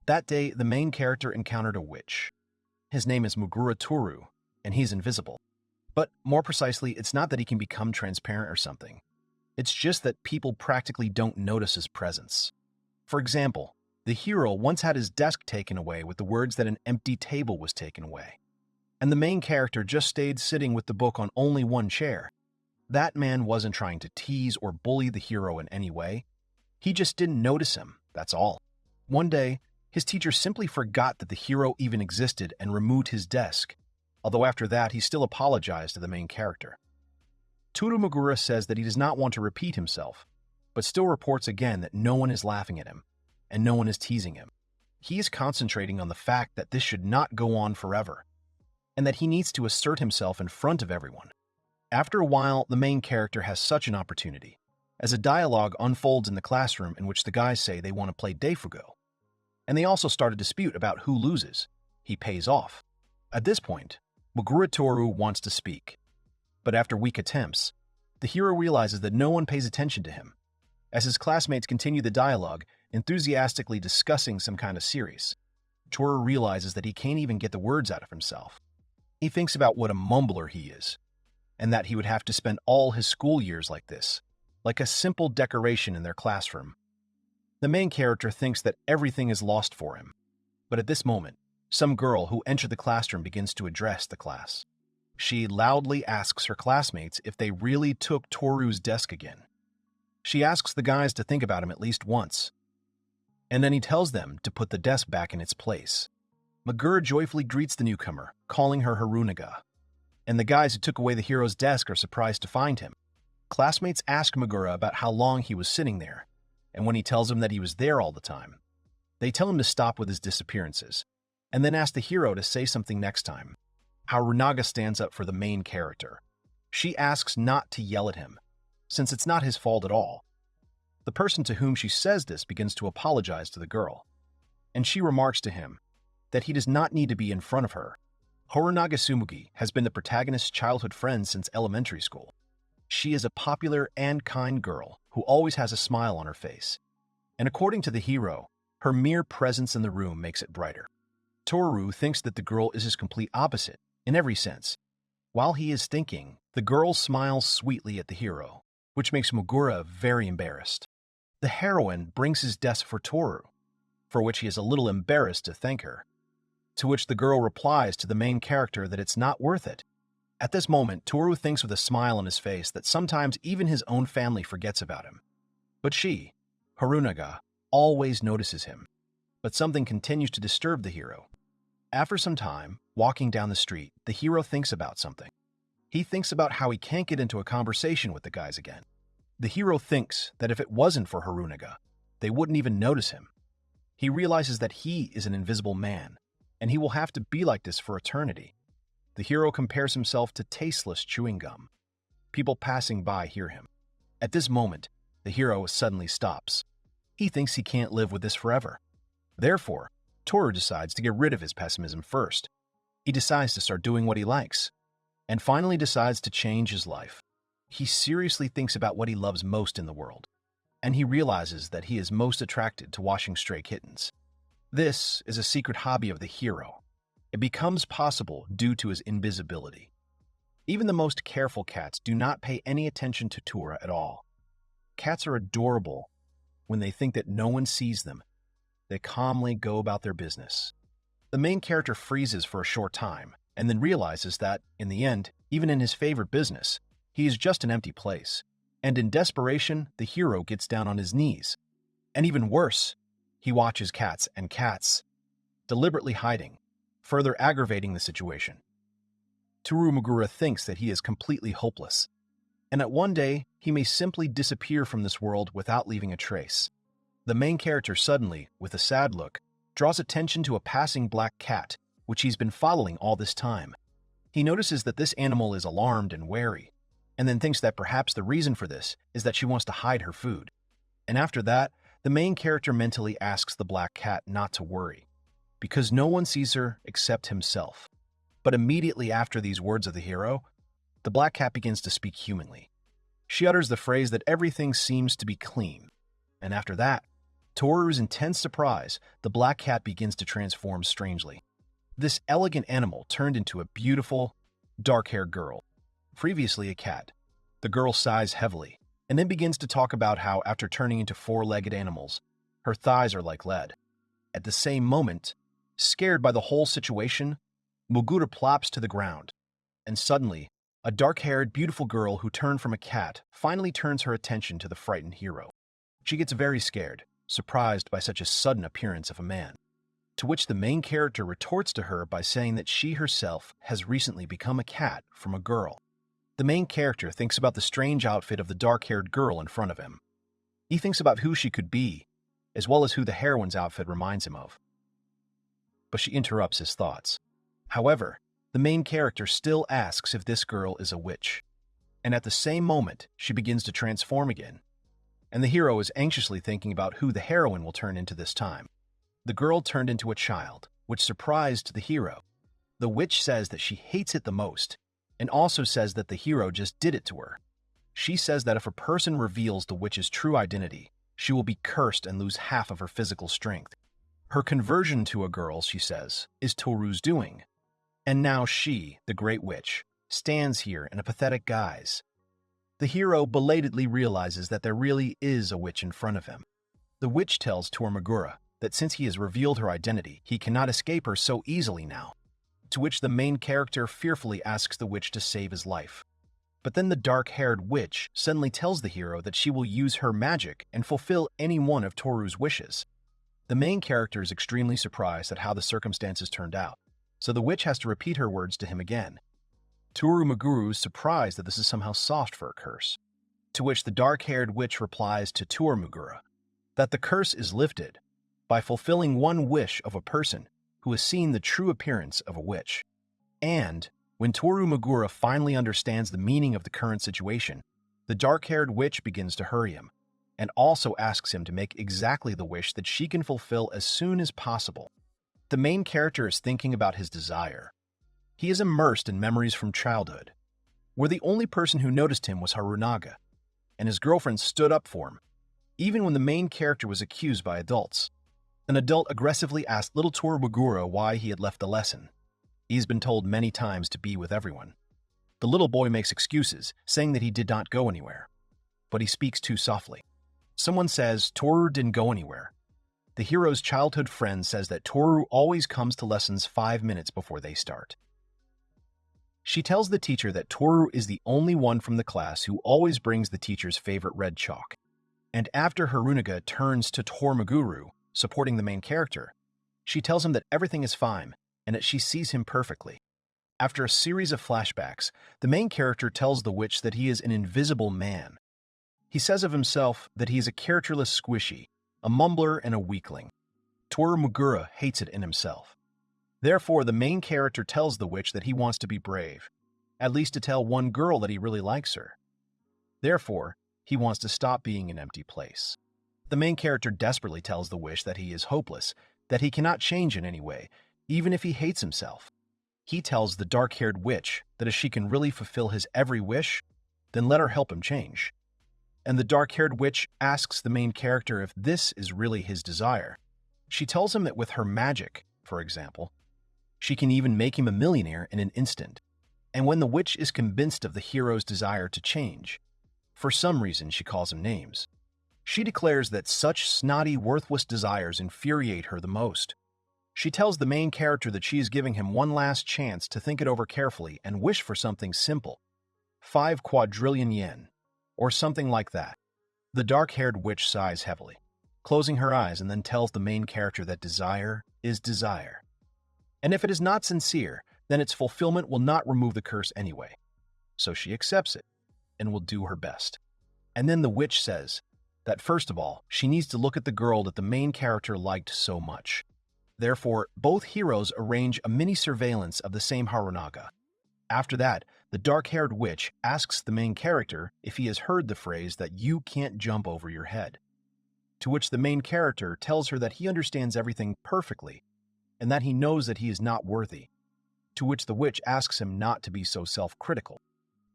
That day, the main character encountered a witch. His name is Mugura Tooru, and he's invisible. But more precisely, it's not that he can become transparent or something. It's just that people practically don't notice his presence. For example, the hero once had his desk taken away with the words that an empty table was taken away. And the main character just stayed sitting with the book on only one chair. That man wasn't trying to tease or bully the hero in any way. He just didn't notice him, that's all. One day, his teacher simply forgot that the hero even existed and removed his desk, although after that he still apologized to the main character. Tooru Mugura says that he does not want to repeat himself, but still reports again that no one is laughing at him, and no one is teasing him. He is concentrating on the fact that this should not go on forever, and that he needs to assert himself in front of everyone. After a while, the main character has such an opportunity, as a dialogue unfolds in the classroom in which the guys say they want to play Deifugo. And they also start a dispute about who loses. He pays off. At this point, Mugura Tooru wants to speak. But after weak attempts, the hero realizes that no one pays attention to him, as his classmates continue the dialogue, enthusiastically discussing some kind of series. Tooru realizes that he can't even get the words out of himself. He thinks about what a mumbler he is, and that he would have to spend all his school years like this, like a simple decoration in their classroom. The main character thinks that everything is lost for him. But at this moment, some girl who entered the classroom begins to address the class. She loudly asks her classmates if they really took Toru's desk again. She asks the guys to think about him at least once, and then he tells them to put the desk back in its place. Mugura joyfully greets the newcomer, calling her Harunaga, and the guys who took away the hero's desk are surprised to find him. Classmates ask Mugura about how long he was sitting there, and when he tells them that he was there all the time, they tell him to stop with his disappearances, and then ask the hero to say something next time. Harunaga stands up for the main character. She asks not to yell at him, since it's not his fault at all. The person to whom she says this begins to apologize to the girl, and she remarks to him that he does not need to be in front of her. Harunaga Sumugi has been the protagonist's childhood friend since elementary school. She is a popular and kind girl who always has a smile on her face, and according to the hero, her mere presence in the room makes it brighter. Tooru thinks that the girl is his complete opposite, in every sense. While he is thinking, the girl smiles sweetly at the hero, which makes Mugura very embarrassed. The heroine brings his desk for Tooru, for which he is a little embarrassed to thank her, to which the girl replies to the main character that it's not worth it. At this moment, Tooru thinks with a smile on his face that sometimes even his own family forgets about him. But she, Harunaga, always notices him. But something continues to disturb the hero. After some time, walking down the street, the hero thinks about something. He thinks about how he can't get into a conversation with the guys again. The hero thinks that if it wasn't for Harunaga, they wouldn't even notice him. He realizes that he is an invisible man, and he will have to be like this for eternity. The hero compares himself to tasteless chewing gum. People passing by hear him. At this moment, the hero suddenly stops. He thinks he can't live with this forever. Therefore, Tooru decides to get rid of his pessimism first. He decides to start doing what he likes, and finally decides to change his life. He seriously thinks about what he loves most in the world, and he realizes that he is most attracted to washing stray kittens. This is a secret hobby of the hero. It becomes possible due to his invisibility. Even the most careful cats do not pay any attention to Tooru at all. Cats are adorable when they think that no one sees them. They calmly go about their business. The main character freezes for a short time and then realizes that, in the end, even in his favorite business, he is just an empty place. And in desperation, the hero gets down on his knees. And even worse, he watches cats and cats deliberately hiding, further aggravating the situation. Tooru Mugura thinks that he is completely hopeless, and that one day he may simply disappear from this world without leaving a trace. The main character suddenly, with a sad look, draws attention to a passing black cat, which he's been following all this time. He notices that this animal is alarmed and wary, and then thinks that perhaps the reason for this is that she wants to hide her food. And after that, the main character mentally asks the black cat not to worry, because no one sees her except himself. But immediately after these words of the hero, the black cat begins to speak humanly. She utters the phrase that everything seems to be clean, and after that, To Toru's intense surprise, the black cat begins to transform strangely. This elegant animal turned into a beautiful, dark-haired girl, previously a cat. The girl sighs heavily, and then begins to talk about how, after turning into four-legged animals, her thighs are like lead. At the same moment, scared by the whole situation, Mugura plops to the ground, and suddenly, a dark-haired, beautiful girl who turned from a cat finally turns her attention to the frightened hero. She gets very scared, surprised by such a sudden appearance of a man, to which the main character retorts to her by saying that she herself has recently become a cat from a girl. The main character thinks about the strange outfit of the dark-haired girl in front of him. He thinks about who she could be, as well as who the heroine's outfit reminds him of. But she interrupts his thoughts. However, the main character still asks if this girl is a witch, and at the same moment, she begins to transform again, and the hero is anxiously thinking about who the heroine will turn into this time. The girl turned into a child, which surprised the hero. The witch says that she hates it the most, and also says that the hero just did it to her. She says that if a person reveals the witch's true identity, she will be cursed and lose half of her physical strength. Her conversion to a girl, she says, is Toru's doing. And now she, the great witch, stands here in a pathetic guise. The hero belatedly realizes that there really is a witch in front of him. The witch tells Mugura that since he has revealed her identity, he cannot escape her so easily now, to which the main character fearfully asks the witch to save his life. But then the dark-haired witch suddenly tells the hero that she will use her magic and fulfill any one of Toru's wishes. The main character is extremely surprised at how the circumstances turned out, so the witch has to repeat her words to him again. Toru Muguru is surprised that this is somehow soft for a curse, to which the dark-haired witch replies to Toru Mugura that the curse is lifted by fulfilling one wish of a person who has seen the true appearance of a witch. And when Toru Mugura finally understands the meaning of the current situation, the dark-haired witch begins to hurry him, and also asks him to make exactly the wish that she can fulfill as soon as possible. The main character is thinking about his desire. He is immersed in memories from childhood, where the only person who noticed him was Harunaga, and his girlfriend stood up for him, even when the main character was accused by adults. An adult aggressively asked little Toru Mugura why he had left the lesson. He's been told many times to be with everyone. The little boy makes excuses, saying that he did not go anywhere, but he speaks too softly. Someone says Toru didn't go anywhere. The hero's childhood friend says that Toru always comes to lessons 5 minutes before they start. She tells the teacher that Toru is the only one from the class who always brings the teacher's favorite red chalk. And after Harunaga turns to Toru Muguru, supporting the main character, she tells him that everything is fine and that she sees him perfectly. After a series of flashbacks, the main character tells the witch that he is an invisible man. He says of himself that he is a characterless squishy, a mumbler and a weakling. Toru Mugura hates it in himself. Therefore, the main character tells the witch that he wants to be brave, at least to tell one girl that he really likes her. Therefore, he wants to stop being an empty place. The main character desperately tells the witch that he is hopeless, that he cannot change in any way, even if he hates himself. He tells the dark-haired witch that if she can really fulfill his every wish, then let her help him change. And the dark-haired witch asks the main character if this is really his desire. She tells him that with her magic, for example, she can even make him a millionaire in an instant. And when the witch is convinced of the hero's desire to change, for some reason she calls him names. She declares that such snotty, worthless desires infuriate her the most. She tells the main character that she is giving him one last chance to think it over carefully and wish for something simple. 5 quadrillion yen, or something like that. The dark-haired witch sighs heavily, closing her eyes, and then tells the main character that desire is desire. And if it is not sincere, then its fulfillment will not remove the curse anyway. So she accepts it and will do her best. And then the witch says that first of all, she needs to look at the girl that the main character liked so much. Therefore, both heroes arrange a mini surveillance of the same Harunaga. After that, the dark-haired witch asks the main character if he has heard the phrase that you can't jump over your head. To which the main character tells her that he understands everything perfectly and that he knows that he is not worthy. To which the witch asks him not to be so self-critical.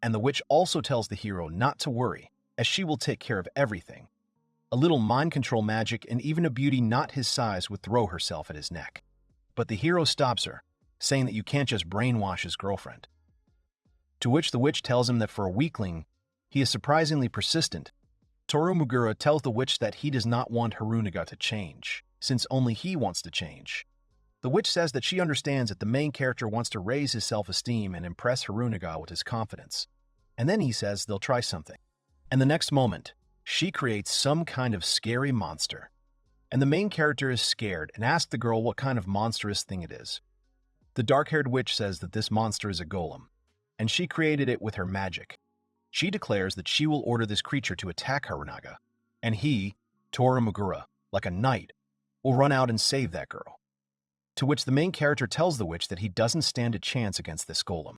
And the witch also tells the hero not to worry, as she will take care of everything. A little mind control magic and even a beauty not his size would throw herself at his neck. But the hero stops her, saying that you can't just brainwash his girlfriend. To which the witch tells him that for a weakling, he is surprisingly persistent. Toru Mugura tells the witch that he does not want Harunaga to change, since only he wants to change. The witch says that she understands that the main character wants to raise his self-esteem and impress Harunaga with his confidence. And then he says they'll try something. And the next moment, she creates some kind of scary monster. And the main character is scared and asks the girl what kind of monstrous thing it is. The dark-haired witch says that this monster is a golem, and she created it with her magic. She declares that she will order this creature to attack Harunaga, and he, Toru Mugura, like a knight, will run out and save that girl. To which the main character tells the witch that he doesn't stand a chance against this golem.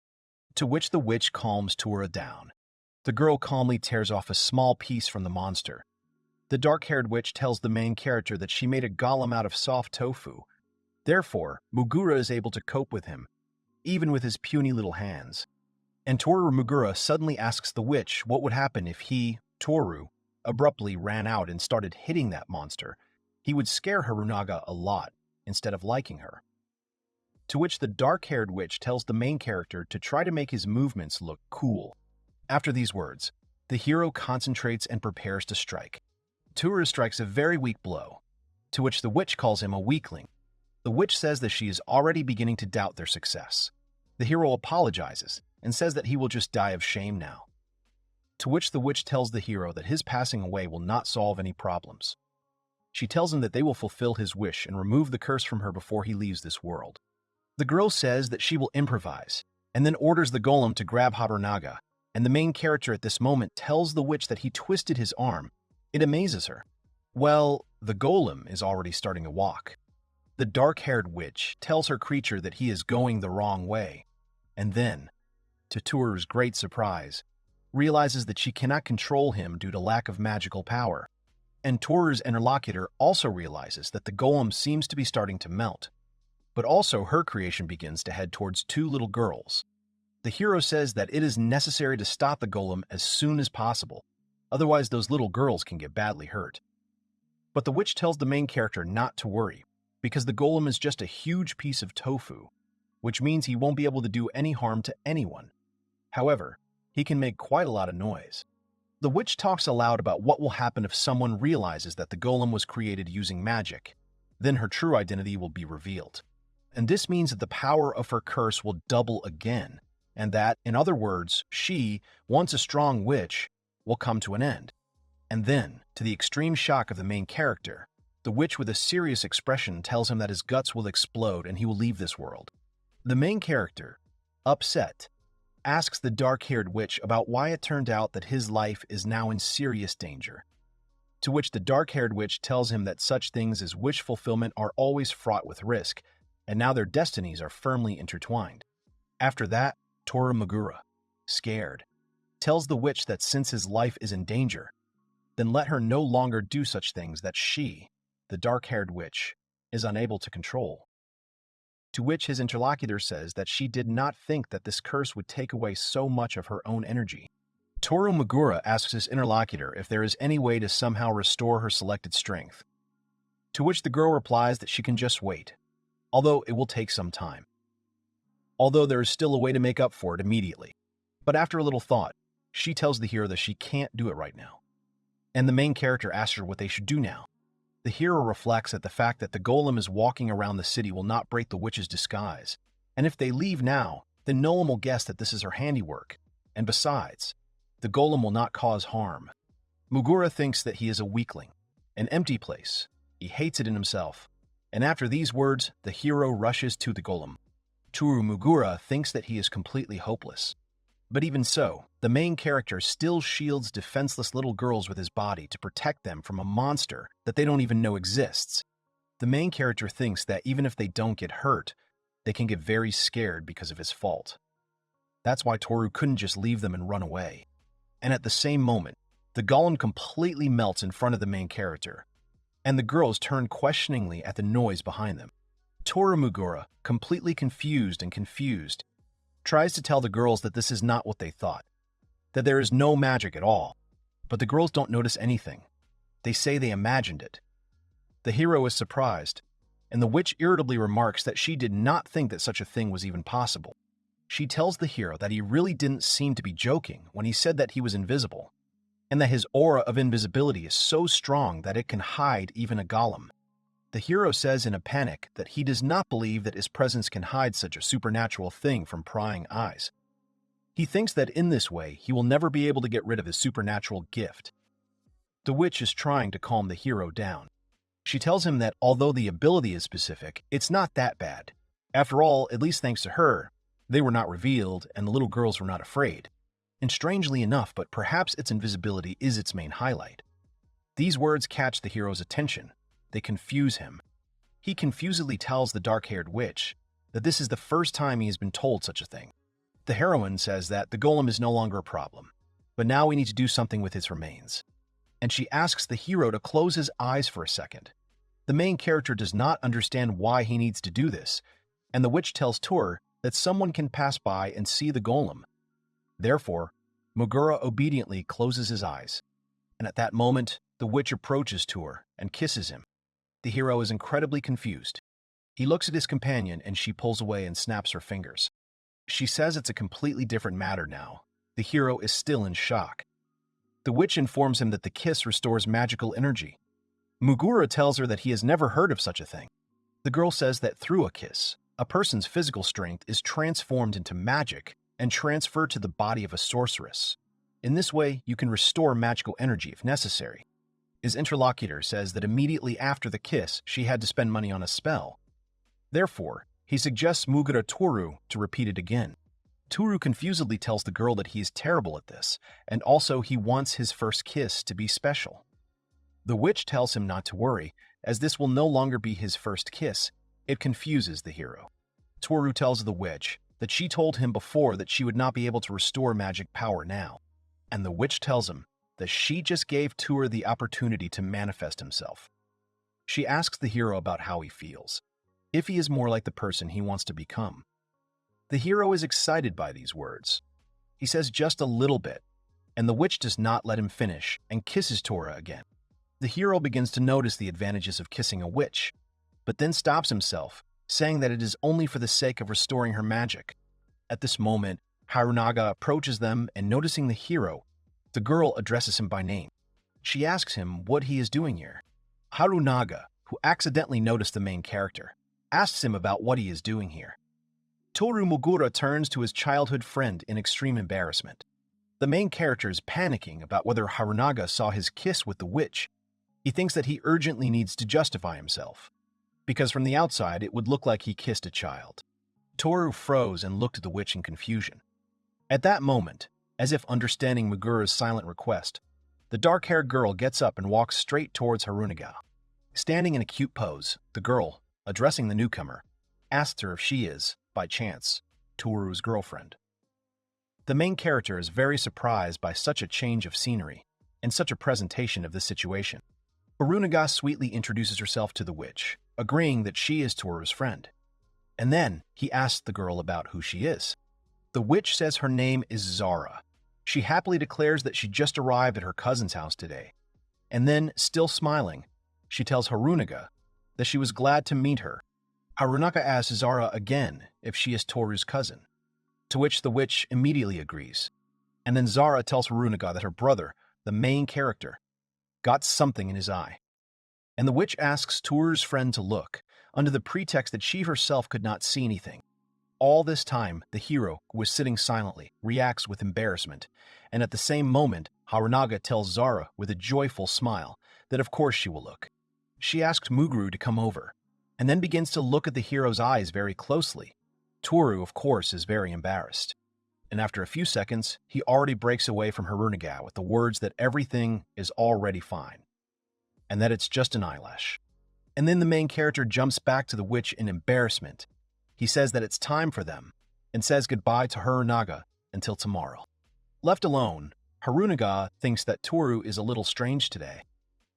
To which the witch calms Toru down. The girl calmly tears off a small piece from the monster. The dark-haired witch tells the main character that she made a golem out of soft tofu. Therefore, Mugura is able to cope with him, even with his puny little hands. And Toru Mugura suddenly asks the witch what would happen if he, Toru, abruptly ran out and started hitting that monster. He would scare Harunaga a lot, instead of liking her. To which the dark-haired witch tells the main character to try to make his movements look cool. After these words, the hero concentrates and prepares to strike. Toru strikes a very weak blow, to which the witch calls him a weakling. The witch says that she is already beginning to doubt their success. The hero apologizes and says that he will just die of shame now. To which the witch tells the hero that his passing away will not solve any problems. She tells him that they will fulfill his wish and remove the curse from her before he leaves this world. The girl says that she will improvise, and then orders the golem to grab Harunaga, and the main character at this moment tells the witch that he twisted his arm. It amazes her. Well, the golem is already starting to walk. The dark-haired witch tells her creature that he is going the wrong way, and then, to Toru's great surprise, realizes that she cannot control him due to lack of magical power. And Toru's interlocutor also realizes that the golem seems to be starting to melt. But also her creation begins to head towards two little girls. The hero says that it is necessary to stop the golem as soon as possible, otherwise those little girls can get badly hurt. But the witch tells the main character not to worry, because the golem is just a huge piece of tofu, which means he won't be able to do any harm to anyone. However, he can make quite a lot of noise. The witch talks aloud about what will happen if someone realizes that the golem was created using magic. Then her true identity will be revealed. And this means that the power of her curse will double again, and that, in other words, she, once a strong witch, will come to an end. And then, to the extreme shock of the main character, the witch with a serious expression tells him that his guts will explode and he will leave this world. The main character, upset, asks the dark-haired witch about why it turned out that his life is now in serious danger. To which the dark-haired witch tells him that such things as wish fulfillment are always fraught with risk, and now their destinies are firmly intertwined. After that, Toru Mugura, scared, tells the witch that since his life is in danger, then let her no longer do such things that she, the dark-haired witch, is unable to control. To which his interlocutor says that she did not think that this curse would take away so much of her own energy. Toru Mugura asks his interlocutor if there is any way to somehow restore her selected strength. To which the girl replies that she can just wait, although it will take some time. Although there is still a way to make up for it immediately. But after a little thought, she tells the hero that she can't do it right now. And the main character asks her what they should do now. The hero reflects that the fact that the golem is walking around the city will not break the witch's disguise, and if they leave now, then no one will guess that this is her handiwork, and besides, the golem will not cause harm. Mugura thinks that he is a weakling, an empty place. He hates it in himself, and after these words, the hero rushes to the golem. Toru Mugura thinks that he is completely hopeless. But even so, the main character still shields defenseless little girls with his body to protect them from a monster that they don't even know exists. The main character thinks that even if they don't get hurt, they can get very scared because of his fault. That's why Toru couldn't just leave them and run away. And at the same moment, the golem completely melts in front of the main character, and the girls turn questioningly at the noise behind them. Toru Mugura, completely confused, tries to tell the girls that this is not what they thought, that there is no magic at all, but the girls don't notice anything. They say they imagined it. The hero is surprised, and the witch irritably remarks that she did not think that such a thing was even possible. She tells the hero that he really didn't seem to be joking when he said that he was invisible, and that his aura of invisibility is so strong that it can hide even a golem. The hero says in a panic that he does not believe that his presence can hide such a supernatural thing from prying eyes. He thinks that in this way he will never be able to get rid of his supernatural gift. The witch is trying to calm the hero down. She tells him that although the ability is specific, it's not that bad. After all, at least thanks to her, they were not revealed and the little girls were not afraid. And strangely enough, but perhaps its invisibility is its main highlight. These words catch the hero's attention. They confuse him. He confusedly tells the dark-haired witch that this is the first time he has been told such a thing. The heroine says that the golem is no longer a problem, but now we need to do something with its remains. And she asks the hero to close his eyes for a second. The main character does not understand why he needs to do this, and the witch tells Tooru that someone can pass by and see the golem. Therefore, Mugura obediently closes his eyes, and at that moment, the witch approaches Tooru and kisses him. The hero is incredibly confused. He looks at his companion and she pulls away and snaps her fingers. She says it's a completely different matter now. The hero is still in shock. The witch informs him that the kiss restores magical energy. Mugura tells her that he has never heard of such a thing. The girl says that through a kiss, a person's physical strength is transformed into magic and transferred to the body of a sorceress. In this way, you can restore magical energy if necessary. His interlocutor says that immediately after the kiss, she had to spend money on a spell. Therefore, he suggests Mugura Tooru to repeat it again. Tooru confusedly tells the girl that he is terrible at this, and also he wants his first kiss to be special. The witch tells him not to worry, as this will no longer be his first kiss. It confuses the hero. Tooru tells the witch that she told him before that she would not be able to restore magic power now, and the witch tells him that she just gave Tooru the opportunity to manifest himself. She asks the hero about how he feels, if he is more like the person he wants to become. The hero is excited by these words. He says just a little bit, and the witch does not let him finish and kisses Tooru again. The hero begins to notice the advantages of kissing a witch, but then stops himself, saying that it is only for the sake of restoring her magic. At this moment, Harunaga approaches them, and noticing the hero, the girl addresses him by name. She asks him what he is doing here. Harunaga, who accidentally noticed the main character, asks him about what he is doing here. Tooru Mugura turns to his childhood friend in extreme embarrassment. The main character is panicking about whether Harunaga saw his kiss with the witch. He thinks that he urgently needs to justify himself, because from the outside it would look like he kissed a child. Tooru froze and looked at the witch in confusion. At that moment, as if understanding Mugura's silent request, the dark-haired girl gets up and walks straight towards Harunaga. Standing in a cute pose, the girl, addressing the newcomer, asks her if she is, by chance, Tooru's girlfriend. The main character is very surprised by such a change of scenery and such a presentation of the situation. Harunaga sweetly introduces herself to the witch, agreeing that she is Tooru's friend. And then he asks the girl about who she is. The witch says her name is Zara. She happily declares that she just arrived at her cousin's house today. And then, still smiling, she tells Harunaga that she was glad to meet her. Harunaga asks Zara again if she is Tooru's cousin, to which the witch immediately agrees. And then Zara tells Harunaga that her brother, the main character, got something in his eye. And the witch asks Tooru's friend to look, under the pretext that she herself could not see anything. All this time, the hero, who was sitting silently, reacts with embarrassment, and at the same moment, Harunaga tells Zara with a joyful smile that of course she will look. She asks Muguru to come over, and then begins to look at the hero's eyes very closely. Tooru, of course, is very embarrassed, and after a few seconds, he already breaks away from Harunaga with the words that everything is already fine, and that it's just an eyelash. And then the main character jumps back to the witch in embarrassment. He says that it's time for them, and says goodbye to Harunaga until tomorrow. Left alone, Harunaga thinks that Tooru is a little strange today.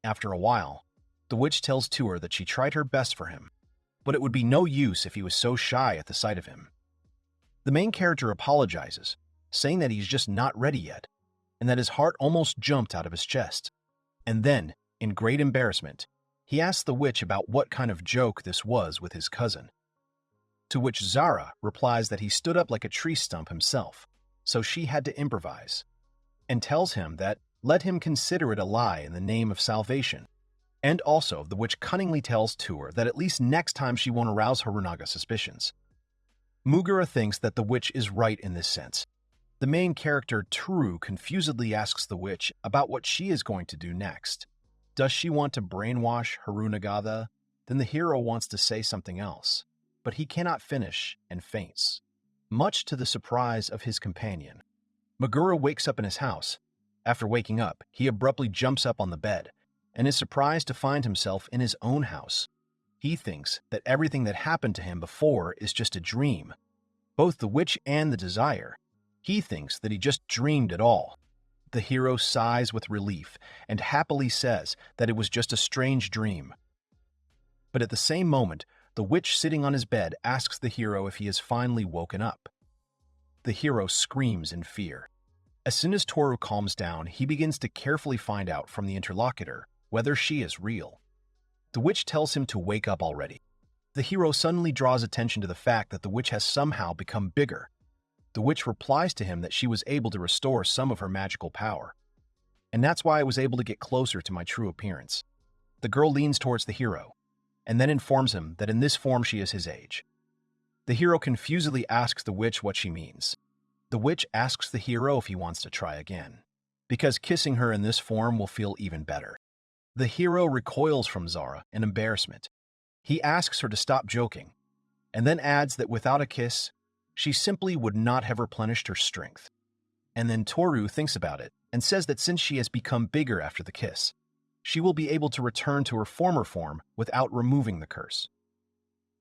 After a while, the witch tells Tooru that she tried her best for him, but it would be no use if he was so shy at the sight of him. The main character apologizes, saying that he's just not ready yet, and that his heart almost jumped out of his chest. And then, In great embarrassment, he asks the witch about what kind of joke this was with his cousin. To which Zara replies that he stood up like a tree stump himself, so she had to improvise, and tells him that let him consider it a lie in the name of salvation. And also, the witch cunningly tells Tooru that at least next time she won't arouse Harunaga's suspicions. Mugura thinks that the witch is right in this sense. The main character, Tooru, confusedly asks the witch about what she is going to do next. Does she want to brainwash Harunaga? Then the hero wants to say something else, but he cannot finish and faints, much to the surprise of his companion. Mugura wakes up in his house. After waking up, he abruptly jumps up on the bed and is surprised to find himself in his own house. He thinks that everything that happened to him before is just a dream. Both the witch and the desire. He thinks that he just dreamed it all. The hero sighs with relief and happily says that it was just a strange dream. But at the same moment, the witch sitting on his bed asks the hero if he has finally woken up. The hero screams in fear. As soon as Tooru calms down, he begins to carefully find out from the interlocutor whether she is real. The witch tells him to wake up already. The hero suddenly draws attention to the fact that the witch has somehow become bigger. The witch replies to him that she was able to restore some of her magical power. And that's why I was able to get closer to my true appearance. The girl leans towards the hero, and then informs him that in this form she is his age. The hero confusedly asks the witch what she means. The witch asks the hero if he wants to try again, because kissing her in this form will feel even better. The hero recoils from Zara in embarrassment. He asks her to stop joking, and then adds that without a kiss, she simply would not have replenished her strength. And then Tooru thinks about it and says that since she has become bigger after the kiss, she will be able to return to her former form without removing the curse.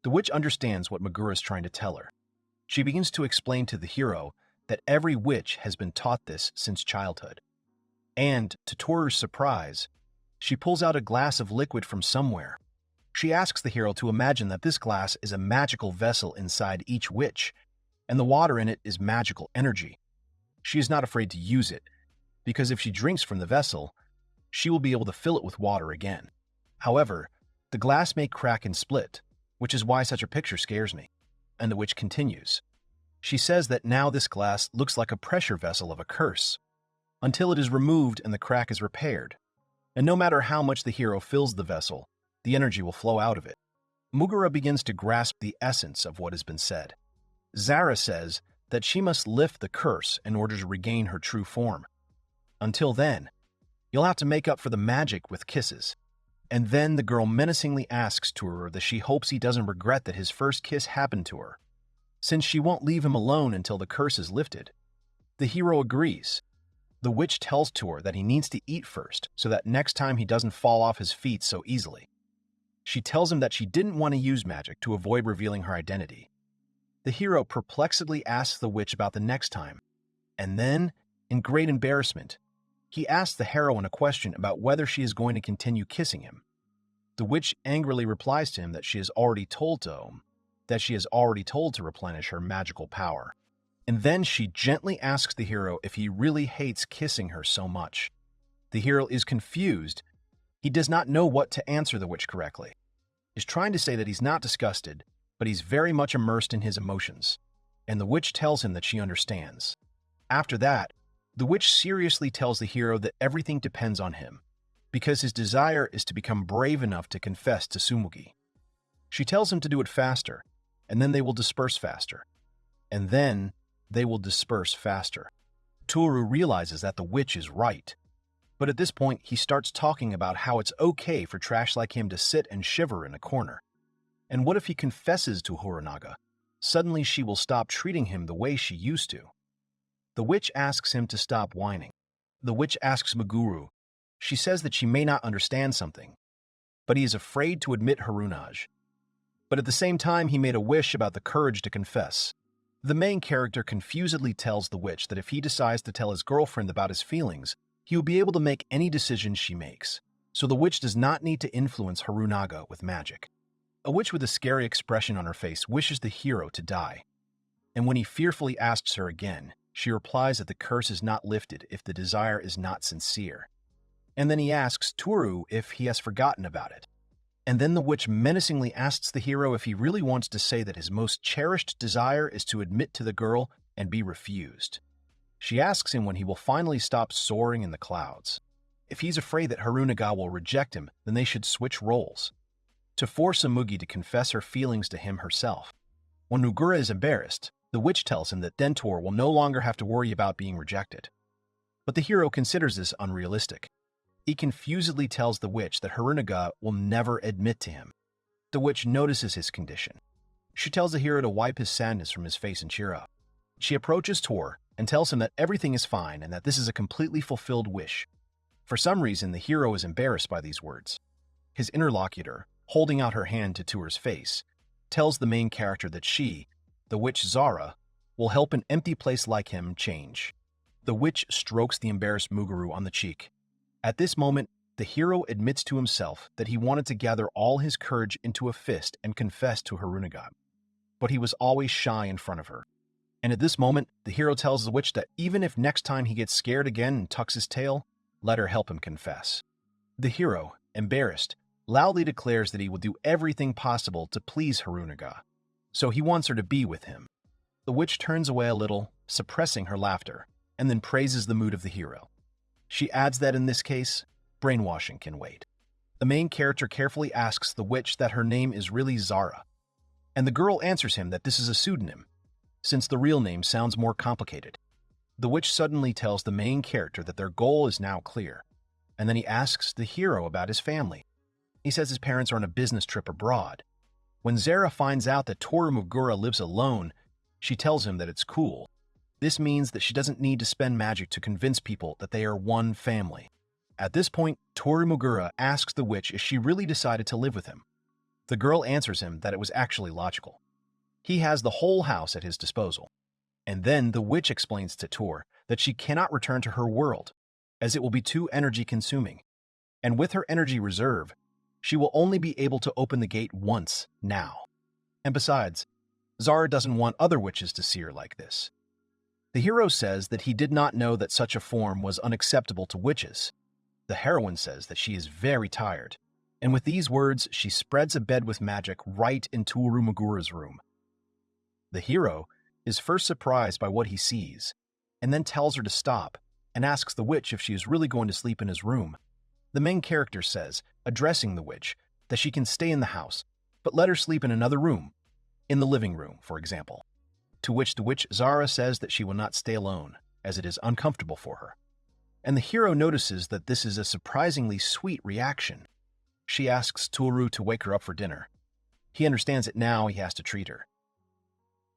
The witch understands what Mugura is trying to tell her. She begins to explain to the hero that every witch has been taught this since childhood. And, to Tooru's surprise, she pulls out a glass of liquid from somewhere. She asks the hero to imagine that this glass is a magical vessel inside each witch, and the water in it is magical energy. She is not afraid to use it, because if she drinks from the vessel, she will be able to fill it with water again. However, the glass may crack and split, which is why such a picture scares me. And the witch continues. She says that now this glass looks like a pressure vessel of a curse, until it is removed and the crack is repaired. And no matter how much the hero fills the vessel, the energy will flow out of it. Mugura begins to grasp the essence of what has been said. Zara says that she must lift the curse in order to regain her true form. Until then, you'll have to make up for the magic with kisses. And then the girl menacingly asks Tooru that she hopes he doesn't regret that his first kiss happened to her, since she won't leave him alone until the curse is lifted. The hero agrees. The witch tells Tooru that he needs to eat first so that next time he doesn't fall off his feet so easily. She tells him that she didn't want to use magic to avoid revealing her identity. The hero perplexedly asks the witch about the next time, and then, in great embarrassment, he asks the heroine a question about whether she is going to continue kissing him. The witch angrily replies to him that she has already told to replenish her magical power. And then she gently asks the hero if he really hates kissing her so much. The hero is confused. He does not know what to answer the witch correctly. He's trying to say that he's not disgusted, but he's very much immersed in his emotions. And the witch tells him that she understands. After that, the witch seriously tells the hero that everything depends on him, because his desire is to become brave enough to confess to Tsumugi. She tells him to do it faster, and then they will disperse faster. And then they will disperse faster. Tooru realizes that the witch is right. But at this point, he starts talking about how it's okay for trash like him to sit and shiver in a corner. And what if he confesses to Harunaga? Suddenly she will stop treating him the way she used to. The witch asks him to stop whining. The witch asks Muguru. She says that she may not understand something, but he is afraid to admit Harunaga. But at the same time, he made a wish about the courage to confess. The main character confusedly tells the witch that if he decides to tell his girlfriend about his feelings, he will be able to make any decision she makes, so the witch does not need to influence Harunaga with magic. A witch with a scary expression on her face wishes the hero to die. And when he fearfully asks her again, she replies that the curse is not lifted if the desire is not sincere. and then he asks Tooru if he has forgotten about it. And then the witch menacingly asks the hero if he really wants to say that his most cherished desire is to admit to the girl and be refused. She asks him when he will finally stop soaring in the clouds. If he's afraid that Harunaga will reject him, then they should switch roles. To force Mugi to confess her feelings to him herself. When Mugura is embarrassed, the witch tells him that Dentor will no longer have to worry about being rejected. But the hero considers this unrealistic. He confusedly tells the witch that Harunaga will never admit to him. The witch notices his condition. She tells the hero to wipe his sadness from his face and cheer up. She approaches Tor and tells him that everything is fine and that this is a completely fulfilled wish. For some reason, the hero is embarrassed by these words. His interlocutor, holding out her hand to Tor's face, tells the main character that she, the witch Zara, will help an empty place like him change. The witch strokes the embarrassed Muguru on the cheek. At this moment, the hero admits to himself that he wanted to gather all his courage into a fist and confess to Harunaga. But he was always shy in front of her. And at this moment, the hero tells the witch that even if next time he gets scared again and tucks his tail, let her help him confess. The hero, embarrassed, loudly declares that he will do everything possible to please Harunaga, so he wants her to be with him. The witch turns away a little, suppressing her laughter, and then praises the mood of the hero. She adds that in this case, brainwashing can wait. The main character carefully asks the witch that her name is really Zara, and the girl answers him that this is a pseudonym, since the real name sounds more complicated. The witch suddenly tells the main character that their goal is now clear, and then he asks the hero about his family. He says his parents are on a business trip abroad. When Zara finds out that Toru Mugura lives alone, she tells him that it's cool. This means that she doesn't need to spend magic to convince people that they are one family. At this point, Toru Mugura asks the witch if she really decided to live with him. The girl answers him that it was actually logical. He has the whole house at his disposal. And then the witch explains to Tor that she cannot return to her world, as it will be too energy-consuming. And with her energy reserve, she will only be able to open the gate once now. And besides, Zara doesn't want other witches to see her like this. The hero says that he did not know that such a form was unacceptable to witches. The heroine says that she is very tired, and with these words, she spreads a bed with magic right in Toru Mugura's room. The hero is first surprised by what he sees, and then tells her to stop and asks the witch if she is really going to sleep in his room. The main character says, addressing the witch, that she can stay in the house, but let her sleep in another room, in the living room, for example. To which the witch Zara says that she will not stay alone, as it is uncomfortable for her. And the hero notices that this is a surprisingly sweet reaction. She asks Toru to wake her up for dinner. He understands that now he has to treat her.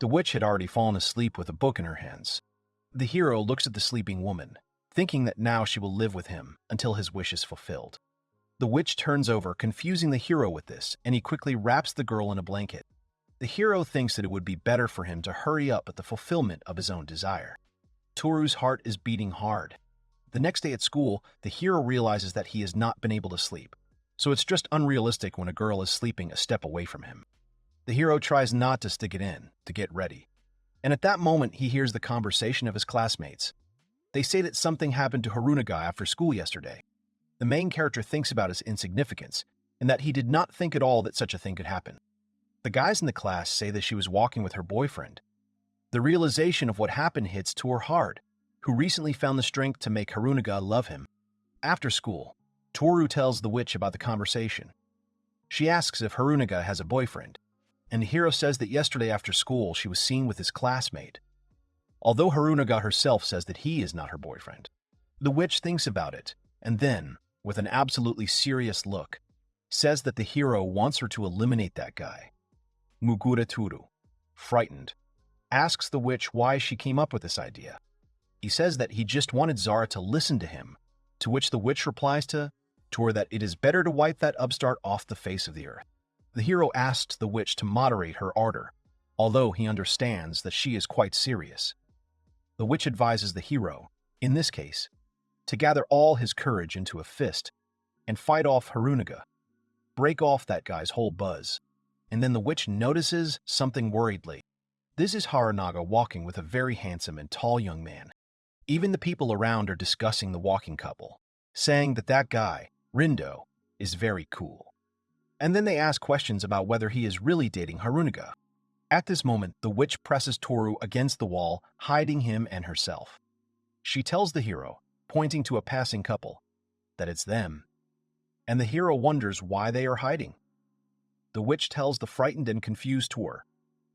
The witch had already fallen asleep with a book in her hands. The hero looks at the sleeping woman, thinking that now she will live with him until his wish is fulfilled. The witch turns over, confusing the hero with this, and he quickly wraps the girl in a blanket. The hero thinks that it would be better for him to hurry up at the fulfillment of his own desire. Toru's heart is beating hard. The next day at school, the hero realizes that he has not been able to sleep, so it's just unrealistic when a girl is sleeping a step away from him. The hero tries not to stick it in, to get ready. And at that moment, he hears the conversation of his classmates. They say that something happened to Harunaga after school yesterday. The main character thinks about his insignificance, and that he did not think at all that such a thing could happen. The guys in the class say that she was walking with her boyfriend. The realization of what happened hits Tor hard, who recently found the strength to make Harunaga love him. After school, Toru tells the witch about the conversation. She asks if Harunaga has a boyfriend, and the hero says that yesterday after school she was seen with his classmate. Although Harunaga herself says that he is not her boyfriend. The witch thinks about it, and then, with an absolutely serious look, says that the hero wants her to eliminate that guy. Mugura Tooru, frightened, asks the witch why she came up with this idea. He says that he just wanted Zara to listen to him, to which the witch replies to her that it is better to wipe that upstart off the face of the earth. The hero asks the witch to moderate her ardor, although he understands that she is quite serious. The witch advises the hero, in this case, to gather all his courage into a fist and fight off Harunaga, break off that guy's whole buzz. And then the witch notices something worriedly. This is Harunaga walking with a very handsome and tall young man. Even the people around are discussing the walking couple, saying that that guy, Rindo, is very cool. And then they ask questions about whether he is really dating Harunaga. At this moment, the witch presses Tooru against the wall, hiding him and herself. She tells the hero, pointing to a passing couple, that it's them. And the hero wonders why they are hiding. The witch tells the frightened and confused Tooru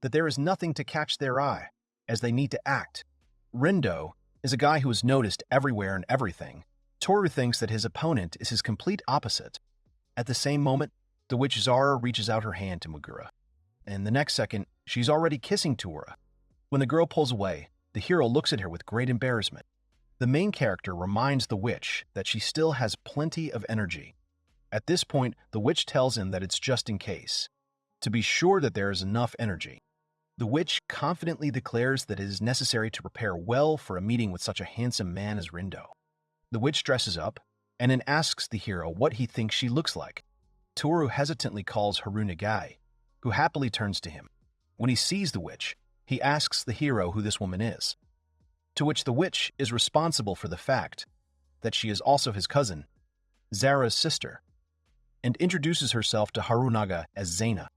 that there is nothing to catch their eye, as they need to act. Rindo is a guy who is noticed everywhere and everything. Tooru thinks that his opponent is his complete opposite. At the same moment, the witch Zara reaches out her hand to Mugura. And the next second, she's already kissing Tooru. When the girl pulls away, the hero looks at her with great embarrassment. The main character reminds the witch that she still has plenty of energy. At this point, the witch tells him that it's just in case, to be sure that there is enough energy. The witch confidently declares that it is necessary to prepare well for a meeting with such a handsome man as Rindo. The witch dresses up and then asks the hero what he thinks she looks like. Tooru hesitantly calls Harunaga, who happily turns to him. When he sees the witch, he asks the hero who this woman is, to which the witch is responsible for the fact that she is also his cousin, Zara's sister, and introduces herself to Harunaga as Zana.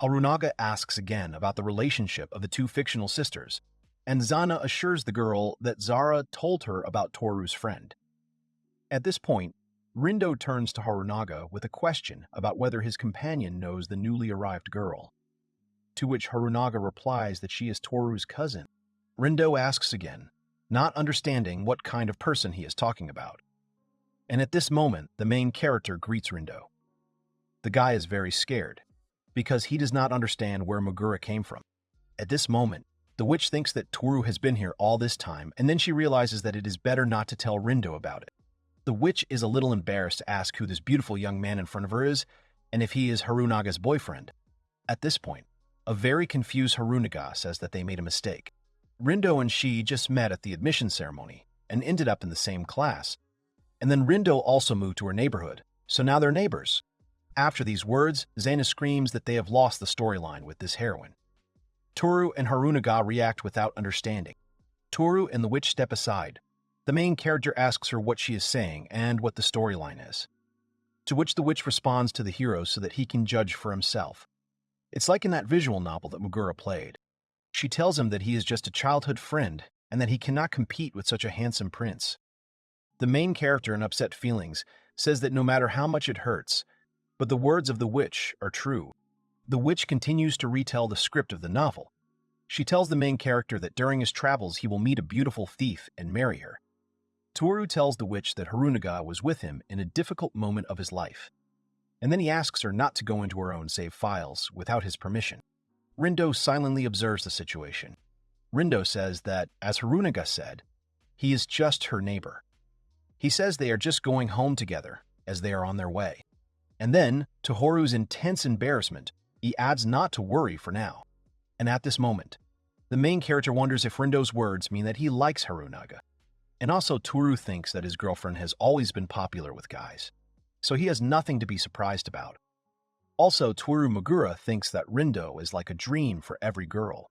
Harunaga asks again about the relationship of the two fictional sisters, and Zana assures the girl that Zara told her about Tooru's friend. At this point, Rindo turns to Harunaga with a question about whether his companion knows the newly arrived girl, to which Harunaga replies that she is Tooru's cousin. Rindo asks again, not understanding what kind of person he is talking about. And at this moment, the main character greets Rindo. The guy is very scared, because he does not understand where Mugura came from. At this moment, the witch thinks that Tooru has been here all this time, and then she realizes that it is better not to tell Rindo about it. The witch is a little embarrassed to ask who this beautiful young man in front of her is, and if he is Harunaga's boyfriend. At this point, a very confused Harunaga says that they made a mistake. Rindo and she just met at the admission ceremony and ended up in the same class. And then Rindo also moved to her neighborhood, so now they're neighbors. After these words, Zana screams that they have lost the storyline with this heroine. Tooru and Harunaga react without understanding. Tooru and the witch step aside. The main character asks her what she is saying and what the storyline is, to which the witch responds to the hero so that he can judge for himself. It's like in that visual novel that Mugura played. She tells him that he is just a childhood friend and that he cannot compete with such a handsome prince. The main character in upset feelings says that no matter how much it hurts, but the words of the witch are true. The witch continues to retell the script of the novel. She tells the main character that during his travels he will meet a beautiful thief and marry her. Tooru tells the witch that Harunaga was with him in a difficult moment of his life, and then he asks her not to go into her own save files without his permission. Rindo silently observes the situation. Rindo says that, as Harunaga said, he is just her neighbor. He says they are just going home together as they are on their way. And then, to Horu's intense embarrassment, he adds not to worry for now. And at this moment, the main character wonders if Rindo's words mean that he likes Harunaga. And also Tooru thinks that his girlfriend has always been popular with guys, so he has nothing to be surprised about. Also, Tooru Mugura thinks that Rindo is like a dream for every girl.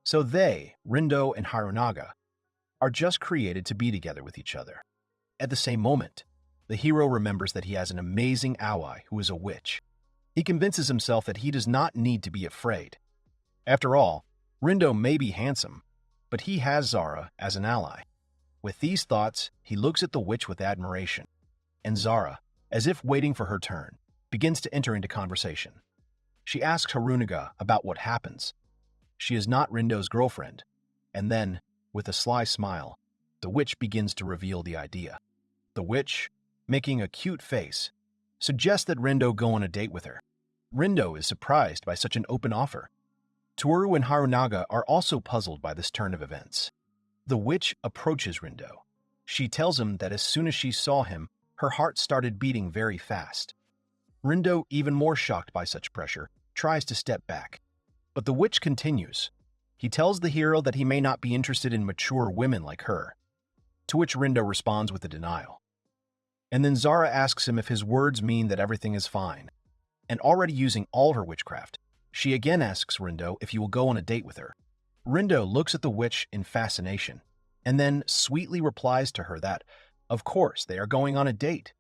So they, Rindo and Harunaga, are just created to be together with each other. At the same moment, the hero remembers that he has an amazing ally who is a witch. He convinces himself that he does not need to be afraid. After all, Rindo may be handsome, but he has Zara as an ally. With these thoughts, he looks at the witch with admiration, and Zara, as if waiting for her turn, begins to enter into conversation. She asks Harunaga about what happens. She is not Rindo's girlfriend, and then, with a sly smile, the witch begins to reveal the idea. The witch, making a cute face, suggests that Rindo go on a date with her. Rindo is surprised by such an open offer. Tooru and Harunaga are also puzzled by this turn of events. The witch approaches Rindo. She tells him that as soon as she saw him, her heart started beating very fast. Rindo, even more shocked by such pressure, tries to step back. But the witch continues. He tells the hero that he may not be interested in mature women like her, to which Rindo responds with a denial. And then Zara asks him if his words mean that everything is fine. And already using all her witchcraft, she again asks Rindo if he will go on a date with her. Rindo looks at the witch in fascination, and then sweetly replies to her that, Of course, they are going on a date.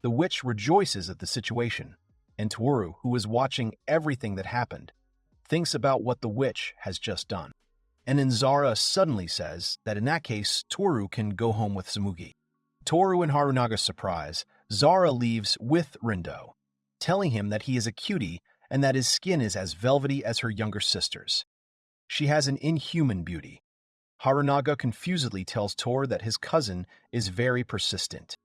The witch rejoices at the situation, and Toru, who is watching everything that happened, thinks about what the witch has just done. And then Zara suddenly says that in that case, Toru can go home with Tsumugi. Toru and Harunaga's surprise, Zara leaves with Rindo, telling him that he is a cutie and that his skin is as velvety as her younger sister's. She has an inhuman beauty. Harunaga confusedly tells Toru that his cousin is very persistent.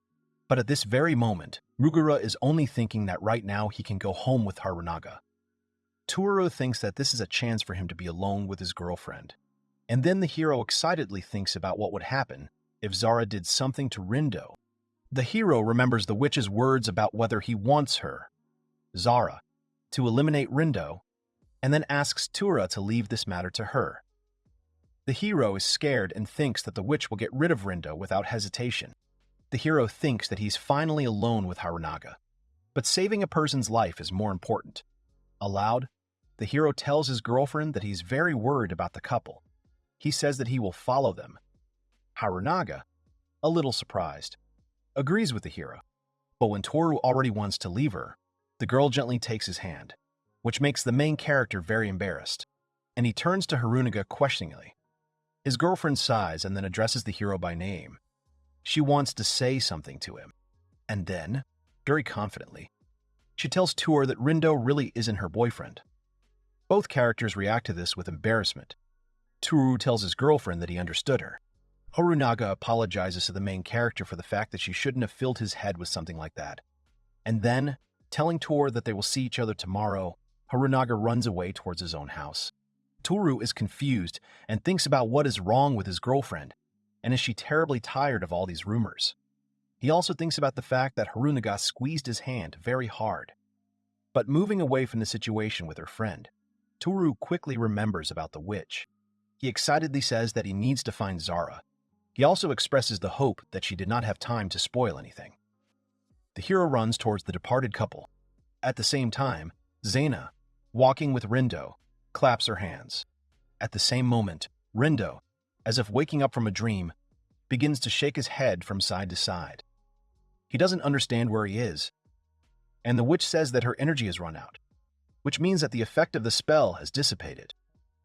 But at this very moment, Mugura is only thinking that right now he can go home with Harunaga. Toru thinks that this is a chance for him to be alone with his girlfriend. And then the hero excitedly thinks about what would happen if Zara did something to Rindo. The hero remembers the witch's words about whether he wants her, Zara, to eliminate Rindo, and then asks Tura to leave this matter to her. The hero is scared and thinks that the witch will get rid of Rindo without hesitation. The hero thinks that he's finally alone with Harunaga. But saving a person's life is more important. Aloud, the hero tells his girlfriend that he's very worried about the couple. He says that he will follow them. Harunaga, a little surprised, agrees with the hero. But when Toru already wants to leave her, the girl gently takes his hand, which makes the main character very embarrassed, and he turns to Harunaga questioningly. His girlfriend sighs and then addresses the hero by name. She wants to say something to him. And then, very confidently, she tells Toru that Rindo really isn't her boyfriend. Both characters react to this with embarrassment. Toru tells his girlfriend that he understood her. Harunaga apologizes to the main character for the fact that she shouldn't have filled his head with something like that. And then, telling Toru that they will see each other tomorrow, Harunaga runs away towards his own house. Toru is confused and thinks about what is wrong with his girlfriend, and is she terribly tired of all these rumors. He also thinks about the fact that Harunaga squeezed his hand very hard. But moving away from the situation with her friend, Toru quickly remembers about the witch. He excitedly says that he needs to find Zara. He also expresses the hope that she did not have time to spoil anything. The hero runs towards the departed couple. At the same time, Zaina, walking with Rindo, claps her hands. At the same moment, Rindo, as if waking up from a dream, begins to shake his head from side to side. He doesn't understand where he is, and the witch says that her energy has run out, which means that the effect of the spell has dissipated.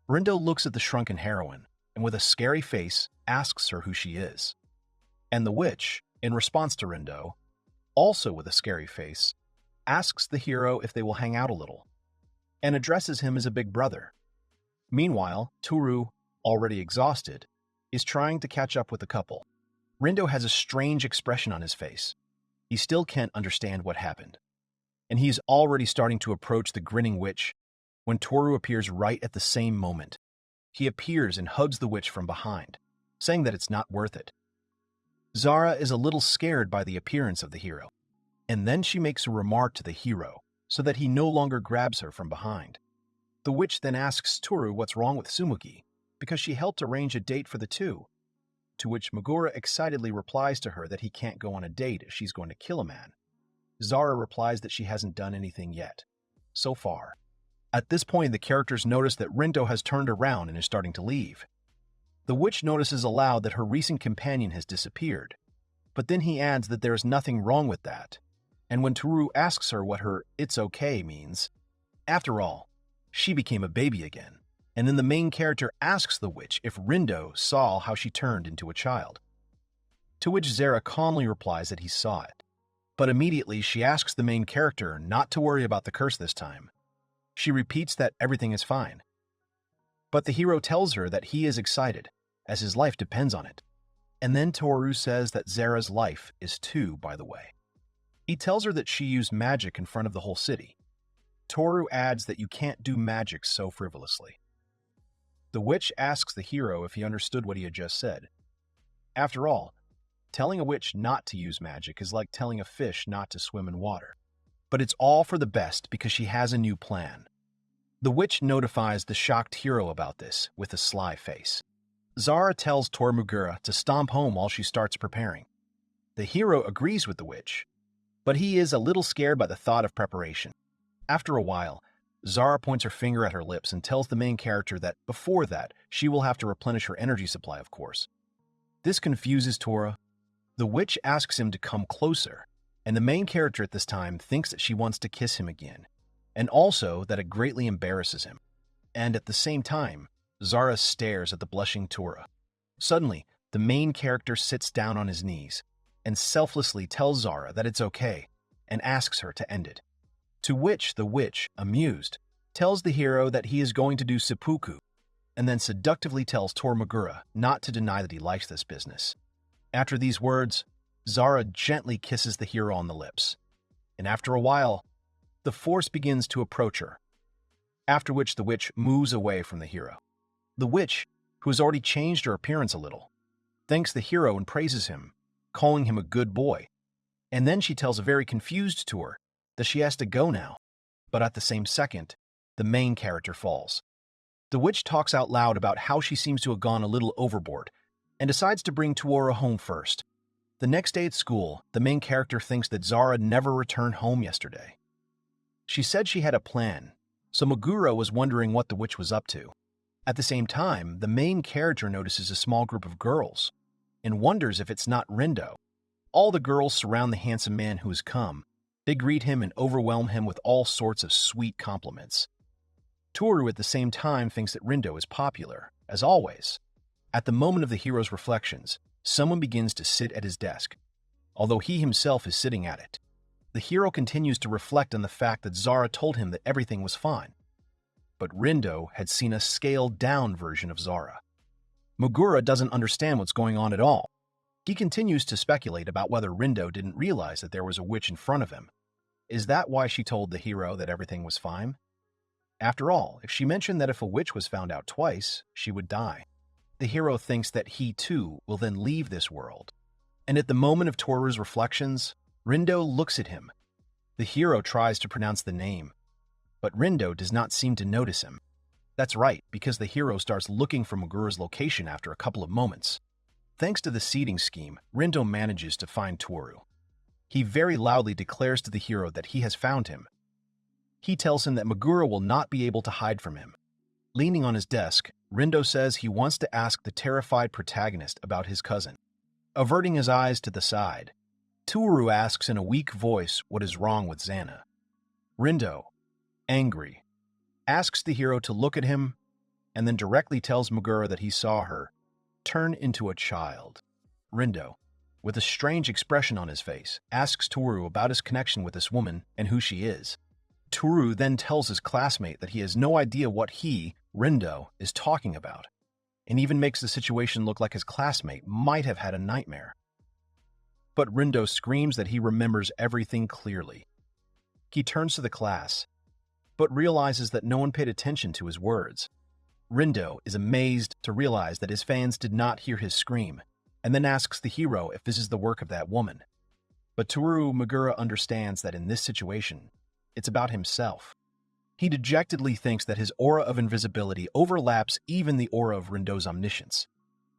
Rindo looks at the shrunken heroine, and with a scary face, asks her who she is. And the witch, in response to Rindo, also with a scary face, asks the hero if they will hang out a little, and addresses him as a big brother. Meanwhile, Toru, already exhausted, is trying to catch up with the couple. Rindo has a strange expression on his face. He still can't understand what happened, and he is already starting to approach the grinning witch when Toru appears right at the same moment. He appears and hugs the witch from behind, saying that it's not worth it. Zara is a little scared by the appearance of the hero, and then she makes a remark to the hero so that he no longer grabs her from behind. The witch then asks Toru what's wrong with Tsumugi, because she helped arrange a date for the two, to which Mugura excitedly replies to her that he can't go on a date if she's going to kill a man. Zara replies that she hasn't done anything yet, so far. At this point, the characters notice that Rindo has turned around and is starting to leave. The witch notices aloud that her recent companion has disappeared, but then he adds that there is nothing wrong with that. And when Toru asks her what her "it's okay" means, after all, she became a baby again. And then the main character asks the witch if Rindo saw how she turned into a child. To which Zara calmly replies that he saw it. But immediately she asks the main character not to worry about the curse this time. She repeats that everything is fine. But the hero tells her that he is excited, as his life depends on it. And then Toru says that Zara's life is too, by the way. He tells her that she used magic in front of the whole city. Toru adds that you can't do magic so frivolously. The witch asks the hero if he understood what he had just said. After all, telling a witch not to use magic is like telling a fish not to swim in water. But it's all for the best because she has a new plan. The witch notifies the shocked hero about this with a sly face. Zara tells Mugura to stomp home while she starts preparing. The hero agrees with the witch, but he is a little scared by the thought of preparation. After a while, Zara points her finger at her lips and tells the main character that before that, she will have to replenish her energy supply, of course. This confuses Tora, The witch asks him to come closer, and the main character at this time thinks that she wants to kiss him again, and also that it greatly embarrasses him. And at the same time, Zara stares at the blushing Tora. Suddenly, the main character sits down on his knees and selflessly tells Zara that it's okay and asks her to end it. To which the witch, amused, tells the hero that he is going to do seppuku, and then seductively tells Tormagura not to deny that he likes this business. After these words, Zara gently kisses the hero on the lips, and after a while, the force begins to approach her, after which the witch moves away from the hero. The witch, who has already changed her appearance a little, thanks the hero and praises him, calling him a good boy, and then she tells a very confused Tor that she has to go now, but at the same second, the main character falls. The witch talks out loud about how she seems to have gone a little overboard and decides to bring Tuora home first. The next day at school, the main character thinks that Zara never returned home yesterday. She said she had a plan, so Mugura was wondering what the witch was up to. At the same time, the main character notices a small group of girls and wonders if it's not Rindo. All the girls surround the handsome man who has come. They greet him and overwhelm him with all sorts of sweet compliments. Toru at the same time thinks that Rindo is popular, as always. At the moment of the hero's reflections, someone begins to sit at his desk, although he himself is sitting at it. The hero continues to reflect on the fact that Zara told him that everything was fine. But Rindo had seen a scaled-down version of Zara. Mugura doesn't understand what's going on at all. He continues to speculate about whether Rindo didn't realize that there was a witch in front of him. Is that why she told the hero that everything was fine? After all, if she mentioned that if a witch was found out twice, she would die. The hero thinks that he, too, will then leave this world. And at the moment of Toru's reflections, Rindo looks at him. The hero tries to pronounce the name, but Rindo does not seem to notice him. That's right, because the hero starts looking for Mugura's location after a couple of moments. Thanks to the seeding scheme, Rindo manages to find Toru. He very loudly declares to the hero that he has found him. He tells him that Mugura will not be able to hide from him. Leaning on his desk, Rindo says he wants to ask the terrified protagonist about his cousin. Averting his eyes to the side, Toru asks in a weak voice what is wrong with Xana. Rindo, angry, asks the hero to look at him, and then directly tells Mugura that he saw her turn into a child. Rindo, with a strange expression on his face, asks Toru about his connection with this woman and who she is. Toru then tells his classmate that he has no idea what he, Rindo, is talking about, and even makes the situation look like his classmate might have had a nightmare. But Rindo screams that he remembers everything clearly. He turns to the class, but realizes that no one paid attention to his words. Rindo is amazed to realize that his fans did not hear his scream, and then asks the hero if this is the work of that woman. But Toru Mugura understands that in this situation, it's about himself. He dejectedly thinks that his aura of invisibility overlaps even the aura of Rindo's omniscience.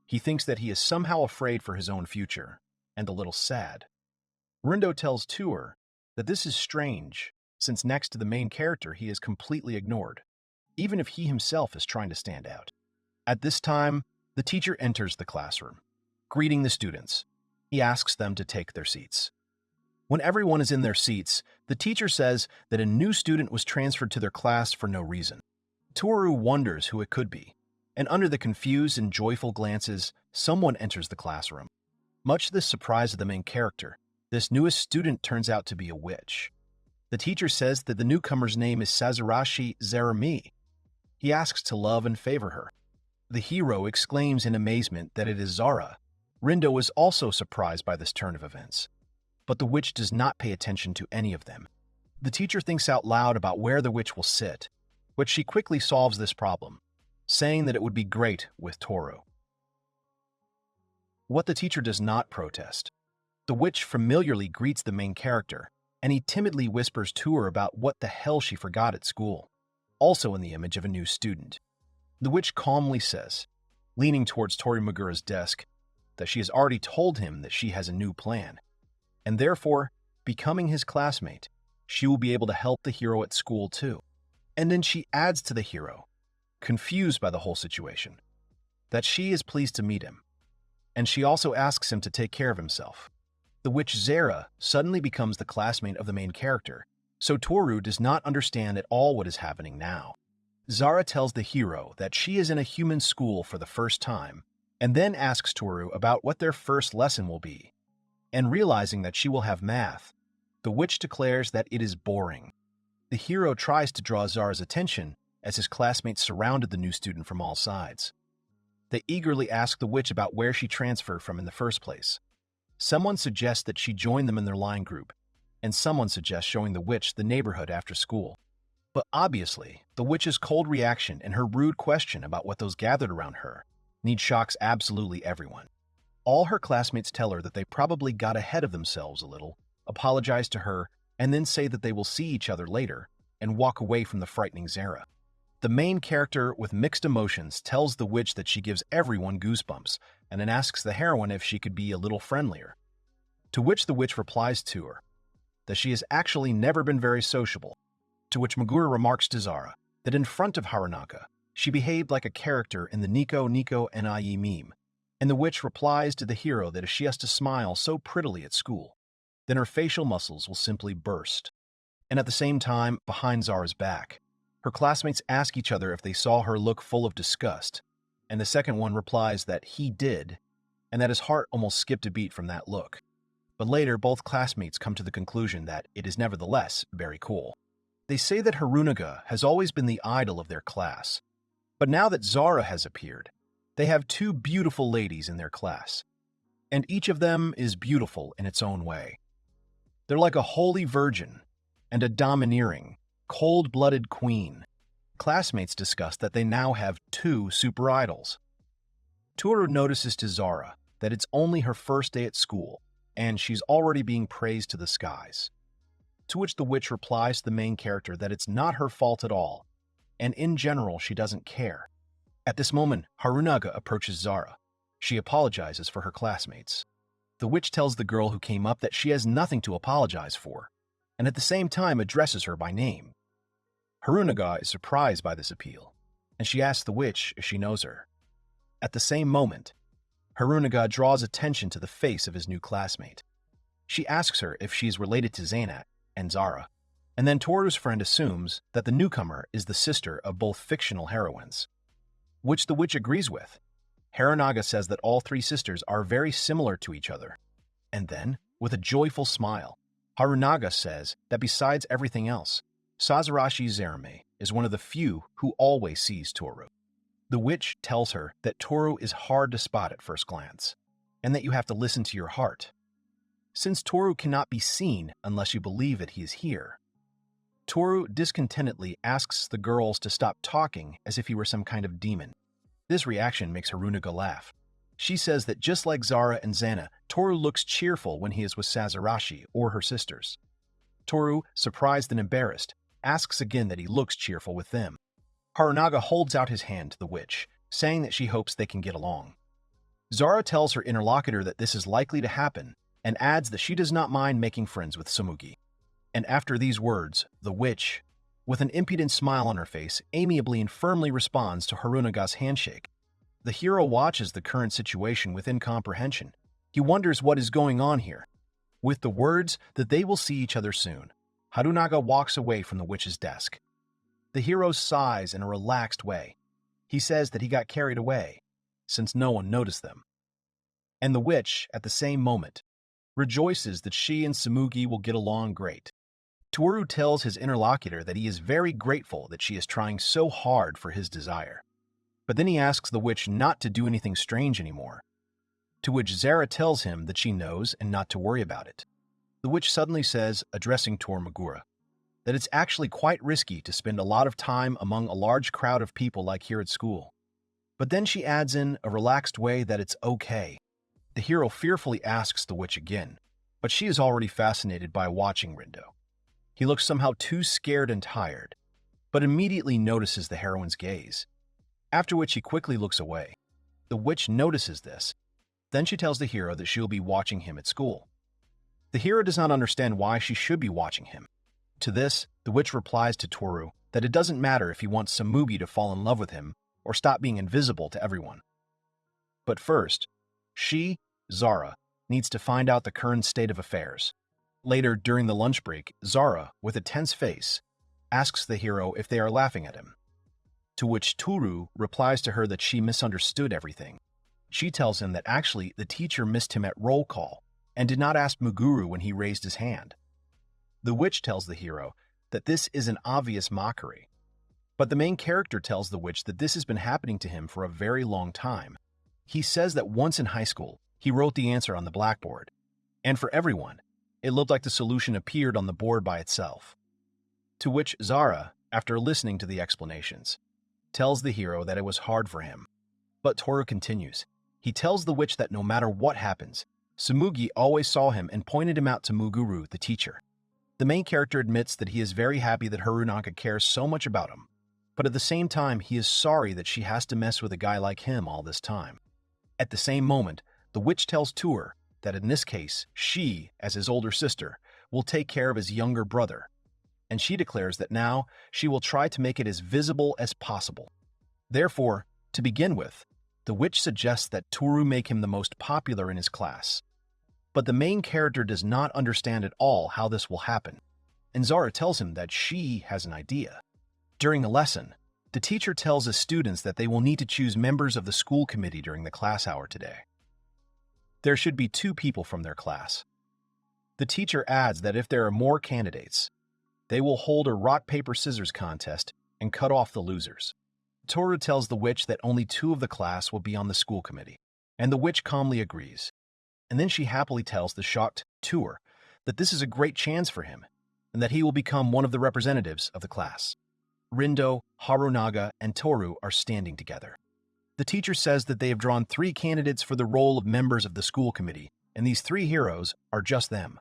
He thinks that he is somehow afraid for his own future, and a little sad. Rindo tells Toru that this is strange, since next to the main character he is completely ignored, even if he himself is trying to stand out. At this time, the teacher enters the classroom. Greeting the students, he asks them to take their seats. When everyone is in their seats, the teacher says that a new student was transferred to their class for no reason. Toru wonders who it could be, and under the confused and joyful glances, someone enters the classroom. Much to the surprise of the main character, this newest student turns out to be a witch. The teacher says that the newcomer's name is Sazurashi Zarami. He asks to love and favor her. The hero exclaims in amazement that it is Zara. Rindo is also surprised by this turn of events, but the witch does not pay attention to any of them. The teacher thinks out loud about where the witch will sit, but she quickly solves this problem, saying that it would be great with Toru. What the teacher does not protest. The witch familiarly greets the main character, and he timidly whispers to her about what the hell she forgot at school, also in the image of a new student. The witch calmly says, leaning towards Toru Mugura's desk, that she has already told him that she has a new plan, and therefore, becoming his classmate, she will be able to help the hero at school too. And then she adds to the hero, confused by the whole situation, that she is pleased to meet him. and she also asks him to take care of himself. The witch Zara suddenly becomes the classmate of the main character, so Tooru does not understand at all what is happening now. Zara tells the hero that she is in a human school for the first time, and then asks Tooru about what their first lesson will be. And realizing that she will have math, the witch declares that it is boring. The hero tries to draw Zara's attention as his classmates surrounded the new student from all sides. They eagerly ask the witch about where she transferred from in the first place. Someone suggests that she join them in their line group, and someone suggests showing the witch the neighborhood after school. But obviously, the witch's cold reaction and her rude question about what those gathered around her need shocks absolutely everyone. All her classmates tell her that they probably got ahead of themselves a little, apologize to her, and then say that they will see each other later and walk away from the frightening Zara. The main character with mixed emotions tells the witch that she gives everyone goosebumps and then asks the heroine if she could be a little friendlier. To which the witch replies to her that she has actually never been very sociable, to which Mugura remarks to Zara that in front of Harunaga, she behaved like a character in the Nico Nico Nie meme, and the witch replies to the hero that if she has to smile so prettily at school, then her facial muscles will simply burst. And at the same time, behind Zara's back, her classmates ask each other if they saw her look full of disgust, and the second one replies that he did, and that his heart almost skipped a beat from that look. But later, both classmates come to the conclusion that it is nevertheless very cool. They say that Harunaga has always been the idol of their class, but now that Zara has appeared, they have two beautiful ladies in their class, and each of them is beautiful in its own way. They're like a holy virgin and a domineering, cold-blooded queen. Classmates discuss that they now have two super idols. Tooru notices to Zara that it's only her first day at school, and she's already being praised to the skies. To which the witch replies to the main character that it's not her fault at all, and in general she doesn't care. At this moment, Harunaga approaches Zara. She apologizes for her classmates. The witch tells the girl who came up that she has nothing to apologize for, and at the same time addresses her by name. Harunaga is surprised by this appeal, and she asks the witch if she knows her. At the same moment, Harunaga draws attention to the face of his new classmate. She asks her if she's related to Zainat and Zara, and then Toru's friend assumes that the newcomer is the sister of both fictional heroines, which the witch agrees with. Harunaga says that all three sisters are very similar to each other, and then, with a joyful smile, Harunaga says that besides everything else, Sazerashi Zarame is one of the few who always sees Tooru. The witch tells her that Tooru is hard to spot at first glance, and that you have to listen to your heart, since Tooru cannot be seen unless you believe that he is here. Tooru discontentedly asks the girls to stop talking as if he were some kind of demon. This reaction makes Harunaga laugh. She says that just like Zara and Zana, Tooru looks cheerful when he is with Sazerashi or her sisters. Tooru, surprised and embarrassed, asks again that he looks cheerful with them. Harunaga holds out his hand to the witch, saying that she hopes they can get along. Zara tells her interlocutor that this is likely to happen, and adds that she does not mind making friends with Tsumugi. And after these words, the witch, with an impudent smile on her face, amiably and firmly responds to Harunaga's handshake. The hero watches the current situation with incomprehension. He wonders what is going on here. With the words that they will see each other soon, Harunaga walks away from the witch's desk. The hero sighs in a relaxed way. He says that he got carried away, since no one noticed them. And the witch, at the same moment, rejoices that she and Tsumugi will get along great. Tooru tells his interlocutor that he is very grateful that she is trying so hard for his desire. But then he asks the witch not to do anything strange anymore, to which Zara tells him that she knows and not to worry about it. The witch suddenly says, addressing Tor Mugura, that it's actually quite risky to spend a lot of time among a large crowd of people like here at school. But then she adds in a relaxed way that it's okay. The hero fearfully asks the witch again, but she is already fascinated by watching Rindo. He looks somehow too scared and tired, but immediately notices the heroine's gaze, after which he quickly looks away. The witch notices this. Then she tells the hero that she will be watching him at school. The hero does not understand why she should be watching him. To this, the witch replies to Tooru that it doesn't matter if he wants Tsumugi to fall in love with him or stop being invisible to everyone. But first, She, Zara, needs to find out the current state of affairs. Later, during the lunch break, Zara, with a tense face, asks the hero if they are laughing at him, to which Tooru replies to her that she misunderstood everything. She tells him that actually the teacher missed him at roll call and did not ask Muguru when he raised his hand. The witch tells the hero that this is an obvious mockery, but the main character tells the witch that this has been happening to him for a very long time. He says that once in high school, he wrote the answer on the blackboard, and for everyone, it looked like the solution appeared on the board by itself. To which Zara, after listening to the explanations, tells the hero that it was hard for him. But Tooru continues. He tells the witch that no matter what happens, Tsumugi always saw him and pointed him out to Muguru, the teacher. The main character admits that he is very happy that Harunaga cares so much about him, but at the same time he is sorry that she has to mess with a guy like him all this time. At the same moment, the witch tells Tooru that in this case, she, as his older sister, will take care of his younger brother, and she declares that now she will try to make it as visible as possible. Therefore, to begin with, the witch suggests that Tooru make him the most popular in his class. But the main character does not understand at all how this will happen, and Zara tells him that she has an idea. During the lesson, the teacher tells his students that they will need to choose members of the school committee during the class hour today. There should be 2 people from their class. The teacher adds that if there are more candidates, they will hold a rock-paper-scissors contest and cut off the losers. Tooru tells the witch that only 2 of the class will be on the school committee, and the witch calmly agrees. And then she happily tells the shocked Tooru that this is a great chance for him, and that he will become one of the representatives of the class. Rindo, Harunaga, and Tooru are standing together. The teacher says that they have drawn 3 candidates for the role of members of the school committee, and these 3 heroes are just them.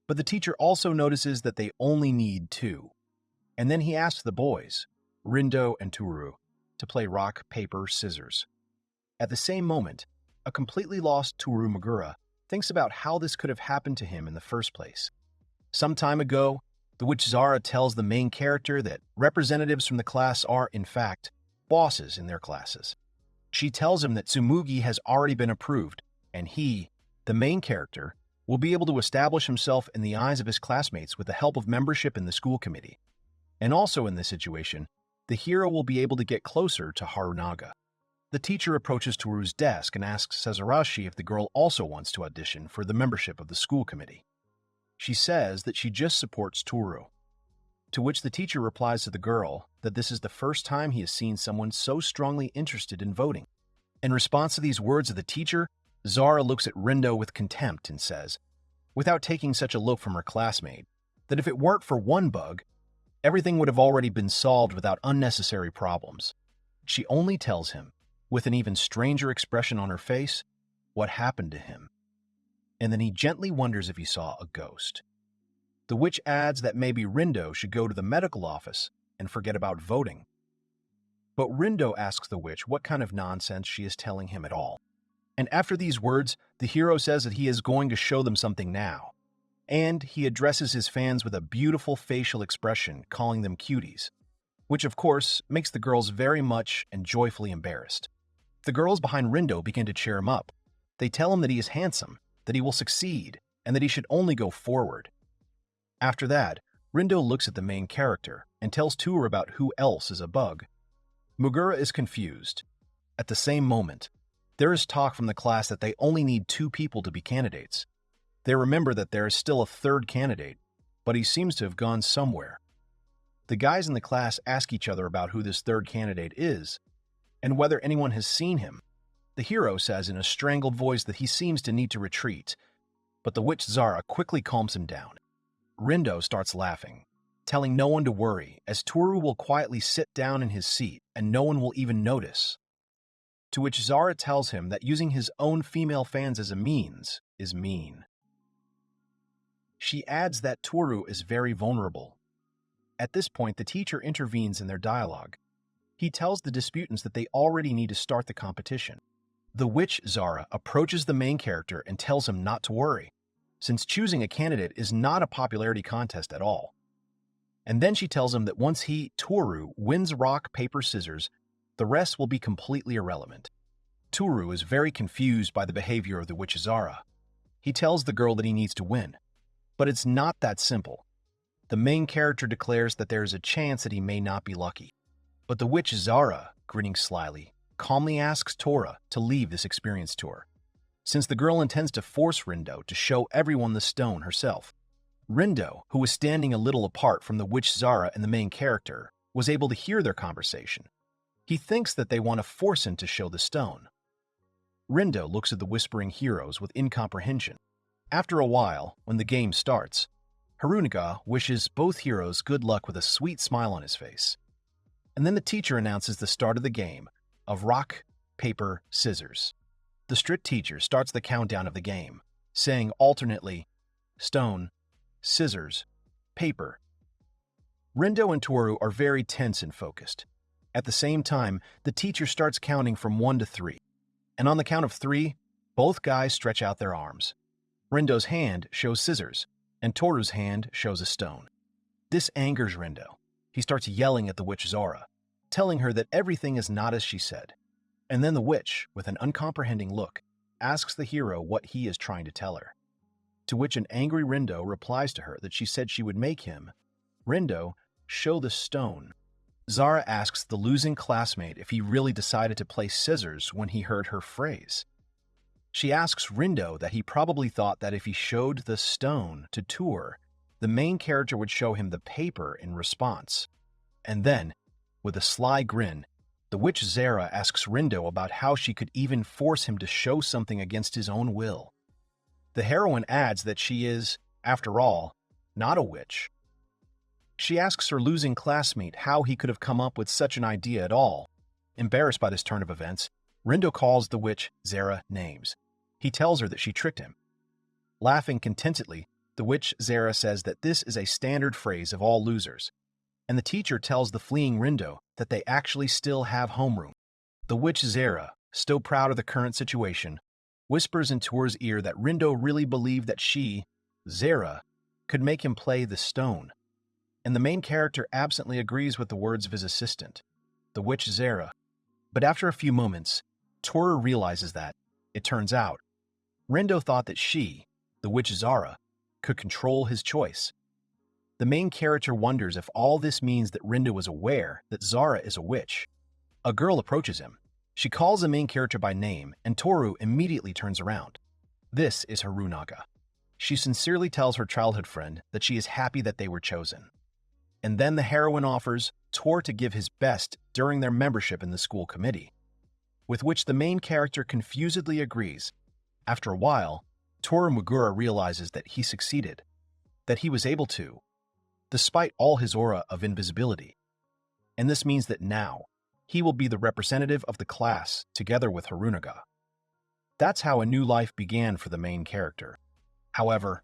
But the teacher also notices that they only need 2. And then he asks the boys, Rindo and Tooru, to play rock, paper, scissors. At the same moment, a completely lost Tooru Mugura thinks about how this could have happened to him in the first place. Some time ago, the witch Zara tells the main character that representatives from the class are, in fact, bosses in their classes. She tells him that Tsumugi has already been approved, and he, the main character, will be able to establish himself in the eyes of his classmates with the help of membership in the school committee. And also in this situation, the hero will be able to get closer to Harunaga. The teacher approaches Tooru's desk and asks Sazerashi if the girl also wants to audition for the membership of the school committee. She says that she just supports Tooru, to which the teacher replies to the girl that this is the first time he has seen someone so strongly interested in voting. In response to these words of the teacher, Zara looks at Rindo with contempt and says, without taking such a look from her classmate, that if it weren't for one bug, everything would have already been solved without unnecessary problems. She only tells him, with an even stranger expression on her face, what happened to him. And then he gently wonders if he saw a ghost. The witch adds that maybe Rindo should go to the medical office and forget about voting. But Rindo asks the witch what kind of nonsense she is telling him at all. And after these words, the hero says that he is going to show them something now. And he addresses his fans with a beautiful facial expression, calling them cuties, which of course makes the girls very much and joyfully embarrassed. The girls behind Rindo begin to cheer him up. They tell him that he is handsome, that he will succeed, and that he should only go forward. After that, Rindo looks at the main character and tells Tooru about who else is a bug. Mugura is confused. At the same moment, there is talk from the class that they only need 2 people to be candidates. They remember that there is still a 3rd candidate, but he seems to have gone somewhere. The guys in the class ask each other about who this 3rd candidate is, and whether anyone has seen him. The hero says in a strangled voice that he seems to need to retreat, but the witch Zara quickly calms him down. Rindo starts laughing, telling no one to worry, as Tooru will quietly sit down in his seat and no one will even notice. To which Zara tells him that using his own female fans as a means is mean. She adds that Tooru is very vulnerable. At this point, the teacher intervenes in their dialogue. He tells the disputants that they already need to start the competition. The witch Zara approaches the main character and tells him not to worry, since choosing a candidate is not a popularity contest at all. And then she tells him that once he, Tooru, wins rock, paper, scissors, the rest will be completely irrelevant. Tooru is very confused by the behavior of the witch Zara. He tells the girl that he needs to win, but it's not that simple. The main character declares that there is a chance that he may not be lucky. But the witch Zara, grinning slyly, calmly asks Tora to leave this experience tour, since the girl intends to force Rindo to show everyone the stone herself. Rindo, who was standing a little apart from the witch Zara and the main character, was able to hear their conversation. He thinks that they want to force him to show the stone. Rindo looks at the whispering heroes with incomprehension. After a while, when the game starts, Harunaga wishes both heroes good luck with a sweet smile on his face. And then the teacher announces the start of the game of rock, paper, scissors. The strict teacher starts the countdown of the game, saying alternately, stone, scissors, paper. Rindo and Toru are very tense and focused. At the same time, the teacher starts counting from 1 to 3. And on the count of 3, both guys stretch out their arms. Rindo's hand shows scissors, and Toru's hand shows a stone. This angers Rindo. He starts yelling at the witch Zara, telling her that everything is not as she said. And then the witch, with an uncomprehending look, asks the hero what he is trying to tell her. To which an angry Rindo replies to her that she said she would make him, Rindo, show the stone. Zara asks the losing classmate if he really decided to play scissors when he heard her phrase. She asks Rindo that he probably thought that if he showed the stone to Tour, the main character would show him the paper in response. And then, with a sly grin, the witch Zara asks Rindo about how she could even force him to show something against his own will. The heroine adds that she is, after all, not a witch. She asks her losing classmate how he could have come up with such an idea at all. Embarrassed by this turn of events, Rindo calls the witch Zara names. He tells her that she tricked him. Laughing contentedly, the witch Zara says that this is a standard phrase of all losers, and the teacher tells the fleeing Rindo that they actually still have homeroom. The witch Zara, still proud of the current situation, whispers in Tour's ear that Rindo really believed that she, Zara, could make him play the stone. And the main character absently agrees with the words of his assistant, the witch Zara. But after a few moments, Toru realizes that, it turns out, Rindo thought that she, the witch Zara, could control his choice. The main character wonders if all this means that Rindo is aware that Zara is a witch. A girl approaches him. She calls the main character by name, and Toru immediately turns around. This is Harunaga. She sincerely tells her childhood friend that she is happy that they were chosen. And then the heroine offers Tor to give his best during their membership in the school committee, with which the main character confusedly agrees. After a while, Toru Mugura realizes that he succeeded, that he was able to, despite all his aura of invisibility. And this means that now, he will be the representative of the class together with Harunaga. That's how a new life began for the main character. However,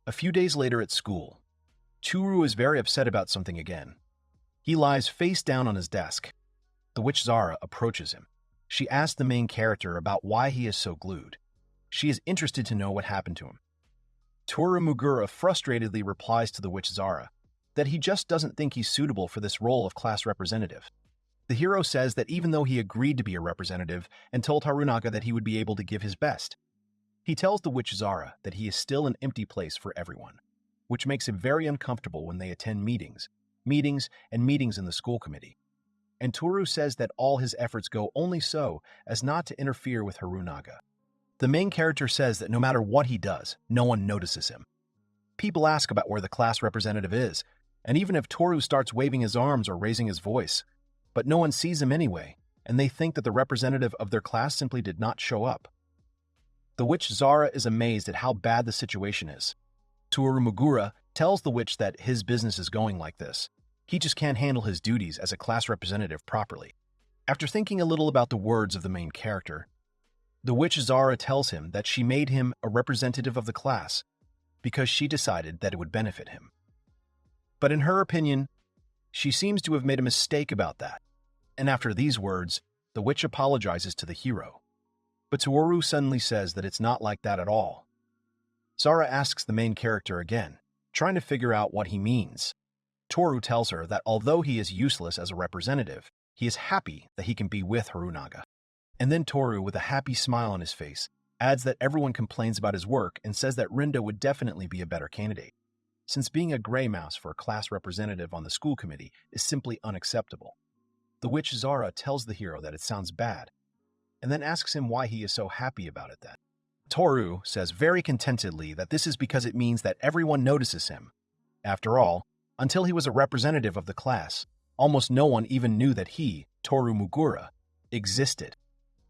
a few days later at school, Toru is very upset about something again. He lies face down on his desk. The witch Zara approaches him. She asks the main character about why he is so glued. She is interested to know what happened to him. Toru Mugura frustratedly replies to the witch Zara that he just doesn't think he's suitable for this role of class representative. The hero says that even though he agreed to be a representative and told Harunaga that he would be able to give his best, he tells the witch Zara that he is still an empty place for everyone, which makes him very uncomfortable when they attend meetings in the school committee. And Toru says that all his efforts go only so as not to interfere with Harunaga. The main character says that no matter what he does, no one notices him. People ask about where the class representative is, and even if Toru starts waving his arms or raising his voice, but no one sees him anyway, and they think that the representative of their class simply did not show up. The witch Zara is amazed at how bad the situation is. Toru Mugura tells the witch that his business is going like this. He just can't handle his duties as a class representative properly. After thinking a little about the words of the main character, the witch Zara tells him that she made him a representative of the class because she decided that it would benefit him. But in her opinion, she seems to have made a mistake about that. And after these words, the witch apologizes to the hero. But Toru suddenly says that it's not like that at all. Zara asks the main character again, trying to figure out what he means. Toru tells her that although he is useless as a representative, he is happy that he can be with Harunaga. And then Toru, with a happy smile on his face, adds that everyone complains about his work and says that Rindo would definitely be a better candidate, since being a gray mouse for a class representative on the school committee is simply unacceptable. The witch Zara tells the hero that it sounds bad, and then asks him why he is so happy about it then. Toru says very contentedly that this is because it means that everyone notices him. After all, until he was a representative of the class, almost no one even knew that he, Toru Mugura, existed.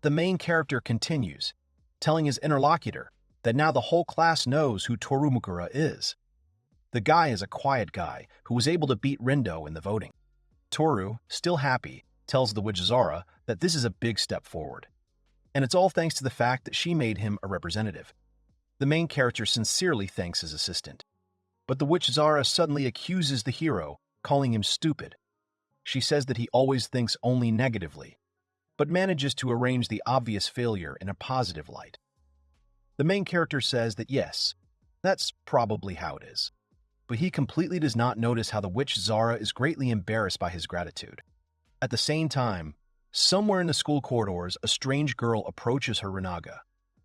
The main character continues, telling his interlocutor that now the whole class knows who Toru Mugura is. The guy is a quiet guy who was able to beat Rindo in the voting. Toru, still happy, tells the witch Zara that this is a big step forward. And it's all thanks to the fact that she made him a representative. The main character sincerely thanks his assistant. But the witch Zara suddenly accuses the hero, calling him stupid. She says that he always thinks only negatively, but manages to arrange the obvious failure in a positive light. The main character says that yes, that's probably how it is. But he completely does not notice how the witch Zara is greatly embarrassed by his gratitude. At the same time, somewhere in the school corridors, a strange girl approaches Harunaga,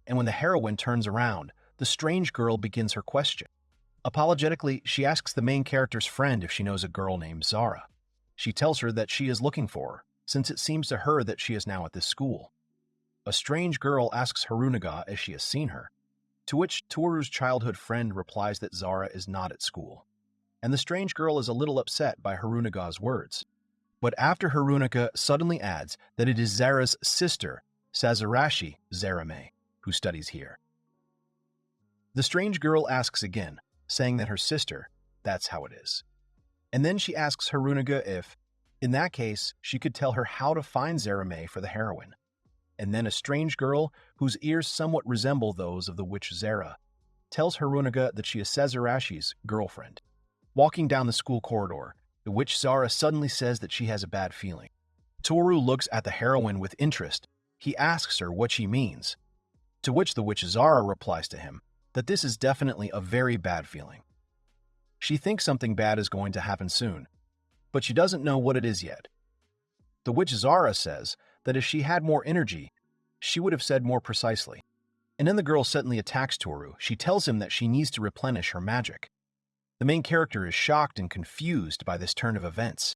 and when the heroine turns around, the strange girl begins her question. Apologetically, she asks the main character's friend if she knows a girl named Zara. She tells her that she is looking for her, since it seems to her that she is now at this school. A strange girl asks Harunaga if she has seen her, to which Toru's childhood friend replies that Zara is not at school. And the strange girl is a little upset by Harunaga's words. But after Harunaga suddenly adds that it is Zara's sister, Sazerashi Zarame, who studies here. The strange girl asks again, saying that her sister, that's how it is. And then she asks Harunaga if, in that case, she could tell her how to find Zarame for the heroine. And then a strange girl, whose ears somewhat resemble those of the witch Zara, tells Harunaga that she is Sazerashi's girlfriend. Walking down the school corridor, the witch Zara suddenly says that she has a bad feeling. Toru looks at the heroine with interest. He asks her what she means, to which the witch Zara replies to him that this is definitely a very bad feeling. She thinks something bad is going to happen soon, but she doesn't know what it is yet. The witch Zara says that if she had more energy, she would have said more precisely. And then the girl suddenly attacks Toru. She tells him that she needs to replenish her magic. The main character is shocked and confused by this turn of events.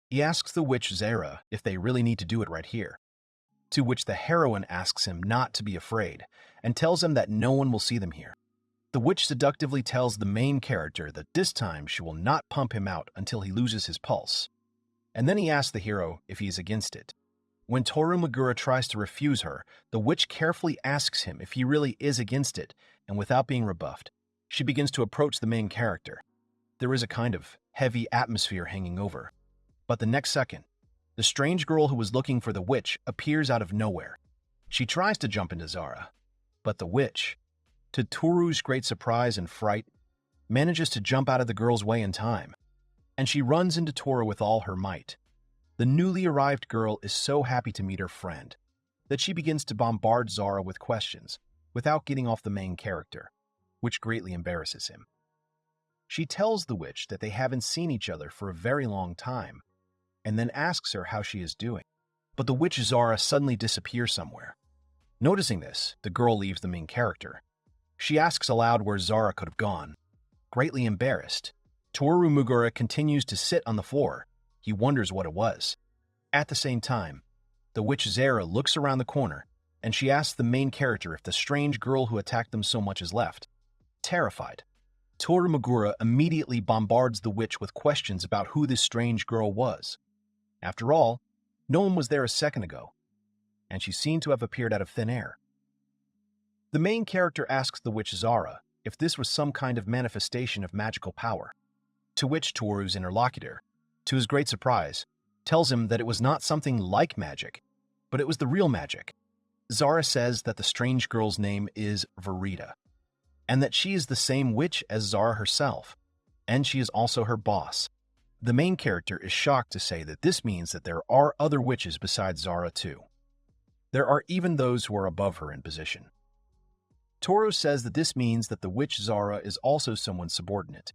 He asks the witch Zara if they really need to do it right here, to which the heroine asks him not to be afraid and tells him that no one will see them here. The witch seductively tells the main character that this time she will not pump him out until he loses his pulse. And then he asks the hero if he is against it. When Toru Mugura tries to refuse her, the witch carefully asks him if he really is against it, and without being rebuffed, she begins to approach the main character. There is a kind of heavy atmosphere hanging over. But the next second, the strange girl who was looking for the witch appears out of nowhere. She tries to jump into Zara, but the witch, to Toru's great surprise and fright, manages to jump out of the girl's way in time, and she runs into Toru with all her might. The newly arrived girl is so happy to meet her friend that she begins to bombard Zara with questions without getting off the main character, which greatly embarrasses him. She tells the witch that they haven't seen each other for a very long time, and then asks her how she is doing. But the witch Zara suddenly disappears somewhere. Noticing this, the girl leaves the main character. She asks aloud where Zara could have gone. Greatly embarrassed, Toru Mugura continues to sit on the floor. He wonders what it was. At the same time, the witch Zara looks around the corner, and she asks the main character if the strange girl who attacked them so much is left. Terrified, Toru Mugura immediately bombards the witch with questions about who this strange girl was. After all, no one was there a second ago, and she seemed to have appeared out of thin air. The main character asks the witch Zara if this was some kind of manifestation of magical power, to which Toru's interlocutor, to his great surprise, tells him that it was not something like magic, but it was the real magic. Zara says that the strange girl's name is Verita, and that she is the same witch as Zara herself, and she is also her boss. The main character is shocked to say that this means that there are other witches besides Zara too. There are even those who are above her in position. Toru says that this means that the witch Zara is also someone's subordinate.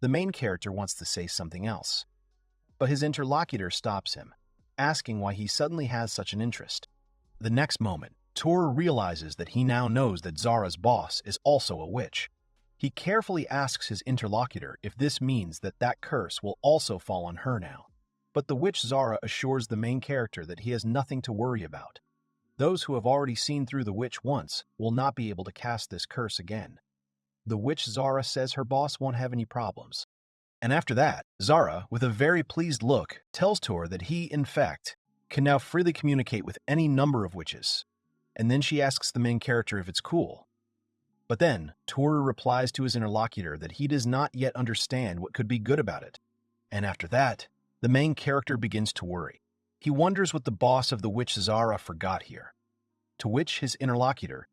The main character wants to say something else, but his interlocutor stops him, asking why he suddenly has such an interest. The next moment, Toru realizes that he now knows that Zara's boss is also a witch. He carefully asks his interlocutor if this means that that curse will also fall on her now. But the witch Zara assures the main character that he has nothing to worry about. Those who have already seen through the witch once will not be able to cast this curse again. The witch Zara says her boss won't have any problems. And after that, Zara, with a very pleased look, tells Toru that he, in fact, can now freely communicate with any number of witches. And then she asks the main character if it's cool. But then, Toru replies to his interlocutor that he does not yet understand what could be good about it. And after that, the main character begins to worry. He wonders what the boss of the witch Zara forgot here. To which his interlocutor,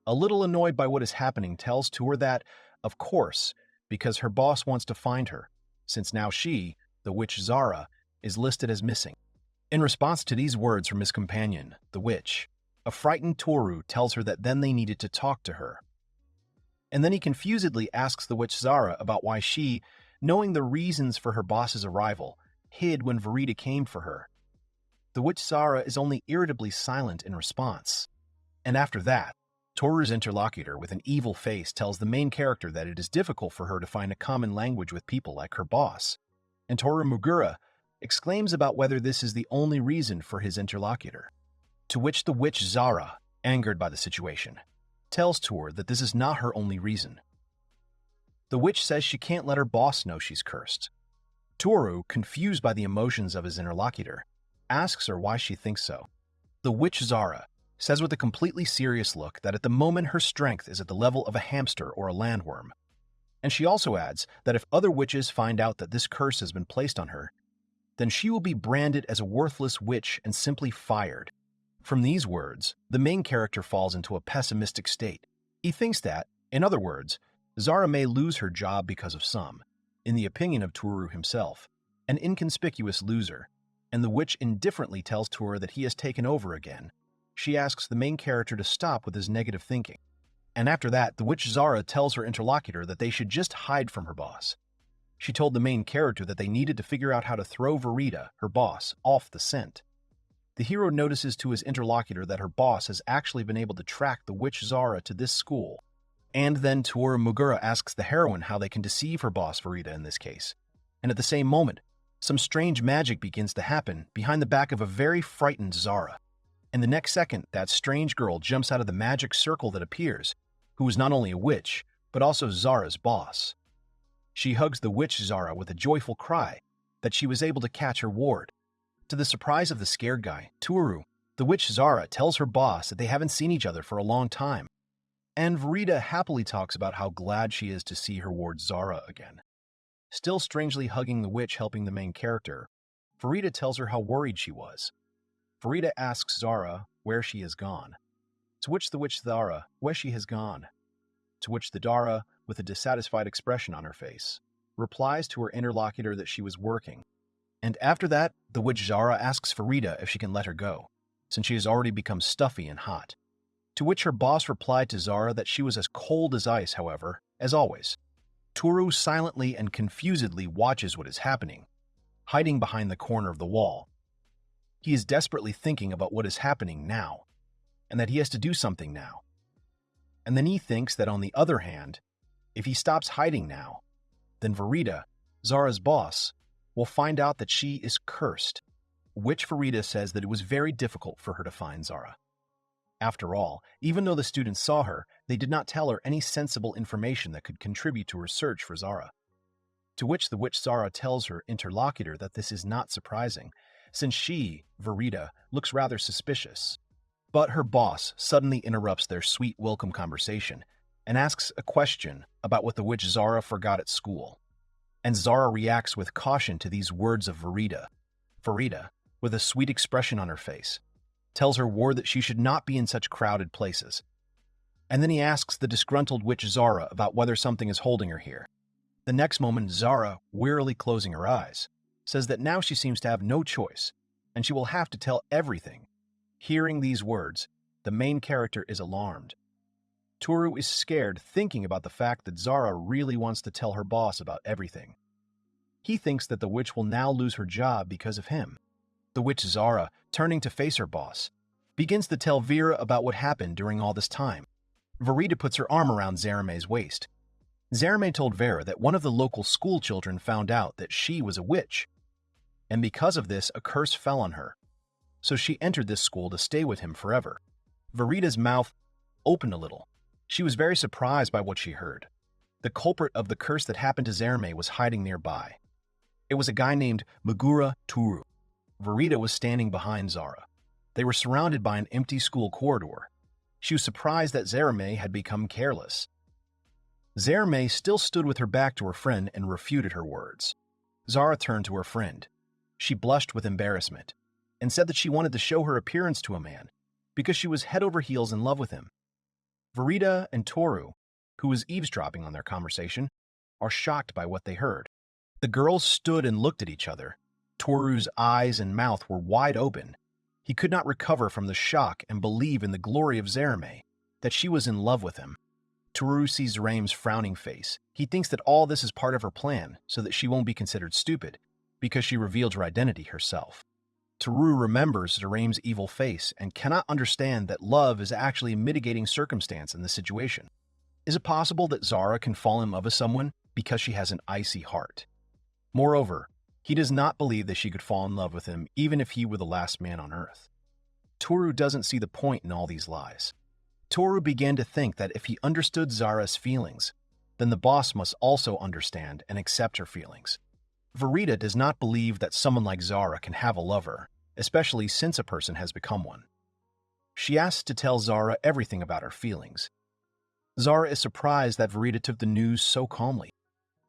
a little annoyed by what is happening, tells Toru that, of course, because her boss wants to find her, since now she, the witch Zara, is listed as missing. In response to these words from his companion, the witch, a frightened Toru tells her that then they needed to talk to her. And then he confusedly asks the witch Zara about why she, knowing the reasons for her boss's arrival, hid when Verita came for her. The witch Zara is only irritably silent in response. And after that, Toru's interlocutor, with an evil face, tells the main character that it is difficult for her to find a common language with people like her boss. And Toru Mugura exclaims about whether this is the only reason for his interlocutor. To which the witch Zara, angered by the situation, tells Toru that this is not her only reason. The witch says she can't let her boss know she's cursed. Toru, confused by the emotions of his interlocutor, asks her why she thinks so. The witch Zara says with a completely serious look that at the moment her strength is at the level of a hamster or a landworm. And she also adds that if other witches find out that this curse has been placed on her, then she will be branded as a worthless witch and simply fired. From these words, the main character falls into a pessimistic state. He thinks that, in other words, Zara may lose her job because of some, in the opinion of Toru himself, an inconspicuous loser, and the witch indifferently tells Toru that he has taken over again. She asks the main character to stop with his negative thinking. And after that, the witch Zara tells her interlocutor that they should just hide from her boss. She told the main character that they needed to figure out how to throw Verita, her boss, off the scent. The hero notices to his interlocutor that her boss has actually been able to track the witch Zara to this school. And then Toru Mugura asks the heroine how they can deceive her boss Verita in this case. And at the same moment, some strange magic begins to happen behind the back of a very frightened Zara. And the next second, that strange girl jumps out of the magic circle that appears, who is not only a witch, but also Zara's boss. She hugs the witch Zara with a joyful cry that she was able to catch her ward. To the surprise of the scared guy, Toru, the witch Zara tells her boss that they haven't seen each other for a long time. And Verita happily talks about how glad she is to see her ward Zara again. Still strangely hugging the witch helping the main character, Verita tells her how worried she was. Verita asks Zara where she has gone. To which the witch Zara, where she has gone. To which the Zara, with a dissatisfied expression on her face, replies to her interlocutor that she was working. And after that, the witch Zara asks Verita if she can let her go, since she has already become stuffy and hot. To which her boss replied to Zara that she was as cold as ice, however, as always. Toru silently and confusedly watches what is happening, hiding behind the corner of the wall. He is desperately thinking about what is happening now, and that he has to do something now. And then he thinks that on the other hand, if he stops hiding now, then Verita, Zara's boss, will find out that she is cursed, which Verita says that it was very difficult for her to find Zara. After all, even though the students saw her, they did not tell her any sensible information that could contribute to her search for Zara. To which the witch Zara tells her interlocutor that this is not surprising, since she, Verita, looks rather suspicious. But her boss suddenly interrupts their sweet welcome conversation and asks a question about what the witch Zara forgot at school. And Zara reacts with caution to these words of Verita. Verita, with a sweet expression on her face, tells her ward that she should not be in such crowded places. And then he asks the disgruntled witch Zara about whether something is holding her here. The next moment, Zara, wearily closing her eyes, says that now she seems to have no choice, and she will have to tell everything. Hearing these words, the main character is alarmed. Toru is scared thinking about the fact that Zara really wants to tell her boss about everything. He thinks that the witch will now lose her job because of him. The witch Zara, turning to face her boss, begins to tell Vera about what happened during all this time. Verita puts her arm around Zareme's waist. Zareme told Vera that one of the local school children found out that she was a witch, and because of this, a curse fell on her. So she entered this school to stay with him forever. Verita's mouth opened a little. She was very surprised by what she heard. The culprit of the curse that happened to Zareme was hiding nearby. It was a guy named Mugura Tooru. Verita was standing behind Zara. They were surrounded by an empty school corridor. She was surprised that Zareme had become careless. Zareme still stood with her back to her friend and refuted her words. Zara turned to her friend. She blushed with embarrassment and said that she wanted to show her appearance to a man because she was head over heels in love with him. Verita and Tooru, who was eavesdropping on their conversation, are shocked by what they heard. The girls stood and looked at each other. Tooru's eyes and mouth were wide open. He could not recover from the shock and believe in the glory of Zareme, that she was in love with him. Tooru sees Zareme's frowning face. He thinks that all this is part of her plan so that she won't be considered stupid, because she revealed her identity herself. Tooru remembers Zareme's evil face and cannot understand that love is actually a mitigating circumstance in this situation. Is it possible that Zara can fall in love with someone because she has an icy heart? Moreover, he does not believe that she could fall in love with him even if he were the last man on earth. Tooru doesn't see the point in all these lies. Tooru began to think that if he understood Zara's feelings, then the boss must also understand and accept her feelings. Verita does not believe that someone like Zara can have a lover, especially since a person has become one. She asks to tell Zara everything about her feelings. Zara is surprised that Verita took the news so calmly.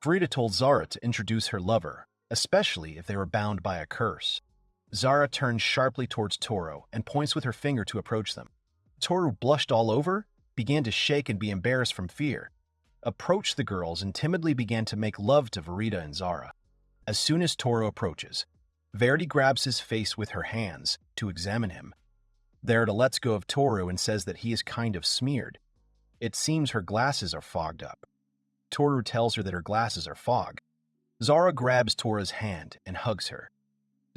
Verita told Zara to introduce her lover, especially if they were bound by a curse. Zara turns sharply towards Tooru and points with her finger to approach them. Tooru blushed all over, began to shake and be embarrassed from fear, approached the girls and timidly began to make love to Verita and Zara. As soon as Tooru approaches, Verity grabs his face with her hands to examine him. Verita lets go of Tooru and says that he is kind of smeared. It seems her glasses are fogged up. Tooru tells her that her glasses are fogged. Zara grabs Toru's hand and hugs her.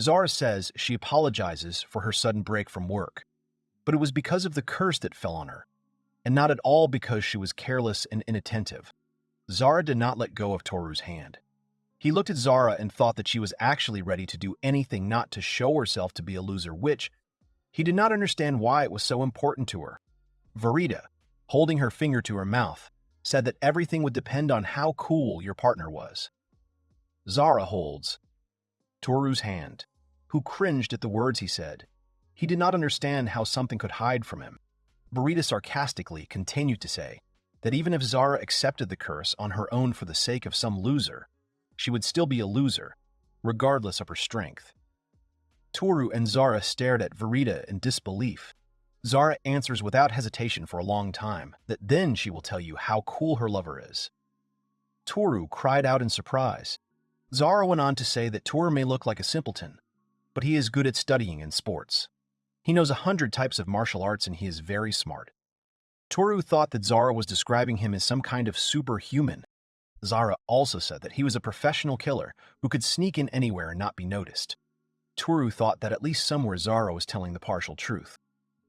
Zara says she apologizes for her sudden break from work, but it was because of the curse that fell on her, and not at all because she was careless and inattentive. Zara did not let go of Toru's hand. He looked at Zara and thought that she was actually ready to do anything not to show herself to be a loser witch. He did not understand why it was so important to her. Verita, holding her finger to her mouth, said that everything would depend on how cool your partner was. Zara holds Toru's hand, who cringed at the words he said. He did not understand how something could hide from him. Verita sarcastically continued to say that even if Zara accepted the curse on her own for the sake of some loser, she would still be a loser, regardless of her strength. Tooru and Zara stared at Verita in disbelief. Zara answers without hesitation for a long time that then she will tell you how cool her lover is. Tooru cried out in surprise. Zara went on to say that Tooru may look like a simpleton, but he is good at studying and sports. He knows 100 types of martial arts and he is very smart. Tooru thought that Zara was describing him as some kind of superhuman. Zara also said that he was a professional killer who could sneak in anywhere and not be noticed. Tooru thought that at least somewhere Zara was telling the partial truth.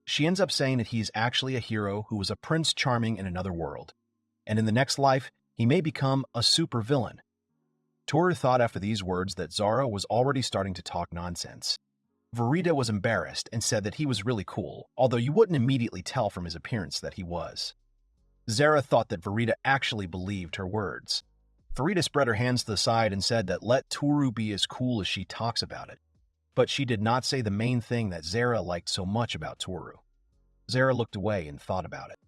She ends up saying that he is actually a hero who was a prince charming in another world, and in the next life, he may become a supervillain. Tooru thought after these words that Zara was already starting to talk nonsense. Verita was embarrassed and said that he was really cool, although you wouldn't immediately tell from his appearance that he was. Zara thought that Verita actually believed her words. Verita spread her hands to the side and said that let Tooru be as cool as she talks about it. But she did not say the main thing that Zara liked so much about Tooru. Zara looked away and thought about it.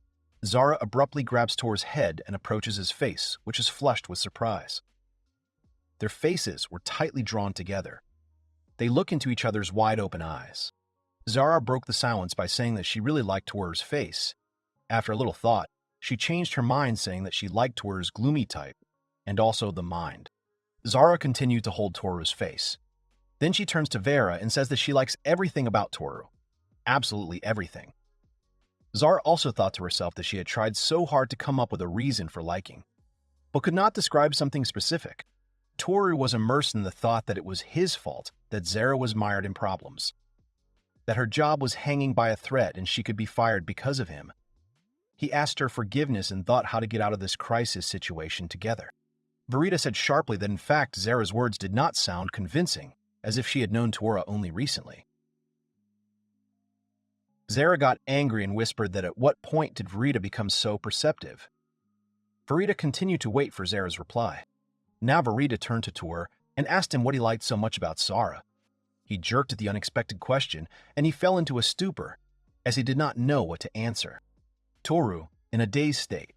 Zara abruptly grabs Tooru's head and approaches his face, which is flushed with surprise. Their faces were tightly drawn together. They look into each other's wide-open eyes. Zara broke the silence by saying that she really liked Tooru's face. After a little thought, she changed her mind saying that she liked Tooru's gloomy type, and also the mind. Zara continued to hold Tooru's face. Then she turns to Vera and says that she likes everything about Tooru. Absolutely everything. Zara also thought to herself that she had tried so hard to come up with a reason for liking, but could not describe something specific. Tooru was immersed in the thought that it was his fault that Zara was mired in problems. that her job was hanging by a thread and she could be fired because of him. He asked her forgiveness and thought how to get out of this crisis situation together. Verita said sharply that in fact Zara's words did not sound convincing, as if she had known Tora only recently. Zara got angry and whispered that at what point did Verita become so perceptive? Verita continued to wait for Zara's reply. Now Verita turned to Tor and asked him what he liked so much about Zara. He jerked at the unexpected question, and he fell into a stupor, as he did not know what to answer. Toru, in a dazed state,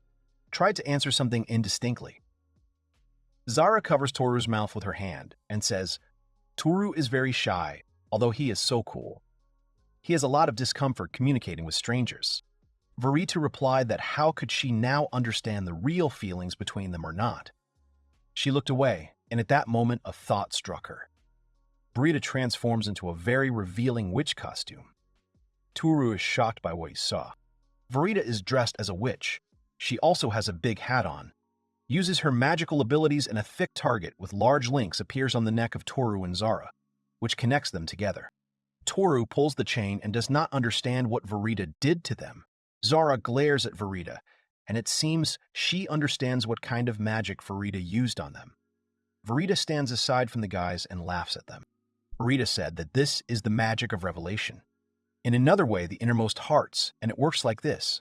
tried to answer something indistinctly. Zara covers Toru's mouth with her hand and says, "Toru is very shy, although he is so cool. He has a lot of discomfort communicating with strangers." Verita replied that how could she now understand the real feelings between them or not? She looked away, and at that moment a thought struck her. Verita transforms into a very revealing witch costume. Toru is shocked by what he saw. Verita is dressed as a witch. She also has a big hat on, uses her magical abilities, and a thick target with large links appears on the neck of Toru and Zara, which connects them together. Toru pulls the chain and does not understand what Verita did to them. Zara glares at Verita, and it seems she understands what kind of magic Verita used on them. Verita stands aside from the guys and laughs at them. Verita said that this is the magic of revelation. In another way, the innermost hearts, and it works like this.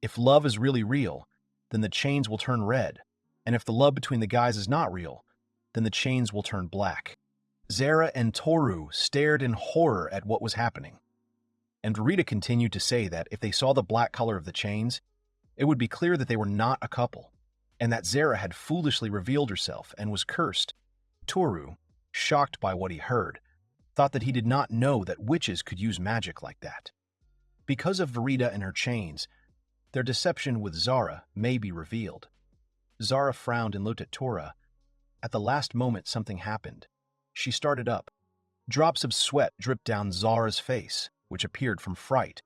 If love is really real, then the chains will turn red, and if the love between the guys is not real, then the chains will turn black. Zara and Toru stared in horror at what was happening. And Verita continued to say that if they saw the black color of the chains, it would be clear that they were not a couple, and that Zara had foolishly revealed herself and was cursed. Toru, shocked by what he heard, thought that he did not know that witches could use magic like that. Because of Verita and her chains, their deception with Zara may be revealed. Zara frowned and looked at Tora. At the last moment, something happened. She started up. Drops of sweat dripped down Zara's face, which appeared from fright.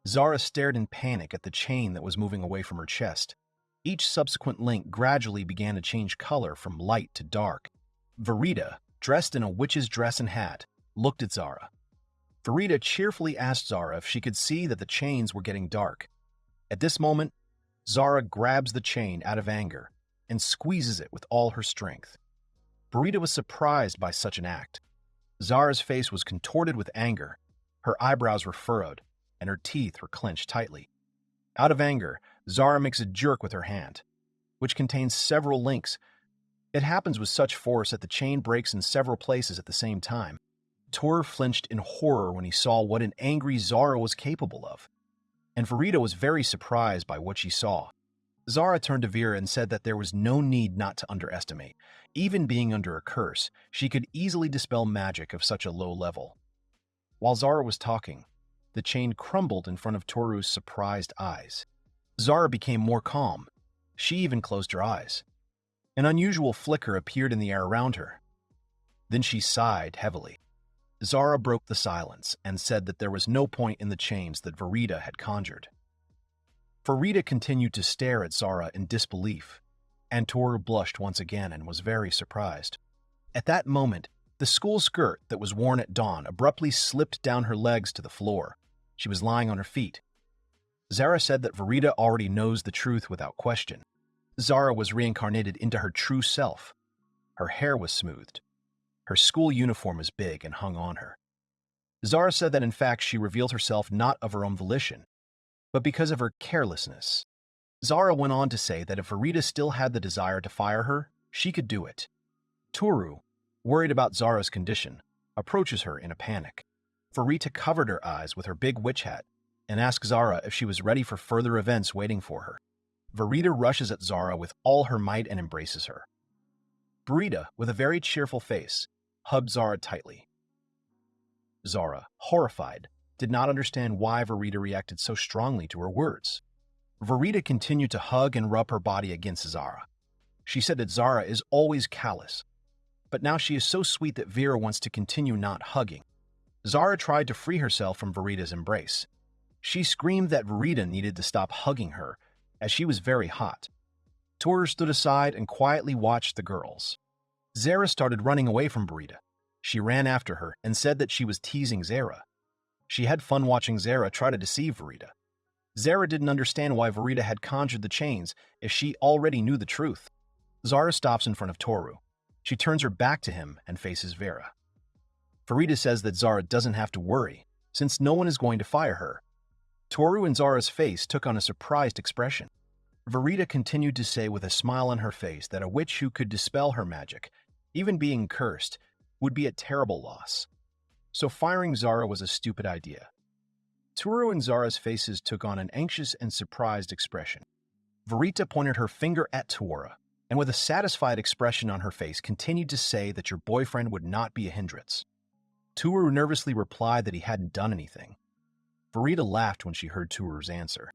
Zara stared in panic at the chain that was moving away from her chest. Each subsequent link gradually began to change color from light to dark. Verita, dressed in a witch's dress and hat, looked at Zara. Verita cheerfully asked Zara if she could see that the chains were getting dark. At this moment, Zara grabs the chain out of anger and squeezes it with all her strength. Verita was surprised by such an act. Zara's face was contorted with anger, her eyebrows were furrowed, and her teeth were clenched tightly. Out of anger, Zara makes a jerk with her hand, which contains several links. It happens with such force that the chain breaks in several places at the same time. Toru flinched in horror when he saw what an angry Zara was capable of, and Verita was very surprised by what she saw. Zara turned to Vera and said that there was no need not to underestimate. Even being under a curse, she could easily dispel magic of such a low level. While Zara was talking, the chain crumbled in front of Toru's surprised eyes. Zara became more calm. She even closed her eyes. An unusual flicker appeared in the air around her. Then she sighed heavily. Zara broke the silence and said that there was no point in the chains that Verita had conjured. Verita continued to stare at Zara in disbelief, and Toru blushed once again and was very surprised. At that moment, the school skirt that was worn at dawn abruptly slipped down her legs to the floor. She was lying on her feet. Zara said that Verita already knows the truth without question. Zara was reincarnated into her true self. Her hair was smoothed. Her school uniform was big and hung on her. Zara said that in fact she revealed herself not of her own volition, but because of her carelessness. Zara went on to say that if Verita still had the desire to fire her, she could do it. Toru, worried about Zara's condition, approaches her in a panic. Verita covered her eyes with her big witch hat and asked Zara if she was ready for further events waiting for her. Verita rushes at Zara with all her might and embraces her. Verita, with a very cheerful face, hugged Zara tightly. Zara, horrified, did not understand why Verita reacted so strongly to her words. Verita continued to hug and rub her body against Zara. She said that Zara is always callous, but now she is so sweet that Vera wants to continue not hugging. Zara tried to free herself from Verita's embrace. She screamed that Verita needed to stop hugging her, as she was very hot. Toru stood aside and quietly watched the girls. Zara started running away from Verita. She ran after her and said that she was teasing Zara. She had fun watching Zara try to deceive Verita. Zara didn't understand why Verita had conjured the chains if she already knew the truth. Zara stops in front of Tooru. She turns her back to him and faces Vera. Verita says that Zara doesn't have to worry, since no one is going to fire her. Tooru and Zara's face took on a surprised expression. Verita continued to say with a smile on her face that a witch who could dispel her magic, even being cursed, would be a terrible loss. So firing Zara was a stupid idea. Tooru and Zara's faces took on an anxious and surprised expression. Verita pointed her finger at Tooru, and with a satisfied expression on her face continued to say that your boyfriend would not be a hindrance. Tooru nervously replied that he hadn't done anything. Verita laughed when she heard Tooru's answer.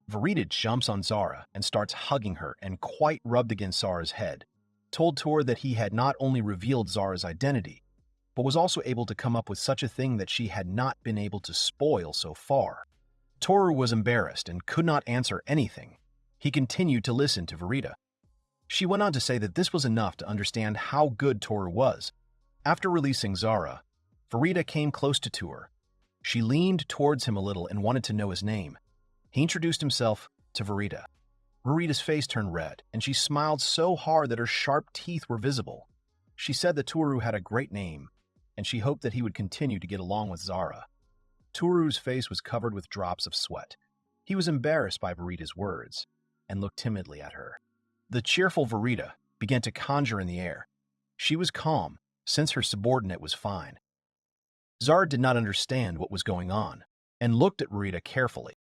Verita jumps on Zara and starts hugging her and quite rubbed against Zara's head, told Tooru that he had not only revealed Zara's identity, but was also able to come up with such a thing that she had not been able to spoil so far. Tooru was embarrassed and could not answer anything. He continued to listen to Verita. She went on to say that this was enough to understand how good Tooru was. After releasing Zara, Verita came close to Tooru. She leaned towards him a little and wanted to know his name. He introduced himself to Verita. Verita's face turned red, and she smiled so hard that her sharp teeth were visible. She said that Tooru had a great name, and she hoped that he would continue to get along with Zara. Tooru's face was covered with drops of sweat. He was embarrassed by Verita's words, and looked timidly at her. The cheerful Verita began to conjure in the air. She was calm, since her subordinate was fine. Zara did not understand what was going on, and looked at Verita carefully.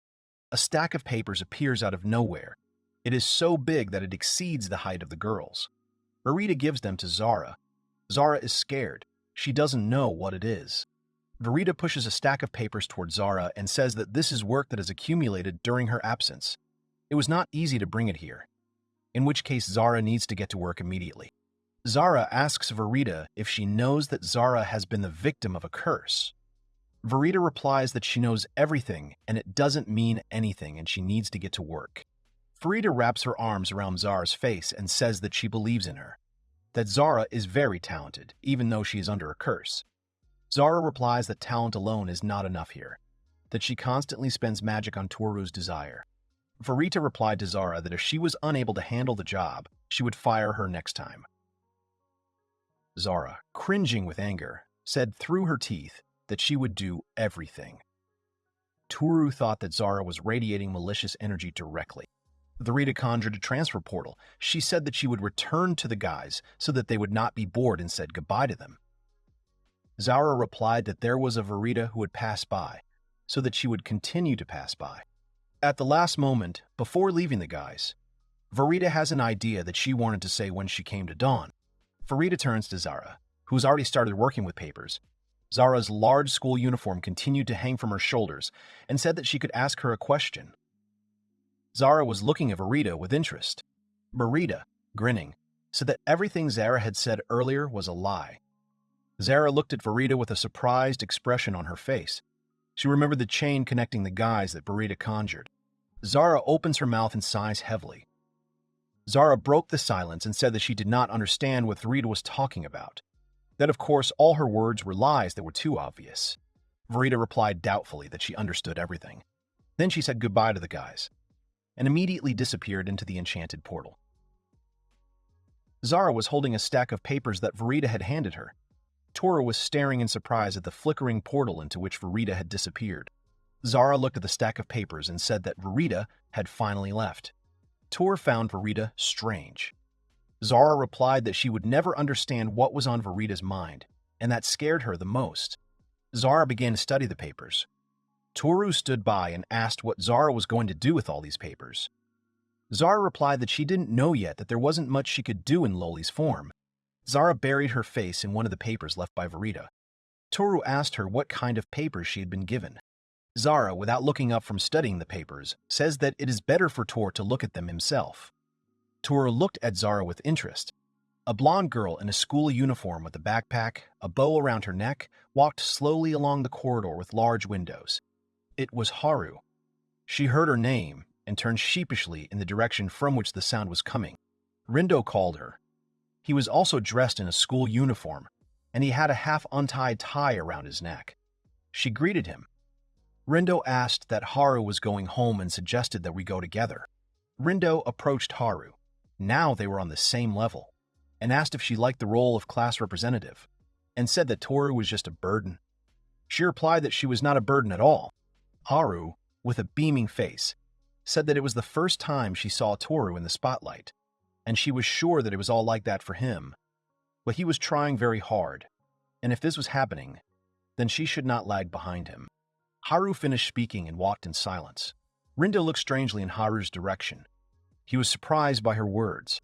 A stack of papers appears out of nowhere. It is so big that it exceeds the height of the girls. Verita gives them to Zara. Zara is scared. She doesn't know what it is. Verita pushes a stack of papers toward Zara and says that this is work that has accumulated during her absence. It was not easy to bring it here, in which case Zara needs to get to work immediately. Zara asks Verita if she knows that Zara has been the victim of a curse. Verita replies that she knows everything and it doesn't mean anything and she needs to get to work. Verita wraps her arms around Zara's face and says that she believes in her, that Zara is very talented, even though she is under a curse. Zara replies that talent alone is not enough here, that she constantly spends magic on Tooru's desire. Verita replied to Zara that if she was unable to handle the job, she would fire her next time. Zara, cringing with anger, said through her teeth that she would do everything. Tooru thought that Zara was radiating malicious energy directly. Verita conjured a transfer portal. She said that she would return to the guys so that they would not be bored and said goodbye to them. Zara replied that there was a Verita who would pass by, so that she would continue to pass by. At the last moment, before leaving the guys, Verita has an idea that she wanted to say when she came to Dawn. Verita turns to Zara, who's already started working with papers. Zara's large school uniform continued to hang from her shoulders and said that she could ask her a question. Zara was looking at Verita with interest. Verita, grinning, said that everything Zara had said earlier was a lie. Zara looked at Verita with a surprised expression on her face. She remembered the chain connecting the guys that Verita conjured. Zara opens her mouth and sighs heavily. Zara broke the silence and said that she did not understand what Verita was talking about. That, of course, all her words were lies that were too obvious. Verita replied doubtfully that she understood everything. Then she said goodbye to the guys, and immediately disappeared into the enchanted portal. Zara was holding a stack of papers that Verita had handed her. Tooru was staring in surprise at the flickering portal into which Verita had disappeared. Zara looked at the stack of papers and said that Verita had finally left. Tooru found Verita strange. Zara replied that she would never understand what was on Verita's mind, and that scared her the most. Zara began to study the papers. Tooru stood by and asked what Zara was going to do with all these papers. Zara replied that she didn't know yet, that there wasn't much she could do in Loli's form. Zara buried her face in one of the papers left by Verita. Tooru asked her what kind of papers she had been given. Zara, without looking up from studying the papers, says that it is better for Tooru to look at them himself. Tooru looked at Zara with interest. A blonde girl in a school uniform with a backpack, a bow around her neck, walked slowly along the corridor with large windows. It was Haru. She heard her name and turned sheepishly in the direction from which the sound was coming. Rindo called her. He was also dressed in a school uniform, and he had a half-untied tie around his neck. She greeted him. Rindo asked that Haru was going home and suggested that we go together. Rindo approached Haru. Now they were on the same level, and asked if she liked the role of class representative, and said that Tooru was just a burden. She replied that she was not a burden at all. Haru, with a beaming face, said that it was the first time she saw Tooru in the spotlight, and she was sure that it was all like that for him. But he was trying very hard, and if this was happening, then she should not lag behind him. Haru finished speaking and walked in silence. Rindo looked strangely in Haru's direction. He was surprised by her words.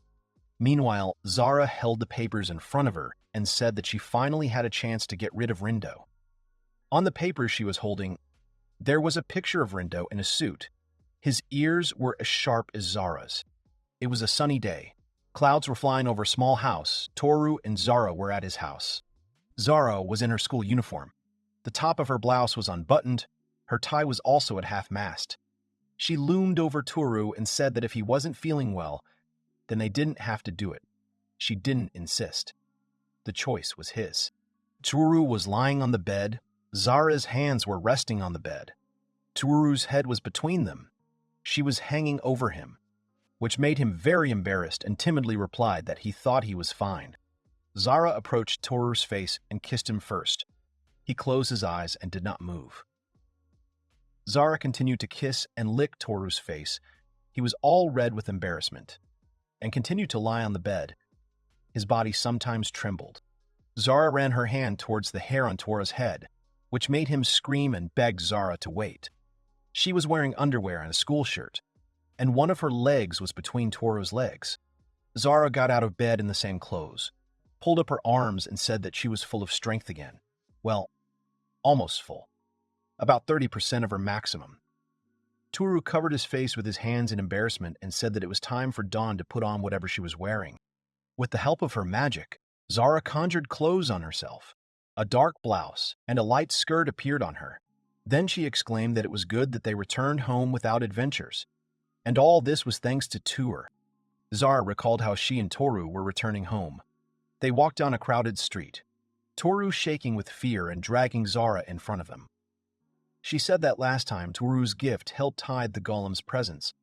Meanwhile, Zara held the papers in front of her and said that she finally had a chance to get rid of Rindo. On the papers she was holding, there was a picture of Rindo in a suit. His ears were as sharp as Zara's. It was a sunny day. Clouds were flying over a small house. Tooru and Zara were at his house. Zara was in her school uniform. The top of her blouse was unbuttoned. Her tie was also at half-mast. She loomed over Tooru and said that if he wasn't feeling well, then they didn't have to do it. She didn't insist. The choice was his. Tooru was lying on the bed. Zara's hands were resting on the bed. Tooru's head was between them. She was hanging over him, which made him very embarrassed and timidly replied that he thought he was fine. Zara approached Tooru's face and kissed him first. He closed his eyes and did not move. Zara continued to kiss and lick Tooru's face. He was all red with embarrassment, and continued to lie on the bed. His body sometimes trembled. Zara ran her hand towards the hair on Tooru's head, which made him scream and beg Zara to wait. She was wearing underwear and a school shirt, and one of her legs was between Tooru's legs. Zara got out of bed in the same clothes, pulled up her arms and said that she was full of strength again. Well, almost full. About 30% of her maximum. Tooru covered his face with his hands in embarrassment and said that it was time for Dawn to put on whatever she was wearing. With the help of her magic, Zara conjured clothes on herself. A dark blouse and a light skirt appeared on her. Then she exclaimed that it was good that they returned home without adventures. And all this was thanks to Tooru. Zara recalled how she and Tooru were returning home. They walked down a crowded street, Tooru shaking with fear and dragging Zara in front of him. She said that last time Tooru's gift helped hide the golem's presence,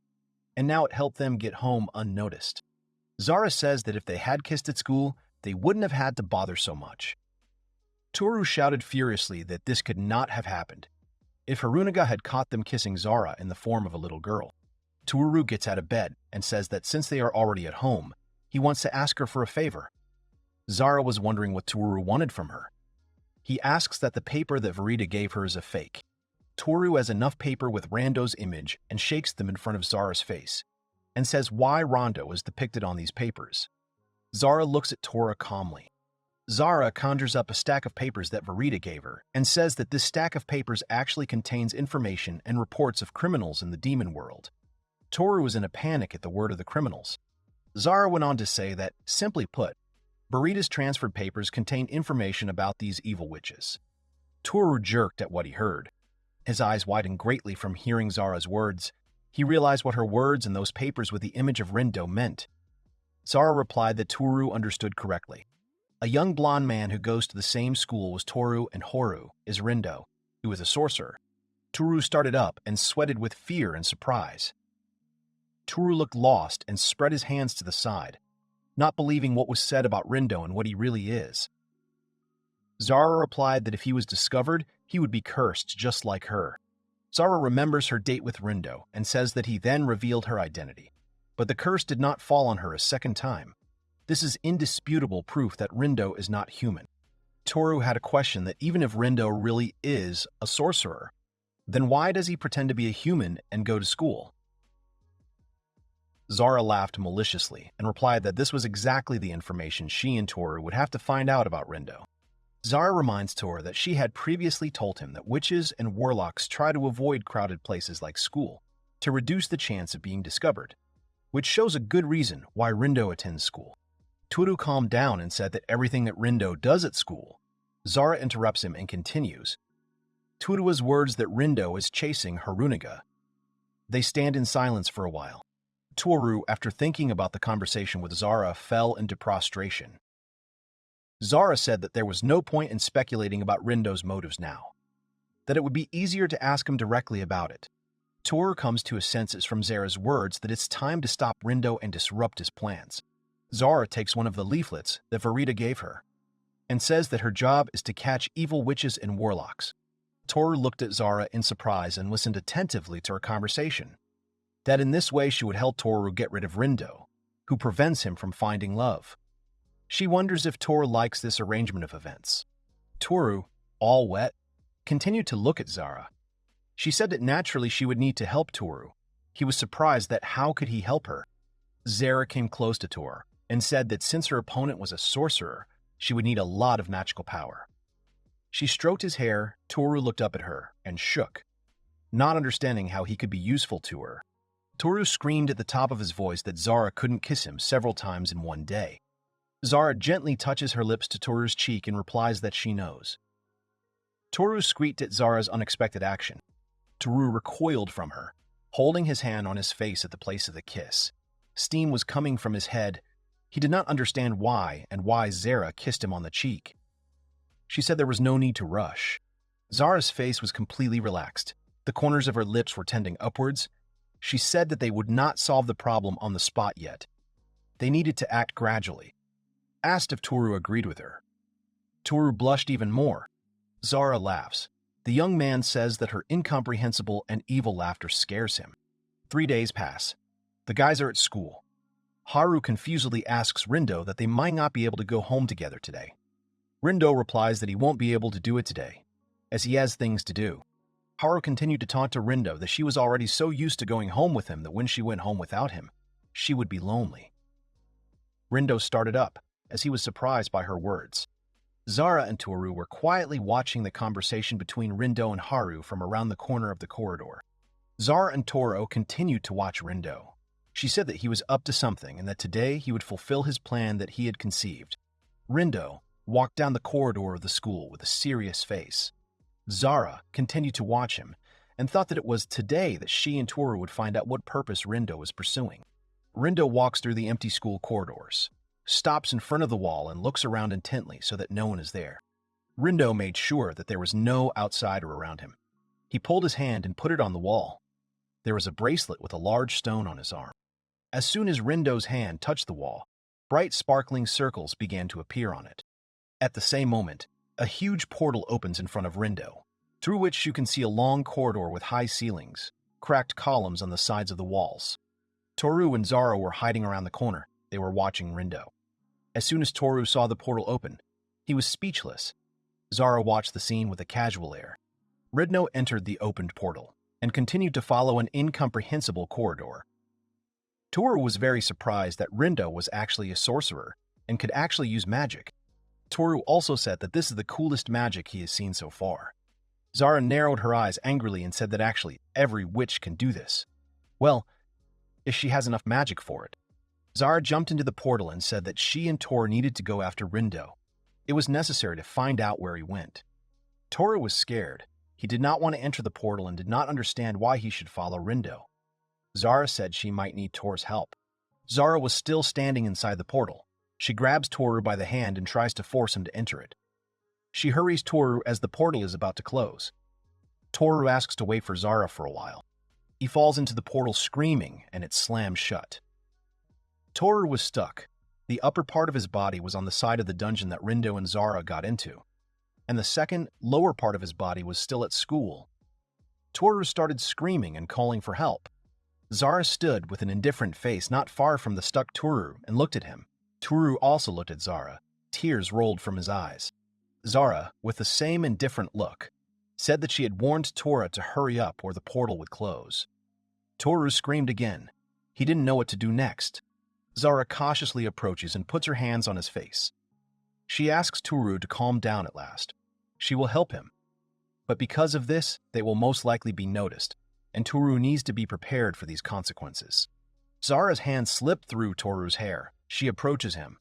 and now it helped them get home unnoticed. Zara says that if they had kissed at school, they wouldn't have had to bother so much. Tooru shouted furiously that this could not have happened if Harunaga had caught them kissing Zara in the form of a little girl. Tooru gets out of bed and says that since they are already at home, he wants to ask her for a favor. Zara was wondering what Tooru wanted from her. He asks that the paper that Verita gave her is a fake. Tooru has enough paper with Rando's image and shakes them in front of Zara's face, and says why Rondo is depicted on these papers. Zara looks at Tora calmly. Zara conjures up a stack of papers that Verita gave her, and says that this stack of papers actually contains information and reports of criminals in the demon world. Tooru was in a panic at the word of the criminals. Zara went on to say that, simply put, Verita's transferred papers contain information about these evil witches. Tooru jerked at what he heard. His eyes widened greatly from hearing Zara's words. He realized what her words and those papers with the image of Rindo meant. Zara replied that Tooru understood correctly. A young blonde man who goes to the same school as Tooru and Horu is Rindo, who is a sorcerer. Tooru started up and sweated with fear and surprise. Tooru looked lost and spread his hands to the side, not believing what was said about Rindo and what he really is. Zara replied that if he was discovered, he would be cursed just like her. Zara remembers her date with Rindo and says that he then revealed her identity. But the curse did not fall on her a second time. This is indisputable proof that Rindo is not human. Tooru had a question that even if Rindo really is a sorcerer, then why does he pretend to be a human and go to school? Zara laughed maliciously and replied that this was exactly the information she and Tooru would have to find out about Rindo. Zara reminds Tooru that she had previously told him that witches and warlocks try to avoid crowded places like school to reduce the chance of being discovered, which shows a good reason why Rindo attends school. Tooru calmed down and said that everything that Rindo does at school. Zara interrupts him and continues. Tooru's words that Rindo is chasing Harunaga. They stand in silence for a while. Tooru, after thinking about the conversation with Zara, fell into prostration. Zara said that there was no point in speculating about Rindo's motives now. that it would be easier to ask him directly about it. Toru comes to his senses from Zara's words that it's time to stop Rindo and disrupt his plans. Zara takes one of the leaflets that Verita gave her and says that her job is to catch evil witches and warlocks. Toru looked at Zara in surprise and listened attentively to her conversation. That in this way she would help Toru get rid of Rindo, who prevents him from finding love. She wonders if Toru likes this arrangement of events. Toru, all wet, continued to look at Zara. She said that naturally she would need to help Toru. He was surprised that how could he help her? Zara came close to Toru and said that since her opponent was a sorcerer, she would need a lot of magical power. She stroked his hair. Toru looked up at her and shook, not understanding how he could be useful to her. Toru screamed at the top of his voice that Zara couldn't kiss him several times in one day. Zara gently touches her lips to Toru's cheek and replies that she knows. Toru squeaked at Zara's unexpected action. Toru recoiled from her, holding his hand on his face at the place of the kiss. Steam was coming from his head. He did not understand why and why Zara kissed him on the cheek. She said there was no need to rush. Zara's face was completely relaxed. The corners of her lips were tending upwards. She said that they would not solve the problem on the spot yet. They needed to act gradually. Asked if Toru agreed with her. Toru blushed even more. Zara laughs. The young man says that her incomprehensible and evil laughter scares him. 3 days pass. The guys are at school. Haru confusedly asks Rindo that they might not be able to go home together today. Rindo replies that he won't be able to do it today, as he has things to do. Haru continued to taunt to Rindo that she was already so used to going home with him that when she went home without him, she would be lonely. Rindo started up, as he was surprised by her words. Zara and Toru were quietly watching the conversation between Rindo and Haru from around the corner of the corridor. Zara and Toru continued to watch Rindo. She said that he was up to something and that today he would fulfill his plan that he had conceived. Rindo walked down the corridor of the school with a serious face. Zara continued to watch him and thought that it was today that she and Toru would find out what purpose Rindo was pursuing. Rindo walks through the empty school corridors, stops in front of the wall and looks around intently so that no one is there. Rindo made sure that there was no outsider around him. He pulled his hand and put it on the wall. There was a bracelet with a large stone on his arm. As soon as Rindo's hand touched the wall, bright sparkling circles began to appear on it. At the same moment, a huge portal opens in front of Rindo, through which you can see a long corridor with high ceilings, cracked columns on the sides of the walls. Toru and Zara were hiding around the corner. They were watching Rindo. As soon as Toru saw the portal open, he was speechless. Zara watched the scene with a casual air. Rindo entered the opened portal and continued to follow an incomprehensible corridor. Toru was very surprised that Rindo was actually a sorcerer and could actually use magic. Toru also said that this is the coolest magic he has seen so far. Zara narrowed her eyes angrily and said that actually every witch can do this. Well, if she has enough magic for it. Zara jumped into the portal and said that she and Toru needed to go after Rindo. It was necessary to find out where he went. Toru was scared. He did not want to enter the portal and did not understand why he should follow Rindo. Zara said she might need Toru's help. Zara was still standing inside the portal. She grabs Toru by the hand and tries to force him to enter it. She hurries Toru as the portal is about to close. Toru asks to wait for Zara for a while. He falls into the portal screaming and it slams shut. Toru was stuck. The upper part of his body was on the side of the dungeon that Rindo and Zara got into, and the second, lower part of his body was still at school. Toru started screaming and calling for help. Zara stood with an indifferent face not far from the stuck Toru and looked at him. Toru also looked at Zara. Tears rolled from his eyes. Zara, with the same indifferent look, said that she had warned Toru to hurry up or the portal would close. Toru screamed again. He didn't know what to do next. Zara cautiously approaches and puts her hands on his face. She asks Toru to calm down at last. She will help him. But because of this, they will most likely be noticed, and Toru needs to be prepared for these consequences. Zara's hand slipped through Toru's hair. She approaches him,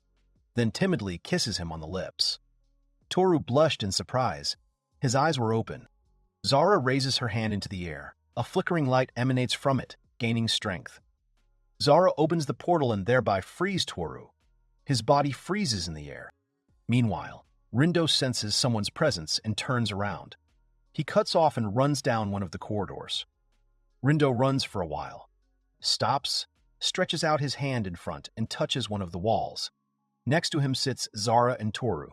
then timidly kisses him on the lips. Toru blushed in surprise. His eyes were open. Zara raises her hand into the air. A flickering light emanates from it, gaining strength. Zara opens the portal and thereby frees Toru. His body freezes in the air. Meanwhile, Rindo senses someone's presence and turns around. He cuts off and runs down one of the corridors. Rindo runs for a while, stops, stretches out his hand in front, and touches one of the walls. Next to him sits Zara and Tooru,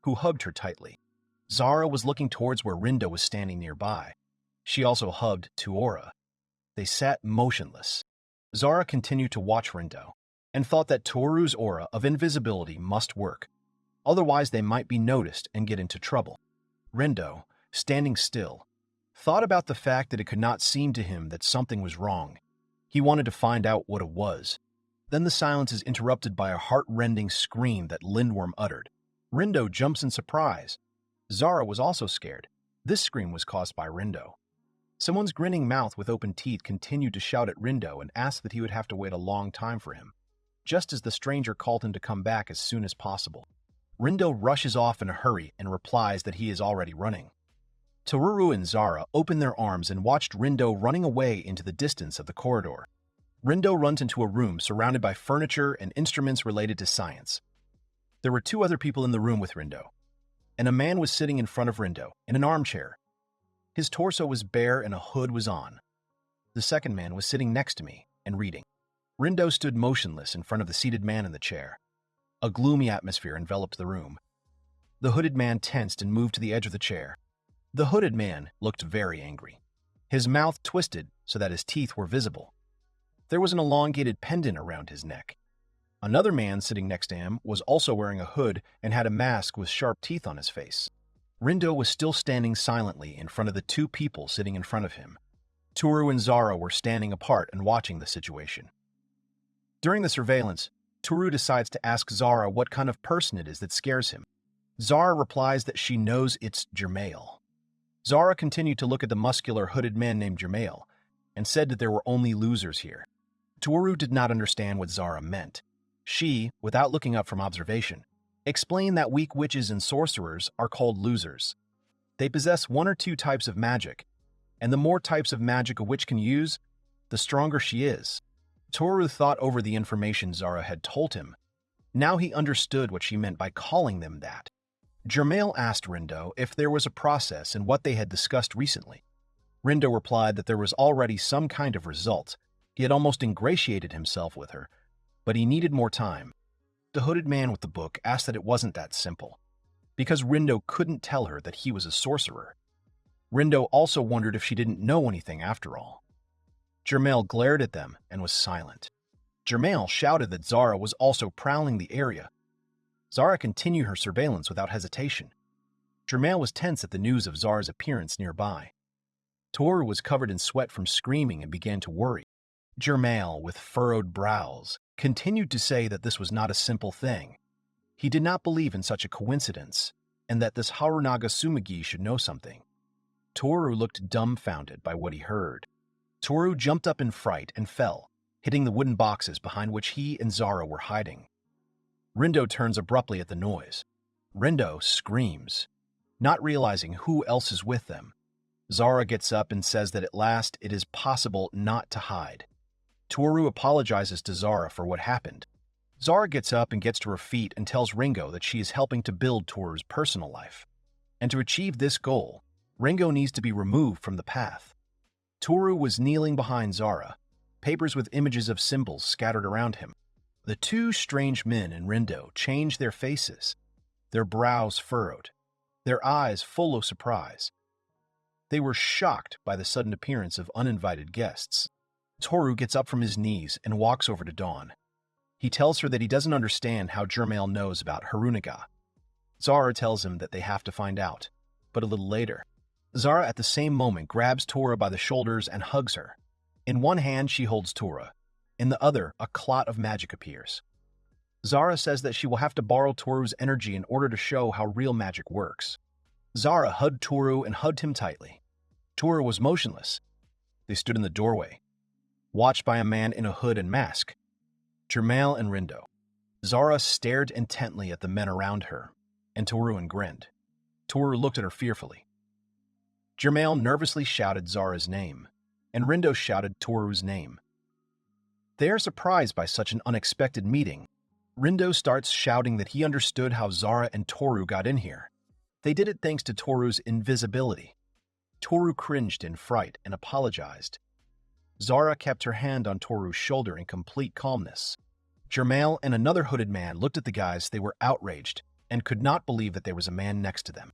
who hugged her tightly. Zara was looking towards where Rindo was standing nearby. She also hugged Tuora. They sat motionless. Zara continued to watch Rindo, and thought that Toru's aura of invisibility must work. Otherwise, they might be noticed and get into trouble. Rindo, standing still, thought about the fact that it could not seem to him that something was wrong. He wanted to find out what it was. Then the silence is interrupted by a heart-rending scream that Lindworm uttered. Rindo jumps in surprise. Zara was also scared. This scream was caused by Rindo. Someone's grinning mouth with open teeth continued to shout at Rindo and asked that he would have to wait a long time for him, just as the stranger called him to come back as soon as possible. Rindo rushes off in a hurry and replies that he is already running. Toru and Zara opened their arms and watched Rindo running away into the distance of the corridor. Rindo runs into a room surrounded by furniture and instruments related to science. There were 2 other people in the room with Rindo, and a man was sitting in front of Rindo in an armchair. His torso was bare and a hood was on. The second man was sitting next to me and reading. Rindo stood motionless in front of the seated man in the chair. A gloomy atmosphere enveloped the room. The hooded man tensed and moved to the edge of the chair. The hooded man looked very angry. His mouth twisted so that his teeth were visible. There was an elongated pendant around his neck. Another man sitting next to him was also wearing a hood and had a mask with sharp teeth on his face. Rindo was still standing silently in front of the 2 people sitting in front of him. Toru and Zara were standing apart and watching the situation. During the surveillance, Toru decides to ask Zara what kind of person it is that scares him. Zara replies that she knows it's Jermail. Zara continued to look at the muscular hooded man named Jermail and said that there were only losers here. Toru did not understand what Zara meant. She, without looking up from observation, explained that weak witches and sorcerers are called losers. They possess 1 or 2 types of magic, and the more types of magic a witch can use, the stronger she is. Toru thought over the information Zara had told him. Now he understood what she meant by calling them that. Jermail asked Rindo if there was a process in what they had discussed recently. Rindo replied that there was already some kind of result. He had almost ingratiated himself with her, but he needed more time. The hooded man with the book asked that it wasn't that simple, because Rindo couldn't tell her that he was a sorcerer. Rindo also wondered if she didn't know anything after all. Jermail glared at them and was silent. Jermail shouted that Zara was also prowling the area. Zara continued her surveillance without hesitation. Jermail was tense at the news of Zara's appearance nearby. Toru was covered in sweat from screaming and began to worry. Jermail, with furrowed brows, continued to say that this was not a simple thing. He did not believe in such a coincidence, and that this Harunaga Sumagi should know something. Toru looked dumbfounded by what he heard. Toru jumped up in fright and fell, hitting the wooden boxes behind which he and Zara were hiding. Rindo turns abruptly at the noise. Rindo screams, not realizing who else is with them. Zara gets up and says that at last it is possible not to hide. Toru apologizes to Zara for what happened. Zara gets up and gets to her feet and tells Ringo that she is helping to build Toru's personal life. And to achieve this goal, Ringo needs to be removed from the path. Toru was kneeling behind Zara, papers with images of symbols scattered around him. The 2 strange men and Rindo changed their faces, their brows furrowed, their eyes full of surprise. They were shocked by the sudden appearance of uninvited guests. Toru gets up from his knees and walks over to Dawn. He tells her that he doesn't understand how Jermail knows about Harunaga. Zara tells him that they have to find out, but a little later. Zara at the same moment grabs Tora by the shoulders and hugs her. In one hand she holds Tora. In the other, a clot of magic appears. Zara says that she will have to borrow Toru's energy in order to show how real magic works. Zara hugged Toru and hugged him tightly. Toru was motionless. They stood in the doorway, watched by a man in a hood and mask. Jermail and Rindo. Zara stared intently at the men around her, and Toru grinned. Toru looked at her fearfully. Jermail nervously shouted Zara's name, and Rindo shouted Toru's name. They are surprised by such an unexpected meeting. Rindo starts shouting that he understood how Zara and Toru got in here. They did it thanks to Toru's invisibility. Tooru cringed in fright and apologized. Zara kept her hand on Toru's shoulder in complete calmness. Jermail and another hooded man looked at the guys. They were outraged and could not believe that there was a man next to them.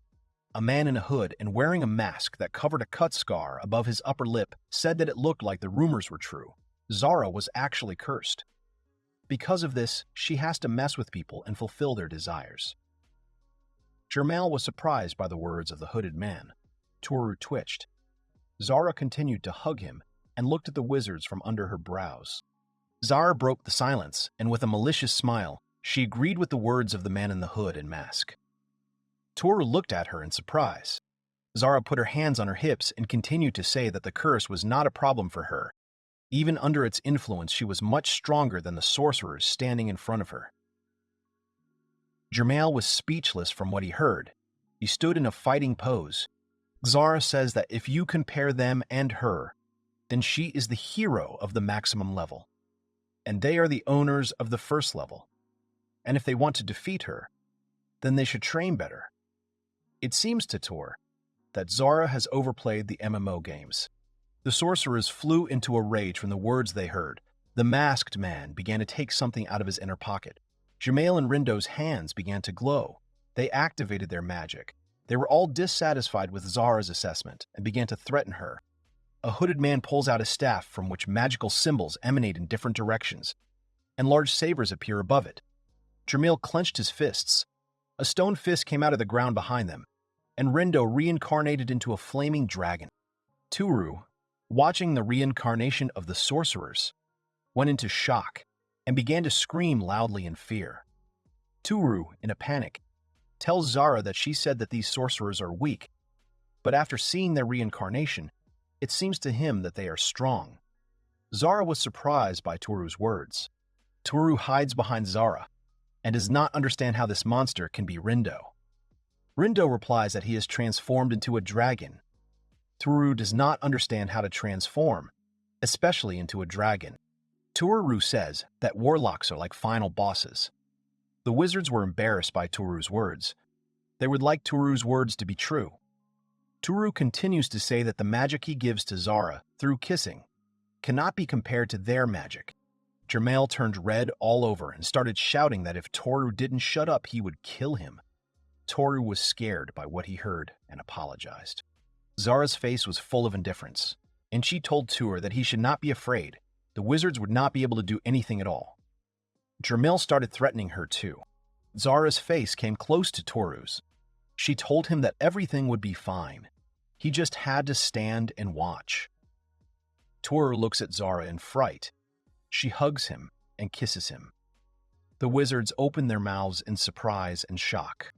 A man in a hood and wearing a mask that covered a cut scar above his upper lip said that it looked like the rumors were true. Zara was actually cursed. Because of this, she has to mess with people and fulfill their desires. Jermail was surprised by the words of the hooded man. Tooru twitched. Zara continued to hug him and looked at the wizards from under her brows. Zara broke the silence, and with a malicious smile, she agreed with the words of the man in the hood and mask. Tooru looked at her in surprise. Zara put her hands on her hips and continued to say that the curse was not a problem for her. Even under its influence, she was much stronger than the sorcerers standing in front of her. Jermail was speechless from what he heard. He stood in a fighting pose. Zara says that if you compare them and her, then she is the hero of the maximum level, and they are the owners of the first level. And if they want to defeat her, then they should train better. It seems to Tor that Zara has overplayed the MMO games. The sorcerers flew into a rage from the words they heard. The masked man began to take something out of his inner pocket. Jermail and Rindo's hands began to glow. They activated their magic. They were all dissatisfied with Zara's assessment and began to threaten her. A hooded man pulls out a staff from which magical symbols emanate in different directions, and large sabers appear above it. Jermail clenched his fists. A stone fist came out of the ground behind them, and Rindo reincarnated into a flaming dragon. Tooru, watching the reincarnation of the sorcerers, went into shock and began to scream loudly in fear. Tooru, in a panic, tells Zara that she said that these sorcerers are weak, but after seeing their reincarnation, it seems to him that they are strong. Zara was surprised by Tooru's words. Tooru hides behind Zara and does not understand how this monster can be Rindo. Rindo replies that he is transformed into a dragon. Tooru does not understand how to transform, especially into a dragon. Tooru says that warlocks are like final bosses. The wizards were embarrassed by Tooru's words. They would like Tooru's words to be true. Tooru continues to say that the magic he gives to Zara through kissing cannot be compared to their magic. Jermail turned red all over and started shouting that if Tooru didn't shut up, he would kill him. Tooru was scared by what he heard and apologized. Zara's face was full of indifference, and she told Tooru that he should not be afraid. The wizards would not be able to do anything at all. Jermail started threatening her too. Zara's face came close to Tooru's. She told him that everything would be fine. He just had to stand and watch. Tooru looks at Zara in fright. She hugs him and kisses him. The wizards open their mouths in surprise and shock.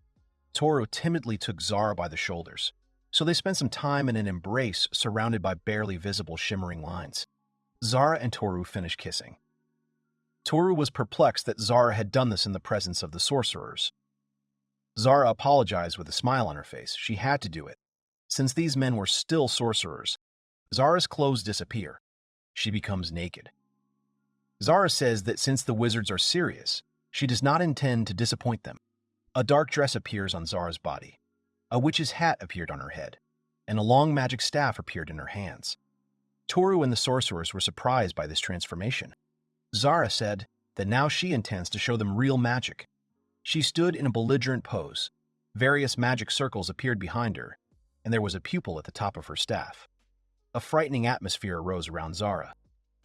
Tooru timidly took Zara by the shoulders, so they spent some time in an embrace surrounded by barely visible shimmering lines. Zara and Tooru finished kissing. Tooru was perplexed that Zara had done this in the presence of the sorcerers. Zara apologized with a smile on her face. She had to do it. Since these men were still sorcerers, Zara's clothes disappear. She becomes naked. Zara says that since the wizards are serious, she does not intend to disappoint them. A dark dress appears on Zara's body. A witch's hat appeared on her head, and a long magic staff appeared in her hands. Tooru and the sorcerers were surprised by this transformation. Zara said that now she intends to show them real magic. She stood in a belligerent pose. Various magic circles appeared behind her, and there was a pupil at the top of her staff. A frightening atmosphere arose around Zara.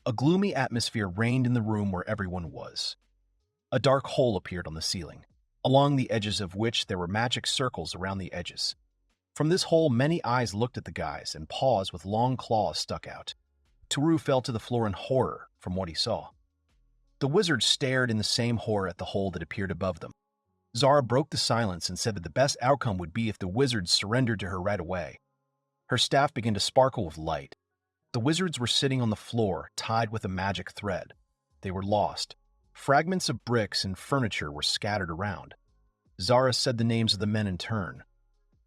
A gloomy atmosphere reigned in the room where everyone was. A dark hole appeared on the ceiling, along the edges of which there were magic circles around the edges. From this hole, many eyes looked at the guys, and paws with long claws stuck out. Tooru fell to the floor in horror from what he saw. The wizards stared in the same horror at the hole that appeared above them. Zara broke the silence and said that the best outcome would be if the wizards surrendered to her right away. Her staff began to sparkle with light. The wizards were sitting on the floor, tied with a magic thread. They were lost. Fragments of bricks and furniture were scattered around. Zara said the names of the men in turn.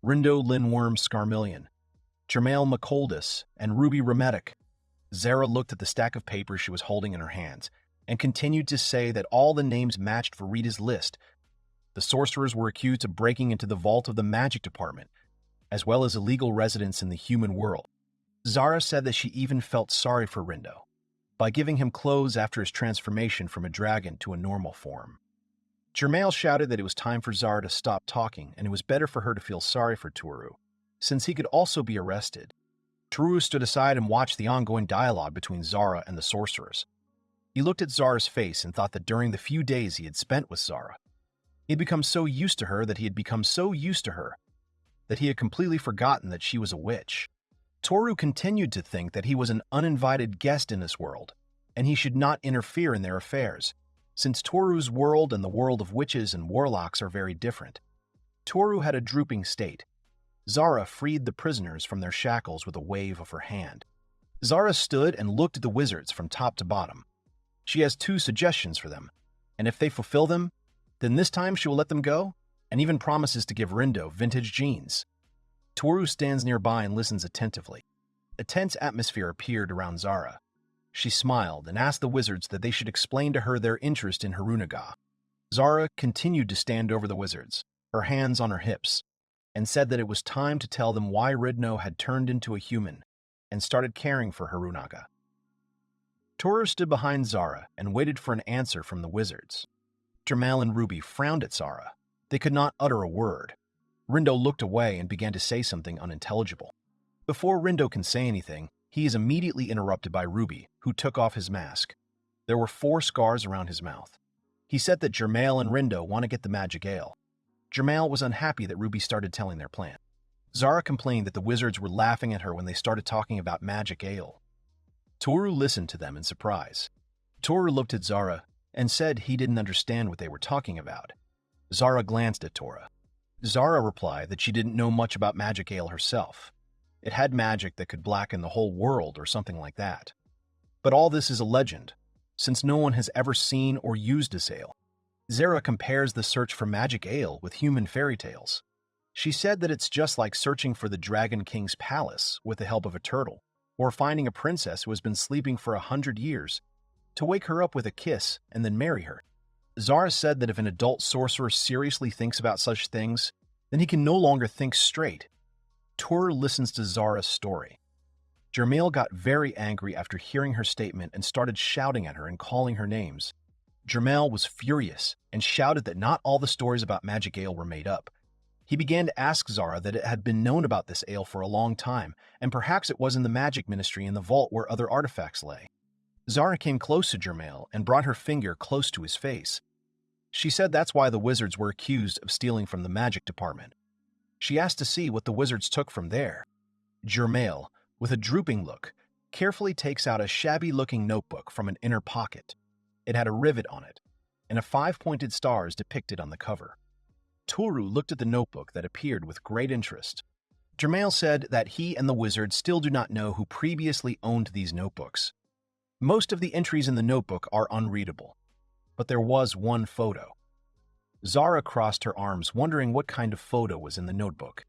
Rindo Linworm Scarmillion, Jermail McColdus, and Ruby Remetic. Zara looked at the stack of papers she was holding in her hands and continued to say that all the names matched Verida's list. The sorcerers were accused of breaking into the vault of the magic department. as well as illegal residents in the human world. Zara said that she even felt sorry for Rindo by giving him clothes after his transformation from a dragon to a normal form. Jermail shouted that it was time for Zara to stop talking and it was better for her to feel sorry for Tooru, since he could also be arrested. Tooru stood aside and watched the ongoing dialogue between Zara and the sorcerers. He looked at Zara's face and thought that during the few days he had spent with Zara, he had become so used to her that he had completely forgotten that she was a witch. Tooru continued to think that he was an uninvited guest in this world, and he should not interfere in their affairs, since Tooru's world and the world of witches and warlocks are very different. Tooru had a drooping state. Zara freed the prisoners from their shackles with a wave of her hand. Zara stood and looked at the wizards from top to bottom. She has 2 suggestions for them, and if they fulfill them, then this time she will let them go, and even promises to give Rindo vintage jeans. Tooru stands nearby and listens attentively. A tense atmosphere appeared around Zara. She smiled and asked the wizards that they should explain to her their interest in Harunaga. Zara continued to stand over the wizards, her hands on her hips, and said that it was time to tell them why Ridno had turned into a human and started caring for Harunaga. Tooru stood behind Zara and waited for an answer from the wizards. Jermail and Ruby frowned at Zara. They could not utter a word. Rindo looked away and began to say something unintelligible. Before Rindo can say anything, he is immediately interrupted by Ruby, who took off his mask. There were 4 scars around his mouth. He said that Jermail and Rindo want to get the magic ale. Jermail was unhappy that Ruby started telling their plan. Zara complained that the wizards were laughing at her when they started talking about magic ale. Tooru listened to them in surprise. Tooru looked at Zara and said he didn't understand what they were talking about. Zara glanced at Tooru. Zara replied that she didn't know much about magic ale herself. It had magic that could blacken the whole world or something like that. But all this is a legend, since no one has ever seen or used this ale. Zara compares the search for magic ale with human fairy tales. She said that it's just like searching for the Dragon King's palace with the help of a turtle, or finding a princess who has been sleeping for 100 years, to wake her up with a kiss and then marry her. Zara said that if an adult sorcerer seriously thinks about such things, then he can no longer think straight. Tooru listens to Zara's story. Jermail got very angry after hearing her statement and started shouting at her and calling her names. Jermail was furious and shouted that not all the stories about magic ale were made up. He began to ask Zara that it had been known about this ale for a long time, and perhaps it was in the magic ministry in the vault where other artifacts lay. Zara came close to Jermail and brought her finger close to his face. She said that's why the wizards were accused of stealing from the magic department. She asked to see what the wizards took from there. Jermail, with a drooping look, carefully takes out a shabby-looking notebook from an inner pocket. It had a rivet on it, and a 5-pointed star is depicted on the cover. Tooru looked at the notebook that appeared with great interest. Jermail said that he and the wizard still do not know who previously owned these notebooks. Most of the entries in the notebook are unreadable, but there was one photo. Zara crossed her arms, wondering what kind of photo was in the notebook.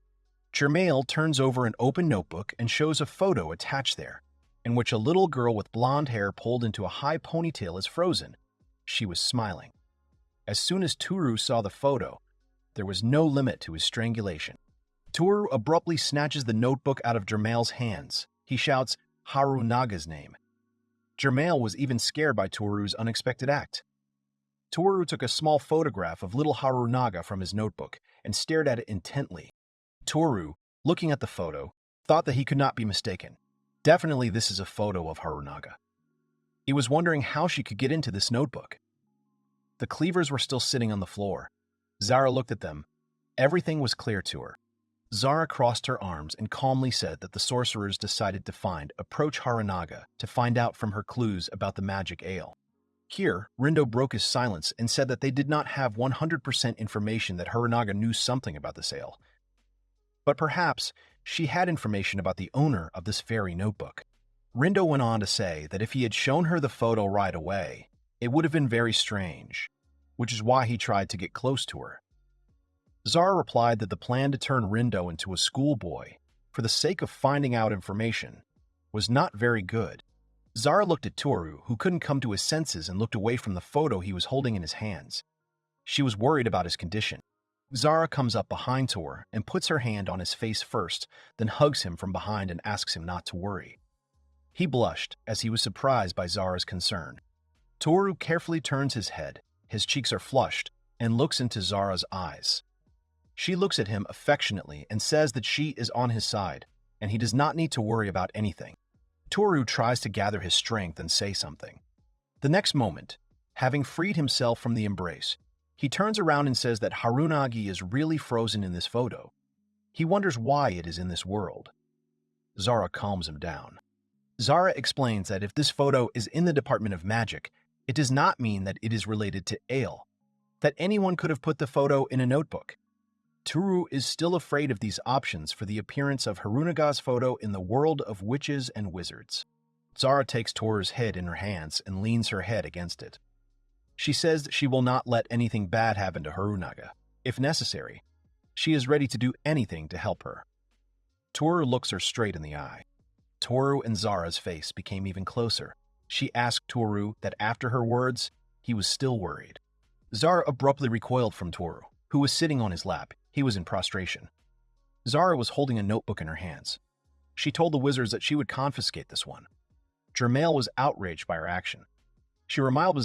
Jermail turns over an open notebook and shows a photo attached there, in which a little girl with blonde hair pulled into a high ponytail is frozen. She was smiling. As soon as Tooru saw the photo, there was no limit to his strangulation. Tooru abruptly snatches the notebook out of Jermail's hands. He shouts Harunaga's name. Jermail was even scared by Tooru's unexpected act. Tooru took a small photograph of little Harunaga from his notebook and stared at it intently. Tooru, looking at the photo, thought that he could not be mistaken. Definitely this is a photo of Harunaga. He was wondering how she could get into this notebook. The cleavers were still sitting on the floor. Zara looked at them. Everything was clear to her. Zara crossed her arms and calmly said that the sorcerers decided to approach Harunaga to find out from her clues about the magic ale. Here, Rindo broke his silence and said that they did not have 100% information that Harunaga knew something about this ale. But perhaps she had information about the owner of this fairy notebook. Rindo went on to say that if he had shown her the photo right away, it would have been very strange, which is why he tried to get close to her. Zara replied that the plan to turn Rindo into a schoolboy, for the sake of finding out information, was not very good. Zara looked at Tooru, who couldn't come to his senses, and looked away from the photo he was holding in his hands. She was worried about his condition. Zara comes up behind Toru and puts her hand on his face first, then hugs him from behind and asks him not to worry. He blushed as he was surprised by Zara's concern. Toru carefully turns his head, his cheeks are flushed, and looks into Zara's eyes. She looks at him affectionately and says that she is on his side, and he does not need to worry about anything. Toru tries to gather his strength and say something. The next moment, having freed himself from the embrace, he turns around and says that Harunaga is really frozen in this photo. He wonders why it is in this world. Zara calms him down. Zara explains that if this photo is in the Department of Magic, it does not mean that it is related to Ale, that anyone could have put the photo in a notebook. Toru is still afraid of these options for the appearance of Harunaga's photo in the world of witches and wizards. Zara takes Toru's head in her hands and leans her head against it. She says that she will not let anything bad happen to Harunaga. If necessary, she is ready to do anything to help her. Toru looks her straight in the eye. Toru and Zara's face became even closer. She asked Toru that after her words, he was still worried. Zara abruptly recoiled from Toru, who was sitting on his lap. He was in prostration. Zara was holding a notebook in her hands. She told the wizards that she would confiscate this one. Jermail was outraged by her action. She reminded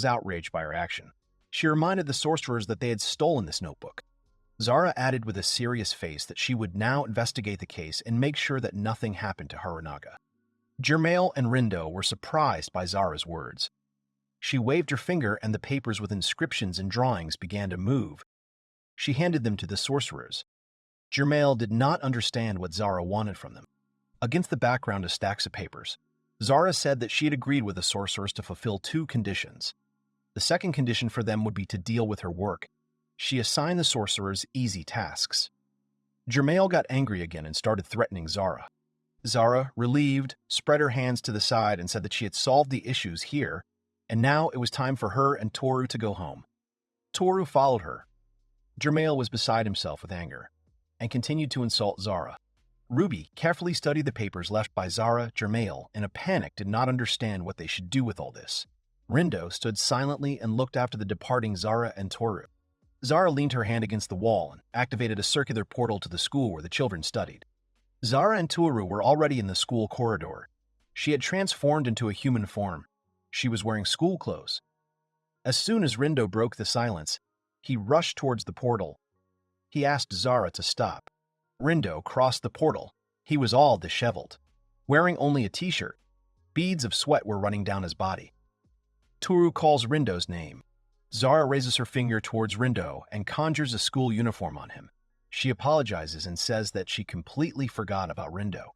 the sorcerers that they had stolen this notebook. Zara added with a serious face that she would now investigate the case and make sure that nothing happened to Harunaga. Jermail and Rindo were surprised by Zara's words. She waved her finger and the papers with inscriptions and drawings began to move. She handed them to the sorcerers. Jermail did not understand what Zara wanted from them. Against the background of stacks of papers, Zara said that she had agreed with the sorcerers to fulfill 2 conditions. The second condition for them would be to deal with her work. She assigned the sorcerers easy tasks. Jermail got angry again and started threatening Zara. Zara, relieved, spread her hands to the side and said that she had solved the issues here, and now it was time for her and Toru to go home. Toru followed her. Jermail was beside himself with anger and continued to insult Zara. Ruby carefully studied the papers left by Zara. Jermail, in a panic, did not understand what they should do with all this. Rindo stood silently and looked after the departing Zara and Toru. Zara leaned her hand against the wall and activated a circular portal to the school where the children studied. Zara and Toru were already in the school corridor. She had transformed into a human form. She was wearing school clothes. As soon as Rindo broke the silence, he rushed towards the portal. He asked Zara to stop. Rindo crossed the portal. He was all disheveled, wearing only a t-shirt. Beads of sweat were running down his body. Toru calls Rindo's name. Zara raises her finger towards Rindo and conjures a school uniform on him. She apologizes and says that she completely forgot about Rindo.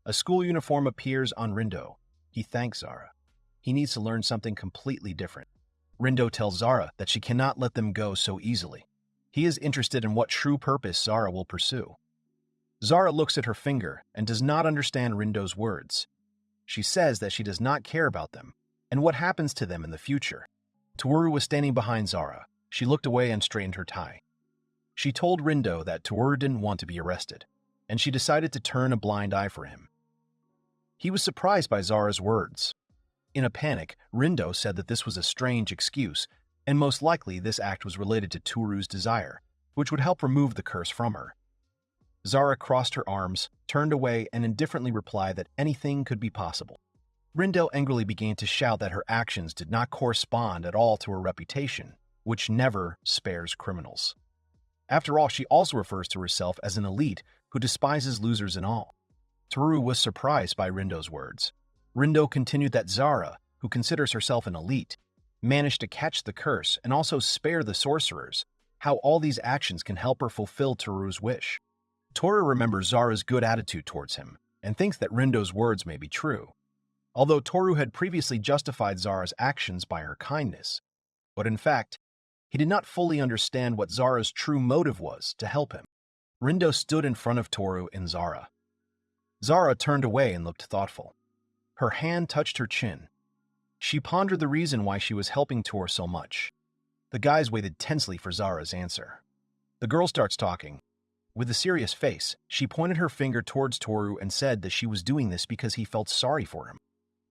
A school uniform appears on Rindo. He thanks Zara. He needs to learn something completely different. Rindo tells Zara that she cannot let them go so easily. He is interested in what true purpose Zara will pursue. Zara looks at her finger and does not understand Rindo's words. She says that she does not care about them and what happens to them in the future. Toru was standing behind Zara. She looked away and straightened her tie. She told Rindo that Toru didn't want to be arrested, and she decided to turn a blind eye for him. He was surprised by Zara's words. In a panic, Rindo said that this was a strange excuse, and most likely this act was related to Toru's desire, which would help remove the curse from her. Zara crossed her arms, turned away, and indifferently replied that anything could be possible. Rindo angrily began to shout that her actions did not correspond at all to her reputation, which never spares criminals. After all, she also refers to herself as an elite who despises losers and all. Toru was surprised by Rindo's words. Rindo continued that Zara, who considers herself an elite, managed to catch the curse and also spare the sorcerers, how all these actions can help her fulfill Toru's wish. Toru remembers Zara's good attitude towards him and thinks that Rindo's words may be true, although Toru had previously justified Zara's actions by her kindness. But in fact, he did not fully understand what Zara's true motive was to help him. Rindo stood in front of Toru and Zara. Zara turned away and looked thoughtful. Her hand touched her chin. She pondered the reason why she was helping Toru so much. The guys waited tensely for Zara's answer. The girl starts talking. With a serious face, she pointed her finger towards Toru and said that she was doing this because he felt sorry for him.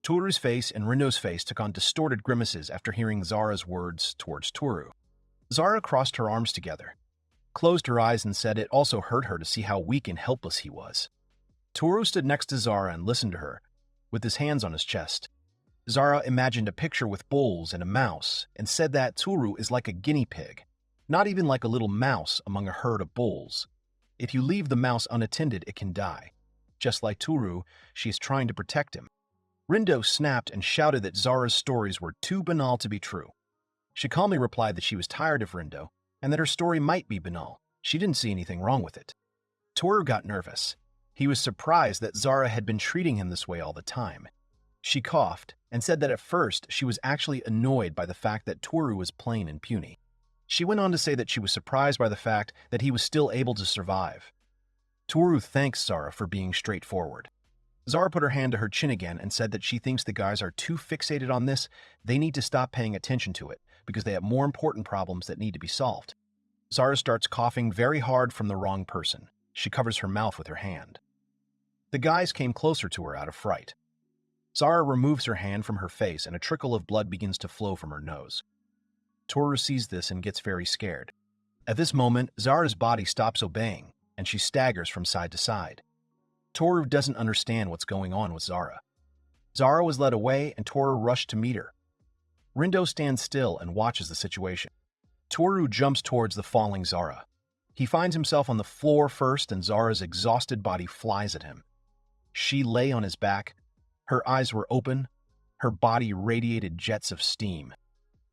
Toru's face and Rindo's face took on distorted grimaces after hearing Zara's words towards Toru. Zara crossed her arms together. closed her eyes and said it also hurt her to see how weak and helpless he was. Tooru stood next to Zara and listened to her, with his hands on his chest. Zara imagined a picture with bulls and a mouse and said that Tooru is like a guinea pig, not even like a little mouse among a herd of bulls. If you leave the mouse unattended, it can die. Just like Tooru, she is trying to protect him. Rindo snapped and shouted that Zara's stories were too banal to be true. She calmly replied that she was tired of Rindo and that her story might be banal. She didn't see anything wrong with it. Tooru got nervous. He was surprised that Zara had been treating him this way all the time. She coughed and said that at first she was actually annoyed by the fact that Tooru was plain and puny. She went on to say that she was surprised by the fact that he was still able to survive. Tooru thanks Zara for being straightforward. Zara put her hand to her chin again and said that she thinks the guys are too fixated on this. They need to stop paying attention to it because they have more important problems that need to be solved. Zara starts coughing very hard from the wrong person. She covers her mouth with her hand. The guys came closer to her out of fright. Zara removes her hand from her face and a trickle of blood begins to flow from her nose. Tooru sees this and gets very scared. At this moment, Zara's body stops obeying, and she staggers from side to side. Tooru doesn't understand what's going on with Zara. Zara was led away, and Tooru rushed to meet her. Rindo stands still and watches the situation. Tooru jumps towards the falling Zara. He finds himself on the floor first, and Zara's exhausted body flies at him. She lay on his back. Her eyes were open. Her body radiated jets of steam.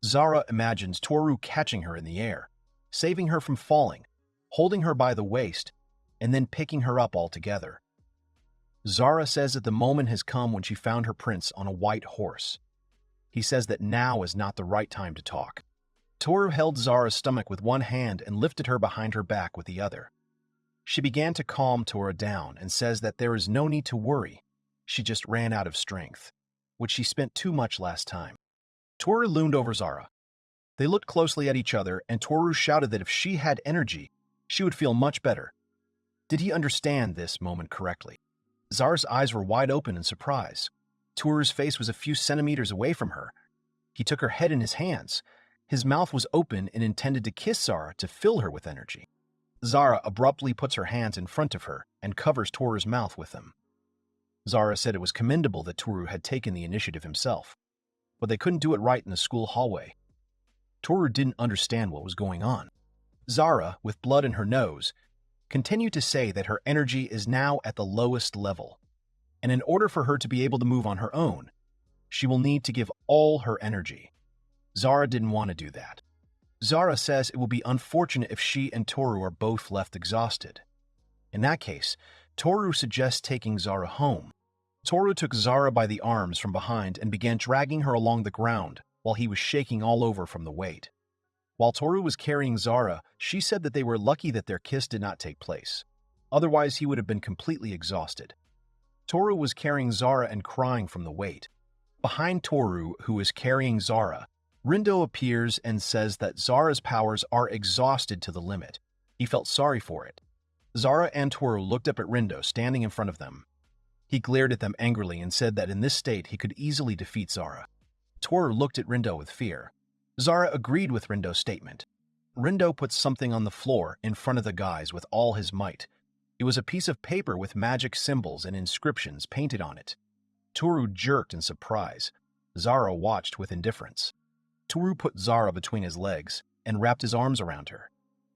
Zara imagines Tooru catching her in the air, saving her from falling, holding her by the waist, and then picking her up altogether. Zara says that the moment has come when she found her prince on a white horse. He says that now is not the right time to talk. Tooru held Zara's stomach with one hand and lifted her behind her back with the other. She began to calm Tooru down and says that there is no need to worry. She just ran out of strength, which she spent too much last time. Tooru loomed over Zara. They looked closely at each other, and Tooru shouted that if she had energy, she would feel much better. Did he understand this moment correctly? Zara's eyes were wide open in surprise. Tooru's face was a few centimeters away from her. He took her head in his hands. His mouth was open and intended to kiss Zara to fill her with energy. Zara abruptly puts her hands in front of her and covers Tooru's mouth with them. Zara said it was commendable that Tooru had taken the initiative himself, but they couldn't do it right in the school hallway. Tooru didn't understand what was going on. Zara, with blood in her nose, continued to say that her energy is now at the lowest level, and in order for her to be able to move on her own, she will need to give all her energy. Zara didn't want to do that. Zara says it will be unfortunate if she and Tooru are both left exhausted. In that case, Tooru suggests taking Zara home. Tooru took Zara by the arms from behind and began dragging her along the ground while he was shaking all over from the weight. While Tooru was carrying Zara, she said that they were lucky that their kiss did not take place. Otherwise, he would have been completely exhausted. Tooru was carrying Zara and crying from the weight. Behind Tooru, who is carrying Zara, Rindo appears and says that Zara's powers are exhausted to the limit. He felt sorry for it. Zara and Tooru looked up at Rindo standing in front of them. He glared at them angrily and said that in this state he could easily defeat Zara. Tooru looked at Rindo with fear. Zara agreed with Rindo's statement. Rindo put something on the floor in front of the guys with all his might. It was a piece of paper with magic symbols and inscriptions painted on it. Tooru jerked in surprise. Zara watched with indifference. Tooru put Zara between his legs and wrapped his arms around her.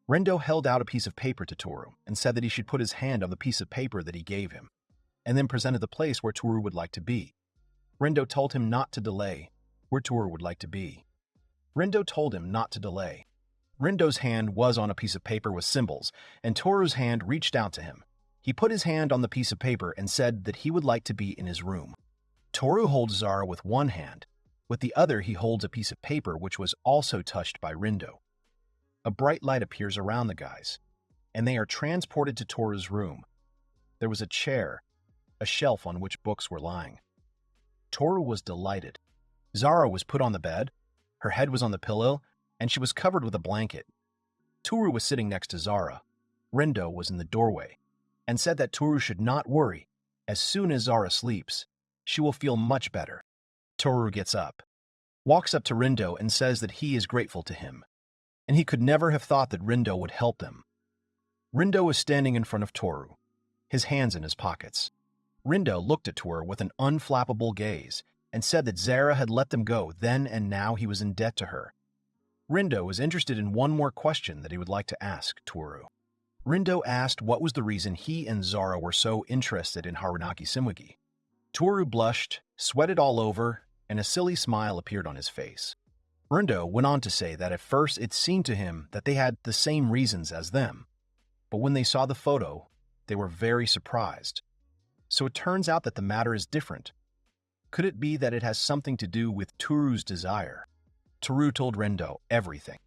Rindo held out a piece of paper to Tooru and said that he should put his hand on the piece of paper that he gave him, and then presented the place where Tooru would like to be. Rindo told him not to delay, where Tooru would like to be. Rindo told him not to delay. Rindo's hand was on a piece of paper with symbols, and Tooru's hand reached out to him. He put his hand on the piece of paper and said that he would like to be in his room. Tooru holds Zara with one hand. With the other, he holds a piece of paper which was also touched by Rindo. A bright light appears around the guys, and they are transported to Tooru's room. There was a chair, a shelf on which books were lying. Tooru was delighted. Zara was put on the bed, her head was on the pillow, and she was covered with a blanket. Tooru was sitting next to Zara. Rindo was in the doorway, and said that Tooru should not worry. As soon as Zara sleeps, she will feel much better. Tooru gets up, walks up to Rindo and says that he is grateful to him, and he could never have thought that Rindo would help them. Rindo was standing in front of Tooru, his hands in his pockets. Rindo looked at Tooru with an unflappable gaze and said that Zara had let them go then and now he was in debt to her. Rindo was interested in one more question that he would like to ask Tooru. Rindo asked what was the reason he and Zara were so interested in Harunagi Shimagi. Tooru blushed, sweated all over, and a silly smile appeared on his face. Rindo went on to say that at first it seemed to him that they had the same reasons as them, but when they saw the photo, they were very surprised. So it turns out that the matter is different. Could it be that it has something to do with Tooru's desire? Tooru told Rindo everything.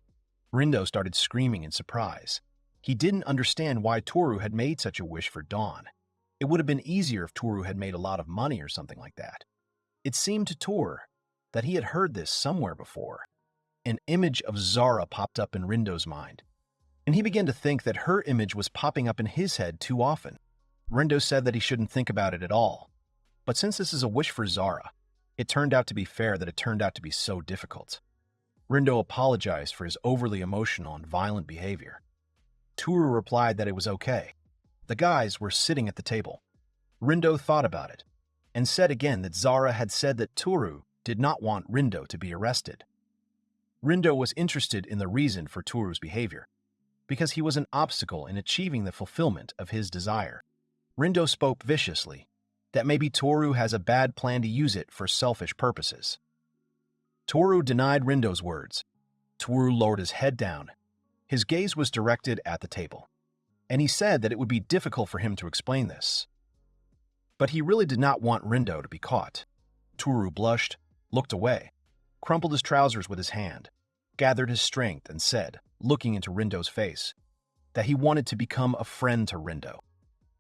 Rindo started screaming in surprise. He didn't understand why Tooru had made such a wish for Dawn. It would have been easier if Tooru had made a lot of money or something like that. It seemed to Tooru that he had heard this somewhere before. An image of Zara popped up in Rindo's mind, and he began to think that her image was popping up in his head too often. Rindo said that he shouldn't think about it at all, but since this is a wish for Zara, it turned out to be fair that it turned out to be so difficult. Rindo apologized for his overly emotional and violent behavior. Tooru replied that it was okay. The guys were sitting at the table. Rindo thought about it, and said again that Zara had said that Tooru did not want Rindo to be arrested. Rindo was interested in the reason for Tooru's behavior, because he was an obstacle in achieving the fulfillment of his desire. Rindo spoke viciously, that maybe Tooru has a bad plan to use it for selfish purposes. Tooru denied Rindo's words. Tooru lowered his head down. His gaze was directed at the table, and he said that it would be difficult for him to explain this. But he really did not want Rindo to be caught. Tooru blushed, looked away, crumpled his trousers with his hand, gathered his strength, and said, looking into Rindo's face, that he wanted to become a friend to Rindo.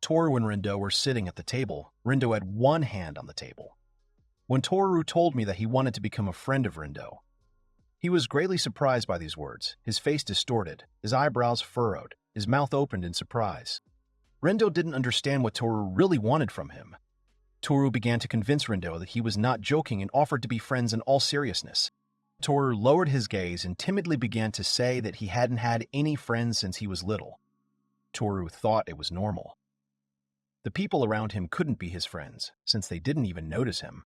Tooru and Rindo were sitting at the table. Rindo had one hand on the table. When Tooru told me that he wanted to become a friend of Rindo, he was greatly surprised by these words, his face distorted, his eyebrows furrowed, his mouth opened in surprise. Rindo didn't understand what Tooru really wanted from him. Tooru began to convince Rindo that he was not joking and offered to be friends in all seriousness. Tooru lowered his gaze and timidly began to say that he hadn't had any friends since he was little. Tooru thought it was normal. The people around him couldn't be his friends, since they didn't even notice him.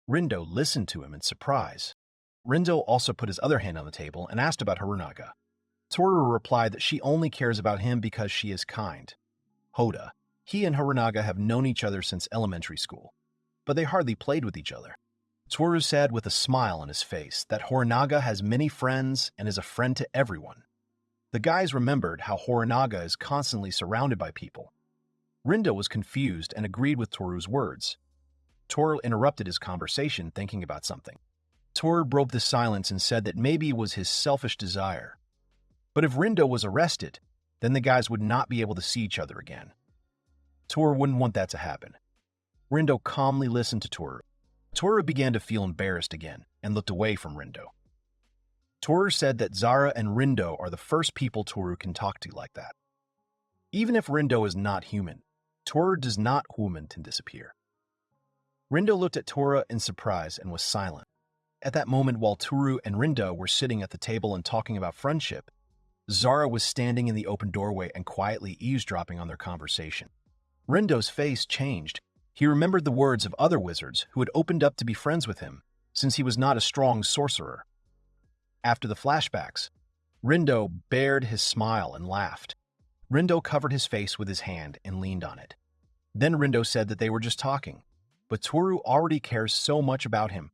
Rindo listened to him in surprise. Rindo also put his other hand on the table and asked about Harunaga. Tooru replied that she only cares about him because she is kind. Hoda, he and Harunaga have known each other since elementary school, but they hardly played with each other. Tooru said with a smile on his face that Harunaga has many friends and is a friend to everyone. The guys remembered how Harunaga is constantly surrounded by people. Rindo was confused and agreed with Tooru's words. Tooru interrupted his conversation thinking about something. Tooru broke the silence and said that maybe it was his selfish desire. But if Rindo was arrested, then the guys would not be able to see each other again. Tooru wouldn't want that to happen. Rindo calmly listened to Tooru. Tooru began to feel embarrassed again and looked away from Rindo. Tooru said that Zara and Rindo are the first people Tooru can talk to like that. Even if Rindo is not human, Tooru does not human to disappear. Rindo looked at Tooru in surprise and was silent. At that moment, while Tooru and Rindo were sitting at the table and talking about friendship, Zara was standing in the open doorway and quietly eavesdropping on their conversation. Rindo's face changed. He remembered the words of other wizards who had opened up to be friends with him, since he was not a strong sorcerer. After the flashbacks, Rindo bared his smile and laughed. Rindo covered his face with his hand and leaned on it. Then Rindo said that they were just talking, but Tooru already cares so much about him.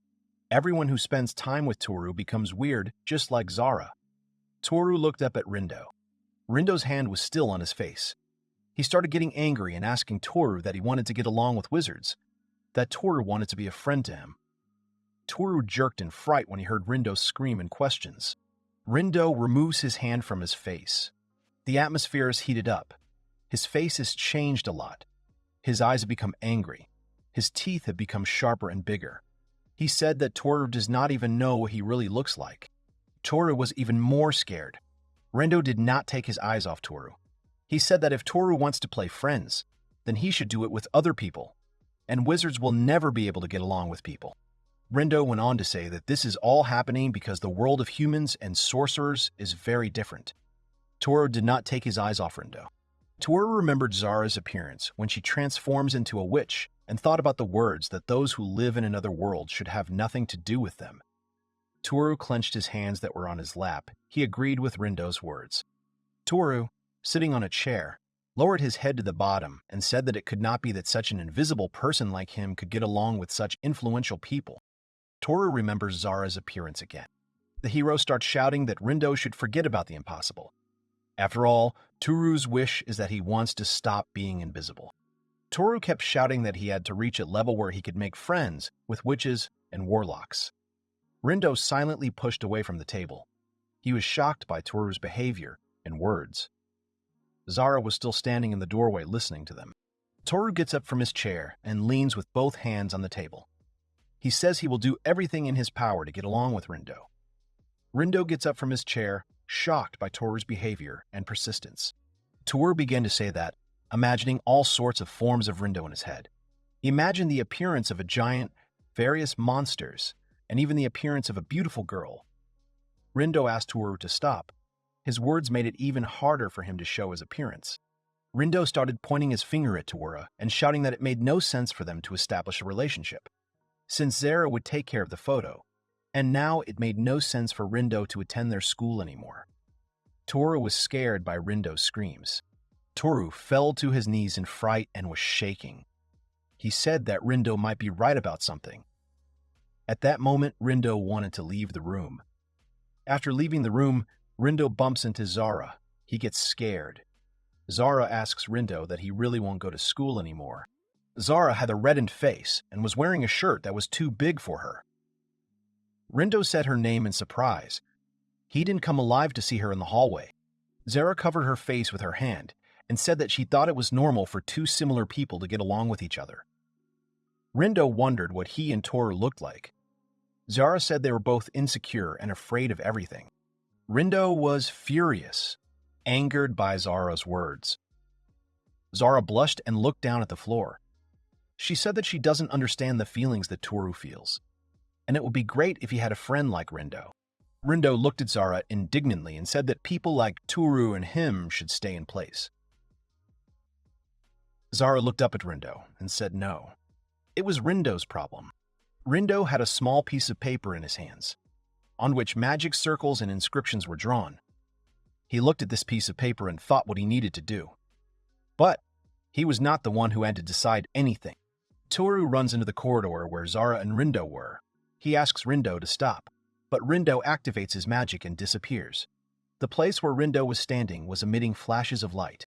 Everyone who spends time with Tooru becomes weird, just like Zara. Tooru looked up at Rindo. Rindo's hand was still on his face. He started getting angry and asking Tooru that he wanted to get along with wizards, that Tooru wanted to be a friend to him. Tooru jerked in fright when he heard Rindo scream in questions. Rindo removes his hand from his face. The atmosphere is heated up. His face has changed a lot. His eyes have become angry. His teeth have become sharper and bigger. He said that Tooru does not even know what he really looks like. Tooru was even more scared. Rindo did not take his eyes off Tooru. He said that if Tooru wants to play friends, then he should do it with other people, and wizards will never be able to get along with people. Rindo went on to say that this is all happening because the world of humans and sorcerers is very different. Tooru did not take his eyes off Rindo. Toru remembered Zara's appearance when she transforms into a witch and thought about the words that those who live in another world should have nothing to do with them. Toru clenched his hands that were on his lap. He agreed with Rindo's words. Toru, sitting on a chair, lowered his head to the bottom and said that it could not be that such an invisible person like him could get along with such influential people. Toru remembers Zara's appearance again. The hero starts shouting that Rindo should forget about the impossible. After all, Toru's wish is that he wants to stop being invisible. Toru kept shouting that he had to reach a level where he could make friends with witches and warlocks. Rindo silently pushed away from the table. He was shocked by Toru's behavior and words. Zara was still standing in the doorway listening to them. Toru gets up from his chair and leans with both hands on the table. He says he will do everything in his power to get along with Rindo. Rindo gets up from his chair, shocked by Toru's behavior and persistence. Toru began to say that, imagining all sorts of forms of Rindo in his head. He imagined the appearance of a giant, various monsters, and even the appearance of a beautiful girl. Rindo asked Toru to stop. His words made it even harder for him to show his appearance. Rindo started pointing his finger at Toru and shouting that it made no sense for them to establish a relationship, since Zara would take care of the photo, and now it made no sense for Rindo to attend their school anymore. Toru was scared by Rindo's screams. Toru fell to his knees in fright and was shaking. He said that Rindo might be right about something. At that moment, Rindo wanted to leave the room. After leaving the room, Rindo bumps into Zara. He gets scared. Zara asks Rindo that he really won't go to school anymore. Zara had a reddened face and was wearing a shirt that was too big for her. Rindo said her name in surprise. He didn't come alive to see her in the hallway. Zara covered her face with her hand and said that she thought it was normal for two similar people to get along with each other. Rindo wondered what he and Toru looked like. Zara said they were both insecure and afraid of everything. Rindo was furious, angered by Zara's words. Zara blushed and looked down at the floor. She said that she doesn't understand the feelings that Toru feels, and it would be great if he had a friend like Rindo. Rindo looked at Zara indignantly and said that people like Toru and him should stay in place. Zara looked up at Rindo and said no. It was Rindo's problem. Rindo had a small piece of paper in his hands, on which magic circles and inscriptions were drawn. He looked at this piece of paper and thought what he needed to do. But he was not the one who had to decide anything. Toru runs into the corridor where Zara and Rindo were. He asks Rindo to stop, but Rindo activates his magic and disappears. The place where Rindo was standing was emitting flashes of light.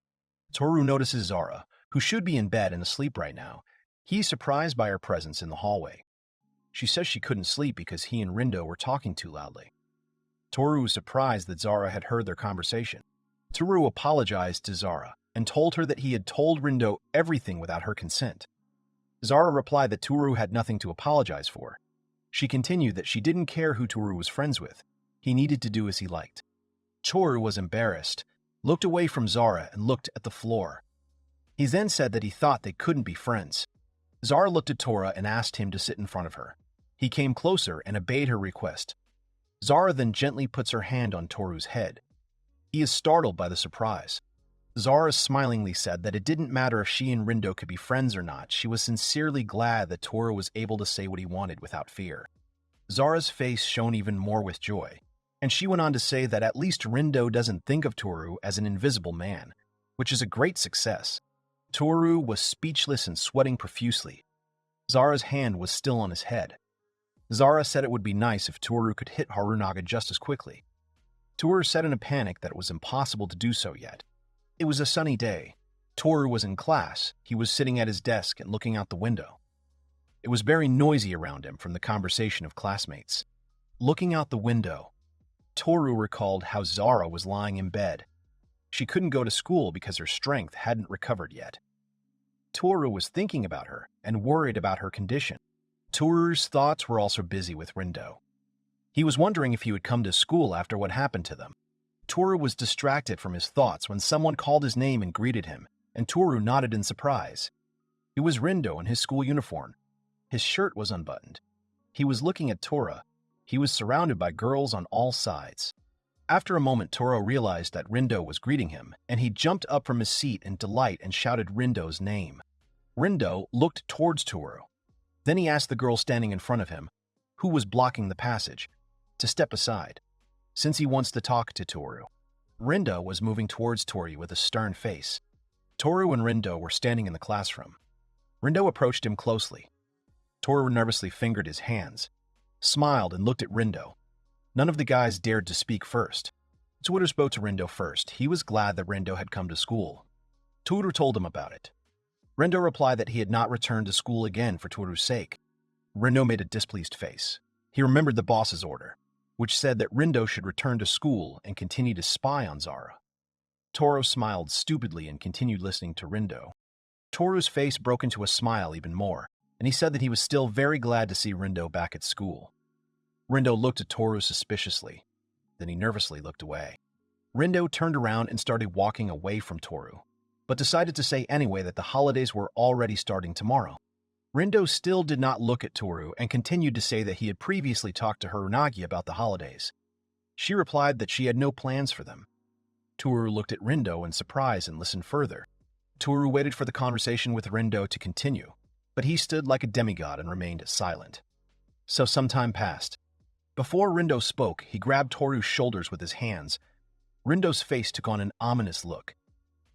Toru notices Zara, who should be in bed and asleep right now. He's surprised by her presence in the hallway. She says she couldn't sleep because he and Rindo were talking too loudly. Toru was surprised that Zara had heard their conversation. Toru apologized to Zara and told her that he had told Rindo everything without her consent. Zara replied that Toru had nothing to apologize for. She continued that she didn't care who Toru was friends with. He needed to do as he liked. Toru was embarrassed, looked away from Zara and looked at the floor. He then said that he thought they couldn't be friends. Zara looked at Toru and asked him to sit in front of her. He came closer and obeyed her request. Zara then gently puts her hand on Toru's head. He is startled by the surprise. Zara smilingly said that it didn't matter if she and Rindo could be friends or not. She was sincerely glad that Toru was able to say what he wanted without fear. Zara's face shone even more with joy, and she went on to say that at least Rindo doesn't think of Toru as an invisible man, which is a great success. Toru was speechless and sweating profusely. Zara's hand was still on his head. Zara said it would be nice if Toru could hit Harunaga just as quickly. Toru said in a panic that it was impossible to do so yet. It was a sunny day. Toru was in class. He was sitting at his desk and looking out the window. It was very noisy around him from the conversation of classmates. Looking out the window, Toru recalled how Zara was lying in bed. She couldn't go to school because her strength hadn't recovered yet. Toru was thinking about her and worried about her condition. Toru's thoughts were also busy with Rindo. He was wondering if he would come to school after what happened to them. Toru was distracted from his thoughts when someone called his name and greeted him, and Toru nodded in surprise. It was Rindo in his school uniform. His shirt was unbuttoned. He was looking at Toru. He was surrounded by girls on all sides. After a moment, Toru realized that Rindo was greeting him, and he jumped up from his seat in delight and shouted Rindo's name. Rindo looked towards Toru. Then he asked the girl standing in front of him, who was blocking the passage, to step aside, since he wants to talk to Toru. Rindo was moving towards Toru with a stern face. Toru and Rindo were standing in the classroom. Rindo approached him closely. Toru nervously fingered his hands, smiled, and looked at Rindo. None of the guys dared to speak first. Toru spoke to Rindo first. He was glad that Rindo had come to school. Toru told him about it. Rindo replied that he had not returned to school again for Toru's sake. Rindo made a displeased face. He remembered the boss's order, which said that Rindo should return to school and continue to spy on Zara. Toru smiled stupidly and continued listening to Rindo. Toru's face broke into a smile even more, and he said that he was still very glad to see Rindo back at school. Rindo looked at Toru suspiciously. Then he nervously looked away. Rindo turned around and started walking away from Toru, but decided to say anyway that the holidays were already starting tomorrow. Rindo still did not look at Toru and continued to say that he had previously talked to Harunaga about the holidays. She replied that she had no plans for them. Toru looked at Rindo in surprise and listened further. Toru waited for the conversation with Rindo to continue, but he stood like a demigod and remained silent. So some time passed. Before Rindo spoke, he grabbed Toru's shoulders with his hands. Rindo's face took on an ominous look.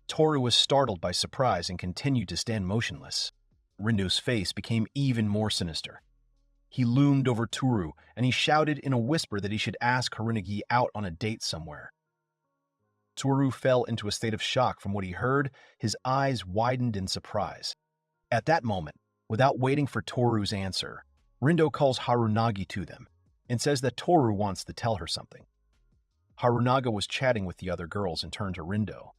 Toru was startled by surprise and continued to stand motionless. Rindo's face became even more sinister. He loomed over Toru, and he shouted in a whisper that he should ask Harunaga out on a date somewhere. Toru fell into a state of shock from what he heard. His eyes widened in surprise. At that moment, without waiting for Toru's answer, Rindo calls Harunaga to them and says that Toru wants to tell her something. Harunaga was chatting with the other girls and turned to Rindo.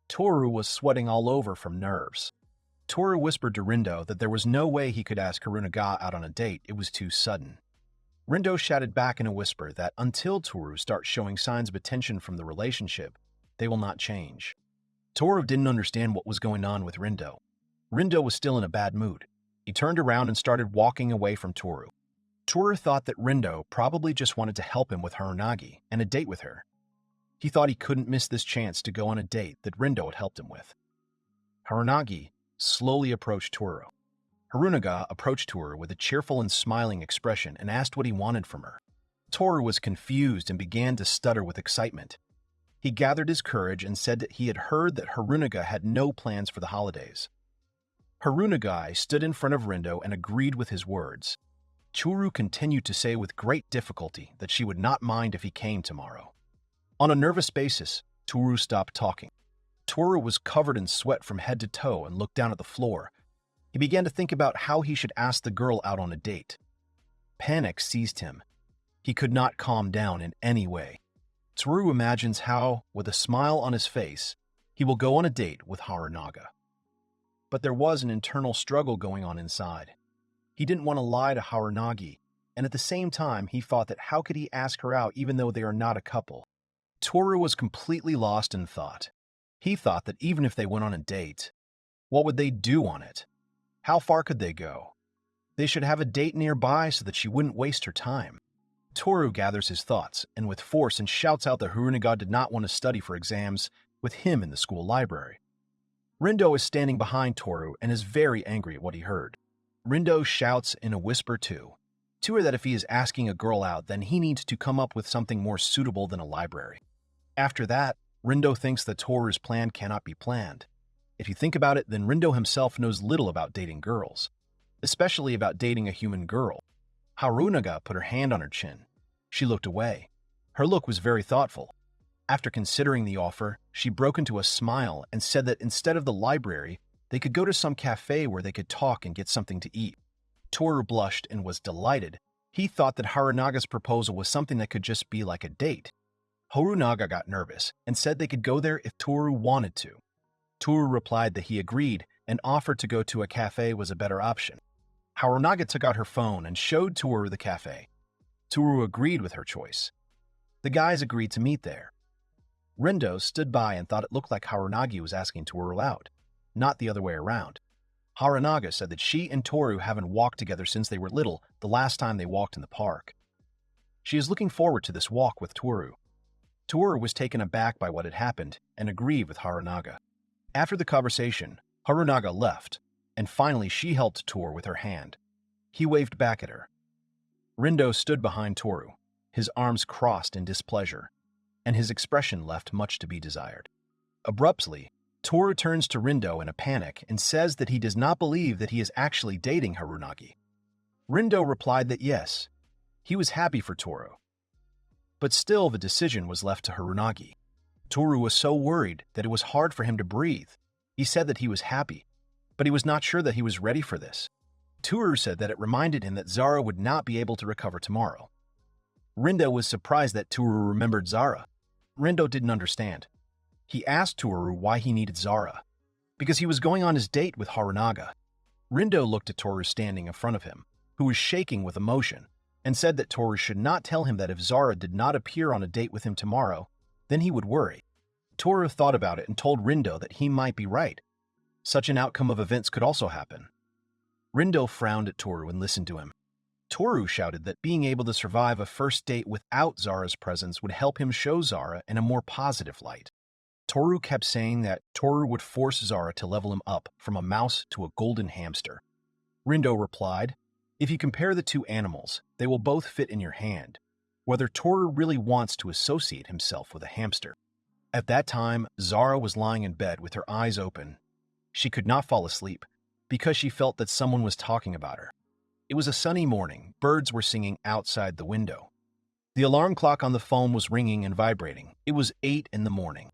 Toru was sweating all over from nerves. Toru whispered to Rindo that there was no way he could ask Harunaga out on a date. It was too sudden. Rindo shouted back in a whisper that until Toru starts showing signs of attention from the relationship, they will not change. Toru didn't understand what was going on with Rindo. Rindo was still in a bad mood. He turned around and started walking away from Toru. Toru thought that Rindo probably just wanted to help him with Harunaga and a date with her. He thought he couldn't miss this chance to go on a date that Rindo had helped him with. Harunaga slowly approached Toru. Harunaga approached Toru with a cheerful and smiling expression and asked what he wanted from her. Toru was confused and began to stutter with excitement. He gathered his courage and said that he had heard that Harunaga had no plans for the holidays. Harunaga stood in front of Rindo and agreed with his words. Toru continued to say with great difficulty that she would not mind if he came tomorrow. On a nervous basis, Toru stopped talking. Toru was covered in sweat from head to toe and looked down at the floor. He began to think about how he should ask the girl out on a date. Panic seized him. He could not calm down in any way. Toru imagines how, with a smile on his face, he will go on a date with Harunaga. But there was an internal struggle going on inside. He didn't want to lie to Harunaga, and at the same time he thought that how could he ask her out even though they are not a couple? Toru was completely lost in thought. He thought that even if they went on a date, what would they do on it? How far could they go? They should have a date nearby so that she wouldn't waste her time. Toru gathers his thoughts and with force and shouts out that Harunaga did not want to study for exams with him in the school library. Rindo is standing behind Toru and is very angry at what he heard. Rindo shouts in a whisper to her that if he is asking a girl out, then he needs to come up with something more suitable than a library. After that, Rindo thinks that Toru's plan cannot be planned. If you think about it, then Rindo himself knows little about dating girls, especially about dating a human girl. Harunaga put her hand on her chin. She looked away. Her look was very thoughtful. After considering the offer, she broke into a smile and said that instead of the library, they could go to some cafe where they could talk and get something to eat. Toru blushed and was delighted. He thought that Harunaga's proposal was something that could just be like a date. Harunaga got nervous and said they could go there if Toru wanted to. Toru replied that he agreed and offered to go to a cafe was a better option. Harunaga took out her phone and showed Toru the cafe. Toru agreed with her choice. The guys agreed to meet there. Rindo stood by and thought it looked like Harunaga was asking Toru out, not the other way around. Harunaga said that she and Toru haven't walked together since they were little, the last time they walked in the park. She is looking forward to this walk with Toru. Toru was taken aback by what had happened and agreed with Harunaga. After the conversation, Harunaga left, and finally she helped Toru with her hand. He waved back at her. Rindo stood behind Toru, his arms crossed in displeasure, and his expression left much to be desired. Abruptly, Toru turns to Rindo in a panic and says that he does not believe that he is actually dating Harunagi. Rindo replied that yes, he was happy for Toru. But still the decision was left to Harunagi. Toru was so worried that it was hard for him to breathe. He said that he was happy, but he was not sure that he was ready for this. Toru said that it reminded him that Zara would not be able to recover tomorrow. Rindo was surprised that Toru remembered Zara. Rindo didn't understand. He asked Toru why he needed Zara, because he was going on his date with Harunaga. Rindo looked at Toru standing in front of him, who was shaking with emotion, and said that Toru should not tell him that if Zara did not appear on a date with him tomorrow, then he would worry. Toru thought about it and told Rindo that he might be right. Such an outcome of events could also happen. Rindo frowned at Toru and listened to him. Toru shouted that being able to survive a first date without Zara's presence would help him show Zara in a more positive light. Toru kept saying that Toru would force Zara to level him up from a mouse to a golden hamster. Rindo replied, "If you compare the two animals, they will both fit in your hand, whether Toru really wants to associate himself with a hamster." At that time, Zara was lying in bed with her eyes open. She could not fall asleep because she felt that someone was talking about her. It was a sunny morning. Birds were singing outside the window. The alarm clock on the phone was ringing and vibrating. It was 8 in the morning.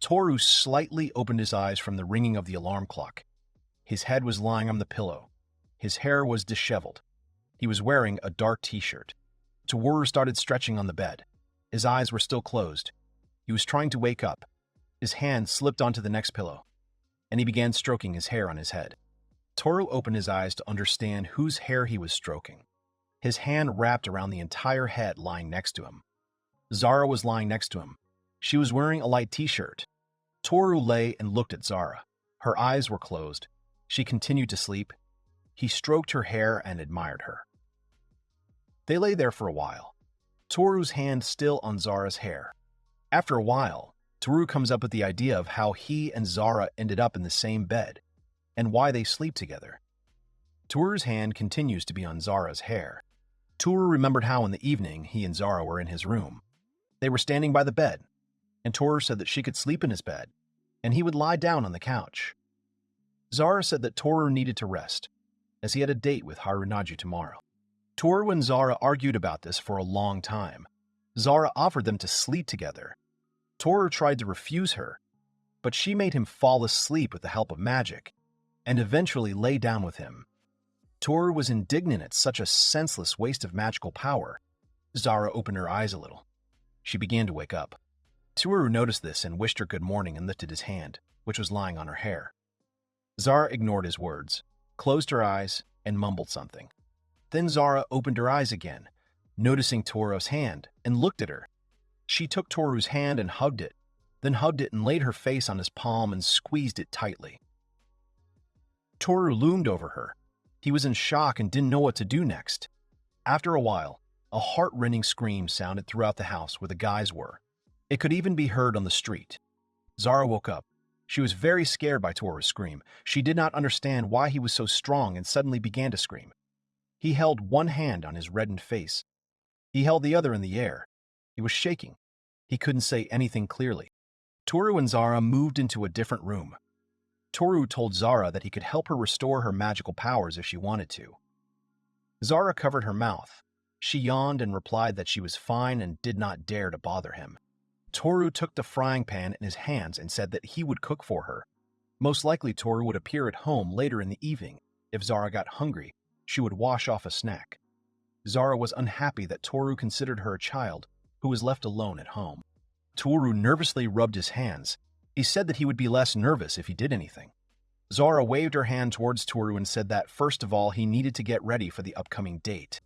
Toru slightly opened his eyes from the ringing of the alarm clock. His head was lying on the pillow. His hair was disheveled. He was wearing a dark t-shirt. Toru started stretching on the bed. His eyes were still closed. He was trying to wake up. His hand slipped onto the next pillow, and he began stroking his hair on his head. Toru opened his eyes to understand whose hair he was stroking. His hand wrapped around the entire head lying next to him. Zara was lying next to him. She was wearing a light t-shirt. Toru lay and looked at Zara. Her eyes were closed. She continued to sleep. He stroked her hair and admired her. They lay there for a while, Toru's hand still on Zara's hair. After a while, Toru comes up with the idea of how he and Zara ended up in the same bed, and why they sleep together. Toru's hand continues to be on Zara's hair. Toru remembered how in the evening he and Zara were in his room. They were standing by the bed, and Toru said that she could sleep in his bed, and he would lie down on the couch. Zara said that Toru needed to rest, as he had a date with Harunagi tomorrow. Toru and Zara argued about this for a long time. Zara offered them to sleep together. Toru tried to refuse her, but she made him fall asleep with the help of magic, and eventually lay down with him. Toru was indignant at such a senseless waste of magical power. Zara opened her eyes a little. She began to wake up. Toru noticed this and wished her good morning and lifted his hand, which was lying on her hair. Zara ignored his words, closed her eyes, and mumbled something. Then Zara opened her eyes again, noticing Toru's hand, and looked at her. She took Toru's hand and hugged it, then hugged it and laid her face on his palm and squeezed it tightly. Toru loomed over her. He was in shock and didn't know what to do next. After a while, a heart-rending scream sounded throughout the house where the guys were. It could even be heard on the street. Zara woke up. She was very scared by Toru's scream. She did not understand why he was so strong and suddenly began to scream. He held one hand on his reddened face. He held the other in the air. He was shaking. He couldn't say anything clearly. Toru and Zara moved into a different room. Toru told Zara that he could help her restore her magical powers if she wanted to. Zara covered her mouth. She yawned and replied that she was fine and did not dare to bother him. Toru took the frying pan in his hands and said that he would cook for her. Most likely Toru would appear at home later in the evening. If Zara got hungry, she would wash off a snack. Zara was unhappy that Toru considered her a child who was left alone at home. Toru nervously rubbed his hands. He said that he would be less nervous if he did anything. Zara waved her hand towards Toru and said that first of all he needed to get ready for the upcoming date.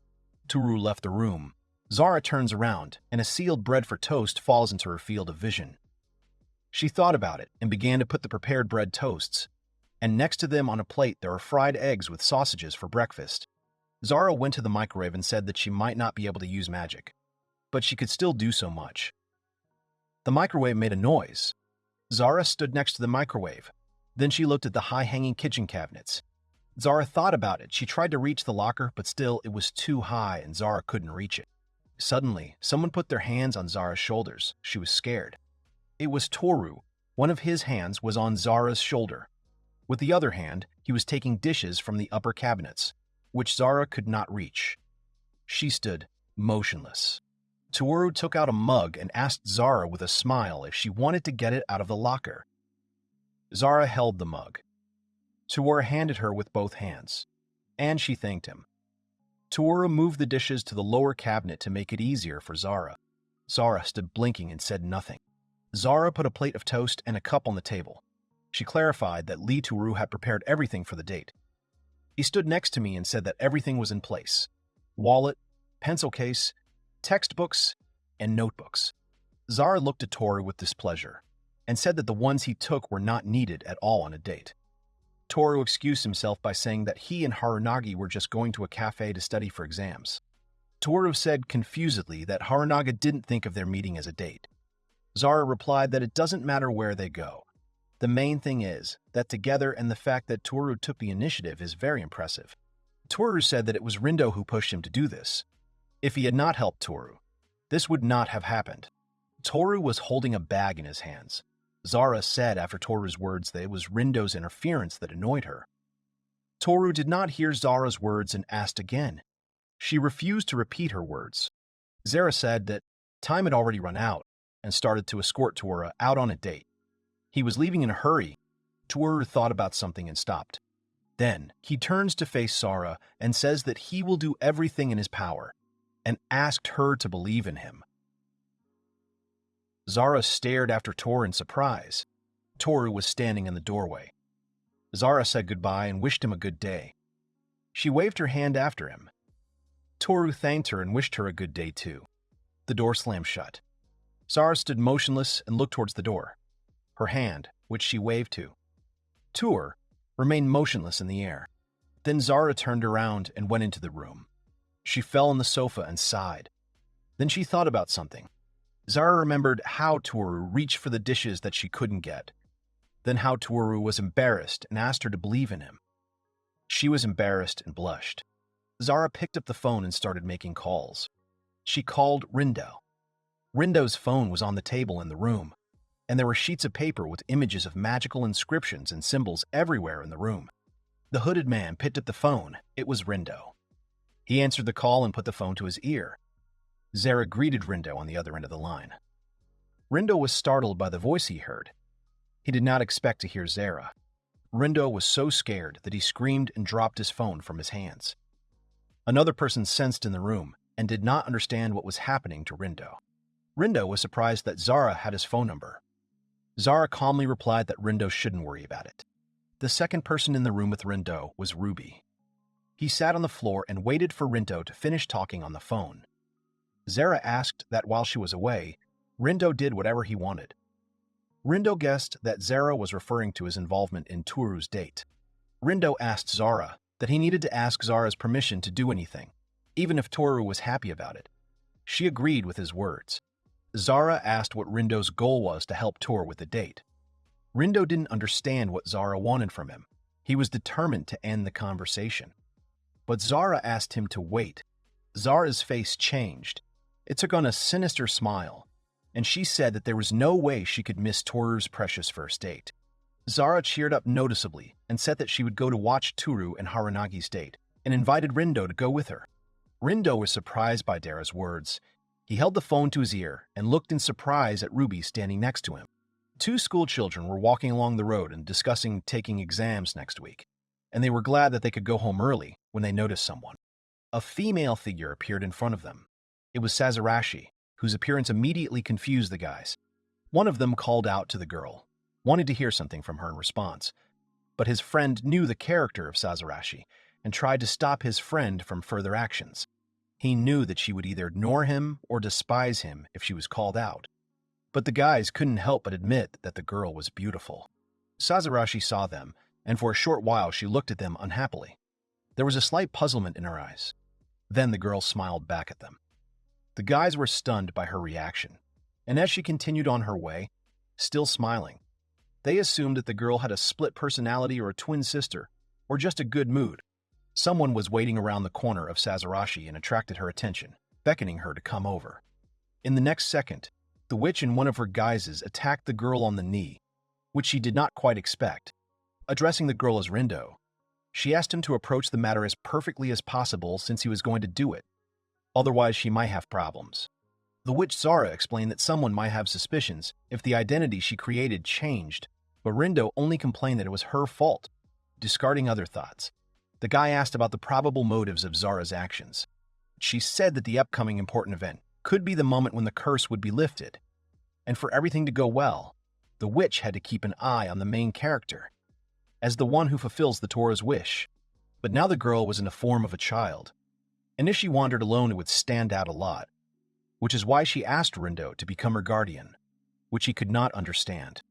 Toru left the room. Zara turns around, and a sealed bread for toast falls into her field of vision. She thought about it and began to put the prepared bread toasts, and next to them on a plate there are fried eggs with sausages for breakfast. Zara went to the microwave and said that she might not be able to use magic, but she could still do so much. The microwave made a noise. Zara stood next to the microwave. Then she looked at the high-hanging kitchen cabinets. Zara thought about it. She tried to reach the locker, but still it was too high and Zara couldn't reach it. Suddenly, someone put their hands on Zara's shoulders. She was scared. It was Tooru. One of his hands was on Zara's shoulder. With the other hand, he was taking dishes from the upper cabinets, which Zara could not reach. She stood motionless. Tooru took out a mug and asked Zara with a smile if she wanted to get it out of the locker. Zara held the mug. Tooru handed her with both hands, and she thanked him. Tooru moved the dishes to the lower cabinet to make it easier for Zara. Zara stood blinking and said nothing. Zara put a plate of toast and a cup on the table. She clarified that Lee Tooru had prepared everything for the date. He stood next to me and said that everything was in place. Wallet, pencil case, textbooks, and notebooks. Zara looked at Tooru with displeasure and said that the ones he took were not needed at all on a date. Tooru excused himself by saying that he and Harunaga were just going to a cafe to study for exams. Tooru said confusedly that Harunaga didn't think of their meeting as a date. Zara replied that it doesn't matter where they go. The main thing is that together, and the fact that Tooru took the initiative is very impressive. Tooru said that it was Rindo who pushed him to do this. If he had not helped Tooru, this would not have happened. Tooru was holding a bag in his hands. Zara said after Toru's words that it was Rindo's interference that annoyed her. Tooru did not hear Zara's words and asked again. She refused to repeat her words. Zara said that time had already run out and started to escort Tooru out on a date. He was leaving in a hurry. Tooru thought about something and stopped. Then he turns to face Zara and says that he will do everything in his power and asked her to believe in him. Zara stared after Tooru in surprise. Tooru was standing in the doorway. Zara said goodbye and wished him a good day. She waved her hand after him. Tooru thanked her and wished her a good day too. The door slammed shut. Zara stood motionless and looked towards the door. Her hand, which she waved to, Tooru, remained motionless in the air. Then Zara turned around and went into the room. She fell on the sofa and sighed. Then she thought about something. Zara remembered how Tooru reached for the dishes that she couldn't get. Then how Tooru was embarrassed and asked her to believe in him. She was embarrassed and blushed. Zara picked up the phone and started making calls. She called Rindo. Rindo's phone was on the table in the room, and there were sheets of paper with images of magical inscriptions and symbols everywhere in the room. The hooded man picked up the phone. It was Rindo. He answered the call and put the phone to his ear. Zara greeted Rindo on the other end of the line. Rindo was startled by the voice he heard. He did not expect to hear Zara. Rindo was so scared that he screamed and dropped his phone from his hands. Another person sensed in the room and did not understand what was happening to Rindo. Rindo was surprised that Zara had his phone number. Zara calmly replied that Rindo shouldn't worry about it. The second person in the room with Rindo was Ruby. He sat on the floor and waited for Rindo to finish talking on the phone. Zara asked that while she was away, Rindo did whatever he wanted. Rindo guessed that Zara was referring to his involvement in Tooru's date. Rindo asked Zara that he needed to ask Zara's permission to do anything, even if Tooru was happy about it. She agreed with his words. Zara asked what Rindo's goal was to help Tooru with the date. Rindo didn't understand what Zara wanted from him. He was determined to end the conversation. But Zara asked him to wait. Zara's face changed. It took on a sinister smile, and she said that there was no way she could miss Tooru's precious first date. Zara cheered up noticeably and said that she would go to watch Tooru and Harunaga's date and invited Rindo to go with her. Rindo was surprised by Dara's words. He held the phone to his ear and looked in surprise at Ruby standing next to him. Two school children were walking along the road and discussing taking exams next week, and they were glad that they could go home early when they noticed someone. A female figure appeared in front of them. It was Sazerashi, whose appearance immediately confused the guys. One of them called out to the girl, wanted to hear something from her in response, but his friend knew the character of Sazerashi and tried to stop his friend from further actions. He knew that she would either ignore him or despise him if she was called out. But the guys couldn't help but admit that the girl was beautiful. Sazerashi saw them, and for a short while she looked at them unhappily. There was a slight puzzlement in her eyes. Then the girl smiled back at them. The guys were stunned by her reaction. And as she continued on her way, still smiling, they assumed that the girl had a split personality or a twin sister, or just a good mood. Someone was waiting around the corner of Sazerashi and attracted her attention, beckoning her to come over. In the next second, the witch in one of her guises attacked the girl on the knee, which she did not quite expect. Addressing the girl as Rindo, she asked him to approach the matter as perfectly as possible since he was going to do it. Otherwise, she might have problems. The witch Zara explained that someone might have suspicions if the identity she created changed, but Rindo only complained that it was her fault. Discarding other thoughts, the guy asked about the probable motives of Zara's actions. She said that the upcoming important event could be the moment when the curse would be lifted. And for everything to go well, the witch had to keep an eye on the main character, as the one who fulfills the Tooru's wish. But now the girl was in the form of a child, and if she wandered alone it would stand out a lot, which is why she asked Rindo to become her guardian, which he could not understand.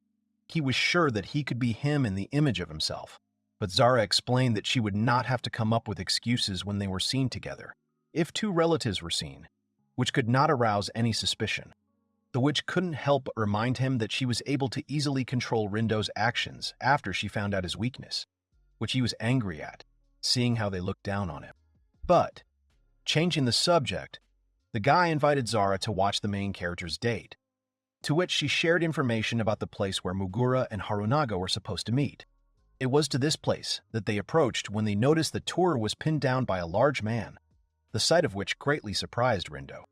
He was sure that he could be him in the image of himself, but Zara explained that she would not have to come up with excuses when they were seen together, if two relatives were seen, which could not arouse any suspicion. The witch couldn't help but remind him that she was able to easily control Rindo's actions after she found out his weakness, which he was angry at, seeing how they looked down on him. But, changing the subject, the guy invited Zara to watch the main character's date, to which she shared information about the place where Mugura and Harunaga were supposed to meet. It was to this place that they approached when they noticed that Tooru was pinned down by a large man, the sight of which greatly surprised Rindo.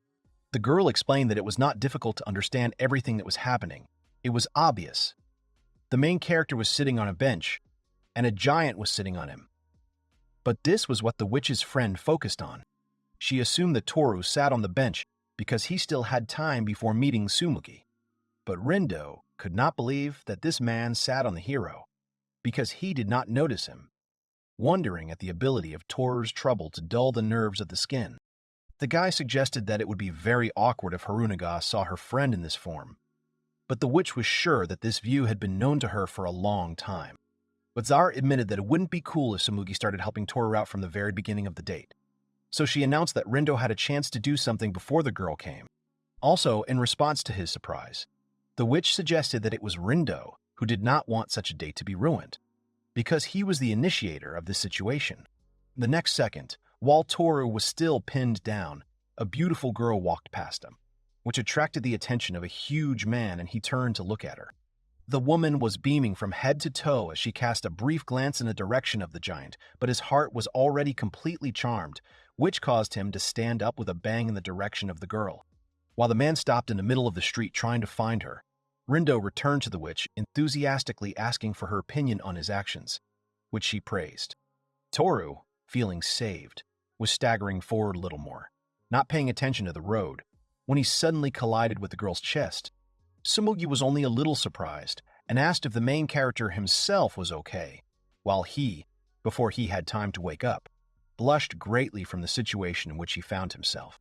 The girl explained that it was not difficult to understand everything that was happening. It was obvious. The main character was sitting on a bench, and a giant was sitting on him. But this was what the witch's friend focused on. She assumed that Tooru sat on the bench because he still had time before meeting Tsumugi. But Rindo could not believe that this man sat on the hero, because he did not notice him, wondering at the ability of Tooru's trouble to dull the nerves of the skin. The guy suggested that it would be very awkward if Harunaga saw her friend in this form, but the witch was sure that this view had been known to her for a long time. But Zara admitted that it wouldn't be cool if Tsumugi started helping Tooru out from the very beginning of the date. So she announced that Rindo had a chance to do something before the girl came. Also, in response to his surprise, the witch suggested that it was Rindo who did not want such a date to be ruined, because he was the initiator of this situation. The next second, while Tooru was still pinned down, a beautiful girl walked past him, which attracted the attention of a huge man, and he turned to look at her. The woman was beaming from head to toe as she cast a brief glance in the direction of the giant, but his heart was already completely charmed, which caused him to stand up with a bang in the direction of the girl. While the man stopped in the middle of the street trying to find her, Rindo returned to the witch, enthusiastically asking for her opinion on his actions, which she praised. Tooru, feeling saved, was staggering forward a little more, not paying attention to the road, when he suddenly collided with the girl's chest. Tsumugi was only a little surprised and asked if the main character himself was okay, while he, before he had time to wake up, blushed greatly from the situation in which he found himself.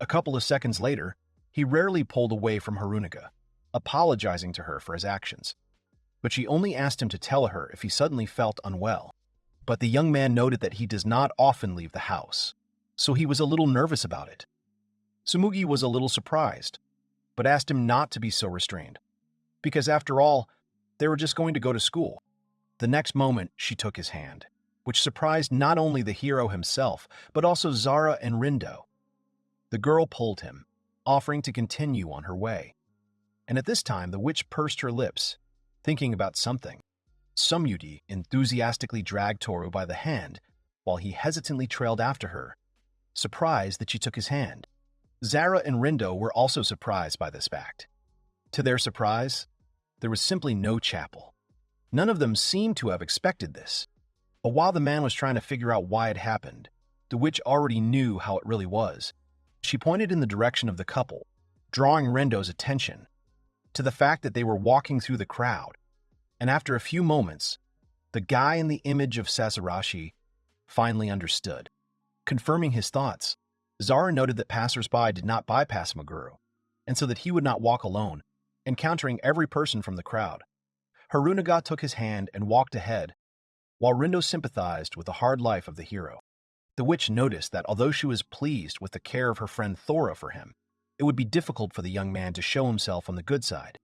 A couple of seconds later, he rarely pulled away from Harunaga, apologizing to her for his actions. But she only asked him to tell her if he suddenly felt unwell. But the young man noted that he does not often leave the house, so he was a little nervous about it. Tsumugi was a little surprised, but asked him not to be so restrained, because after all, they were just going to go to school. The next moment, she took his hand, which surprised not only the hero himself, but also Zara and Rindo. The girl pulled him, offering to continue on her way. And at this time, the witch pursed her lips, thinking about something. Tsumugi enthusiastically dragged Tooru by the hand, while he hesitantly trailed after her, surprised that she took his hand. Zara and Rindo were also surprised by this fact. To their surprise, there was simply no chapel. None of them seemed to have expected this. But while the man was trying to figure out why it happened, the witch already knew how it really was. She pointed in the direction of the couple, drawing Rendo's attention to the fact that they were walking through the crowd. And after a few moments, the guy in the image of Sazerashi finally understood. Confirming his thoughts, Zara noted that passers-by did not bypass Muguru, and so that he would not walk alone, encountering every person from the crowd. Harunaga took his hand and walked ahead, while Rindo sympathized with the hard life of the hero. The witch noticed that although she was pleased with the care of her friend Thora for him, it would be difficult for the young man to show himself on the good side.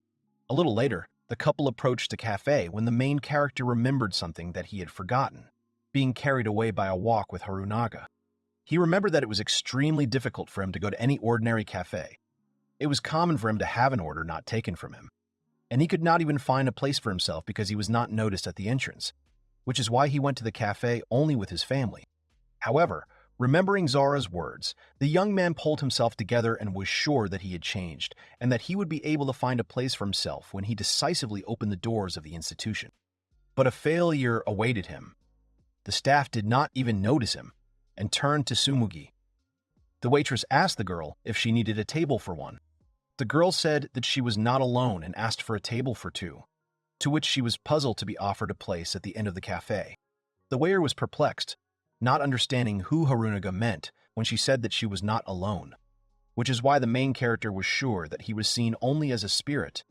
A little later, the couple approached a cafe when the main character remembered something that he had forgotten, being carried away by a walk with Harunaga. He remembered that it was extremely difficult for him to go to any ordinary cafe. It was common for him to have an order not taken from him, and he could not even find a place for himself because he was not noticed at the entrance, which is why he went to the cafe only with his family. However, remembering Zara's words, the young man pulled himself together and was sure that he had changed, and that he would be able to find a place for himself when he decisively opened the doors of the institution. But a failure awaited him. The staff did not even notice him, and turned to Tsumugi. The waitress asked the girl if she needed a table for one. The girl said that she was not alone and asked for a table for two, to which she was puzzled to be offered a place at the end of the cafe. The waiter was perplexed, not understanding who Harunaga meant when she said that she was not alone, which is why the main character was sure that he was seen only as a spirit,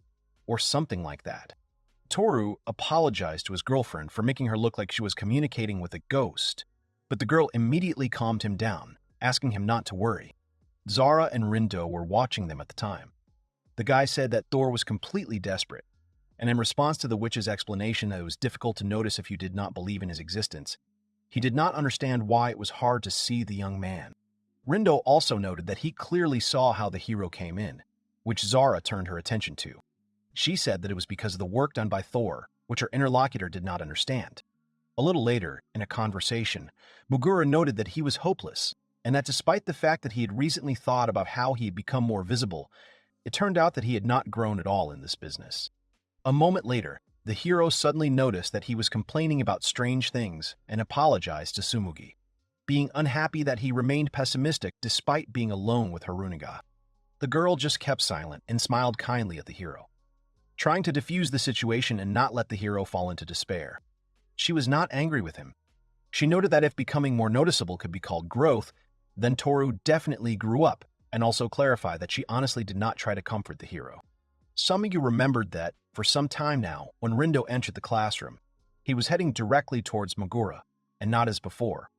or something like that. Tooru apologized to his girlfriend for making her look like she was communicating with a ghost, but the girl immediately calmed him down, asking him not to worry. Zara and Rindo were watching them at the time. The guy said that Thor was completely desperate, and in response to the witch's explanation that it was difficult to notice if you did not believe in his existence, he did not understand why it was hard to see the young man. Rindo also noted that he clearly saw how the hero came in, which Zara turned her attention to. She said that it was because of the work done by Thor, which her interlocutor did not understand. A little later, in a conversation, Mugura noted that he was hopeless, and that despite the fact that he had recently thought about how he had become more visible, it turned out that he had not grown at all in this business. A moment later, the hero suddenly noticed that he was complaining about strange things and apologized to Tsumugi, being unhappy that he remained pessimistic despite being alone with Harunaga. The girl just kept silent and smiled kindly at the hero, trying to defuse the situation and not let the hero fall into despair. She was not angry with him. She noted that if becoming more noticeable could be called growth, then Tooru definitely grew up, and also clarified that she honestly did not try to comfort the hero. Some of you remembered that, for some time now, when Rindo entered the classroom, he was heading directly towards Mugura, and not as before.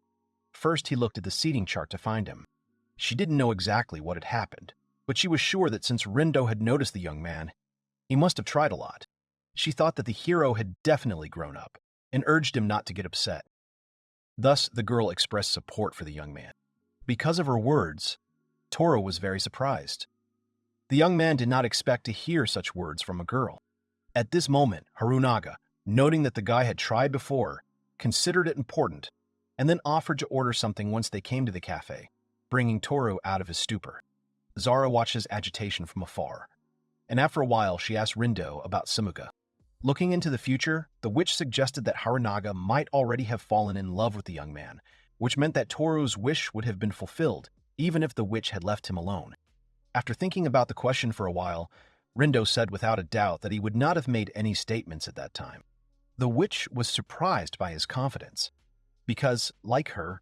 First, he looked at the seating chart to find him. She didn't know exactly what had happened, but she was sure that since Rindo had noticed the young man, he must have tried a lot. She thought that the hero had definitely grown up, and urged him not to get upset. Thus, the girl expressed support for the young man. Because of her words, Tooru was very surprised. The young man did not expect to hear such words from a girl. At this moment, Harunaga, noting that the guy had tried before, considered it important, and then offered to order something once they came to the cafe, bringing Tooru out of his stupor. Zara watched his agitation from afar, and after a while she asked Rindo about Tsumuga. Looking into the future, the witch suggested that Harunaga might already have fallen in love with the young man, which meant that Tooru's wish would have been fulfilled, even if the witch had left him alone. After thinking about the question for a while, Rindo said without a doubt that he would not have made any statements at that time. The witch was surprised by his confidence, because, like her,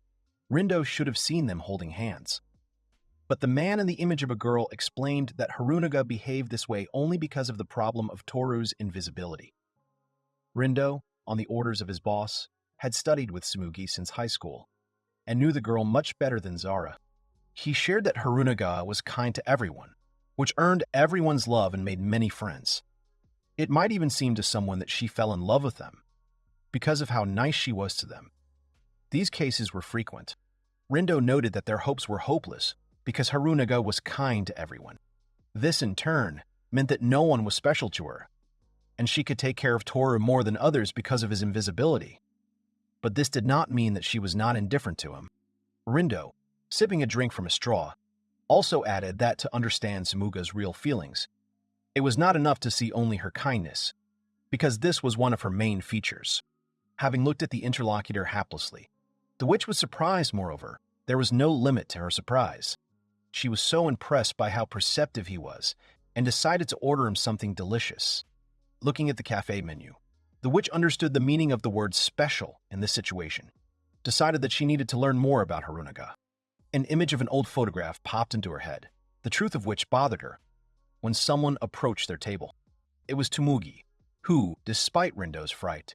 Rindo should have seen them holding hands. But the man in the image of a girl explained that Harunaga behaved this way only because of the problem of Tooru's invisibility. Rindo, on the orders of his boss, had studied with Tsumugi since high school, and knew the girl much better than Zara. He shared that Harunaga was kind to everyone, which earned everyone's love and made many friends. It might even seem to someone that she fell in love with them, because of how nice she was to them. These cases were frequent. Rindo noted that their hopes were hopeless because Harunaga was kind to everyone. This, in turn, meant that no one was special to her, and she could take care of Tooru more than others because of his invisibility. But this did not mean that she was not indifferent to him. Rindo, sipping a drink from a straw, also added that to understand Tsumuga's real feelings, it was not enough to see only her kindness, because this was one of her main features. Having looked at the interlocutor haplessly, the witch was surprised, moreover. There was no limit to her surprise. She was so impressed by how perceptive he was, and decided to order him something delicious. Looking at the cafe menu, the witch understood the meaning of the word special in this situation, decided that she needed to learn more about Harunaga. An image of an old photograph popped into her head, the truth of which bothered her, when someone approached their table. It was Tsumugi, who, despite Rindo's fright,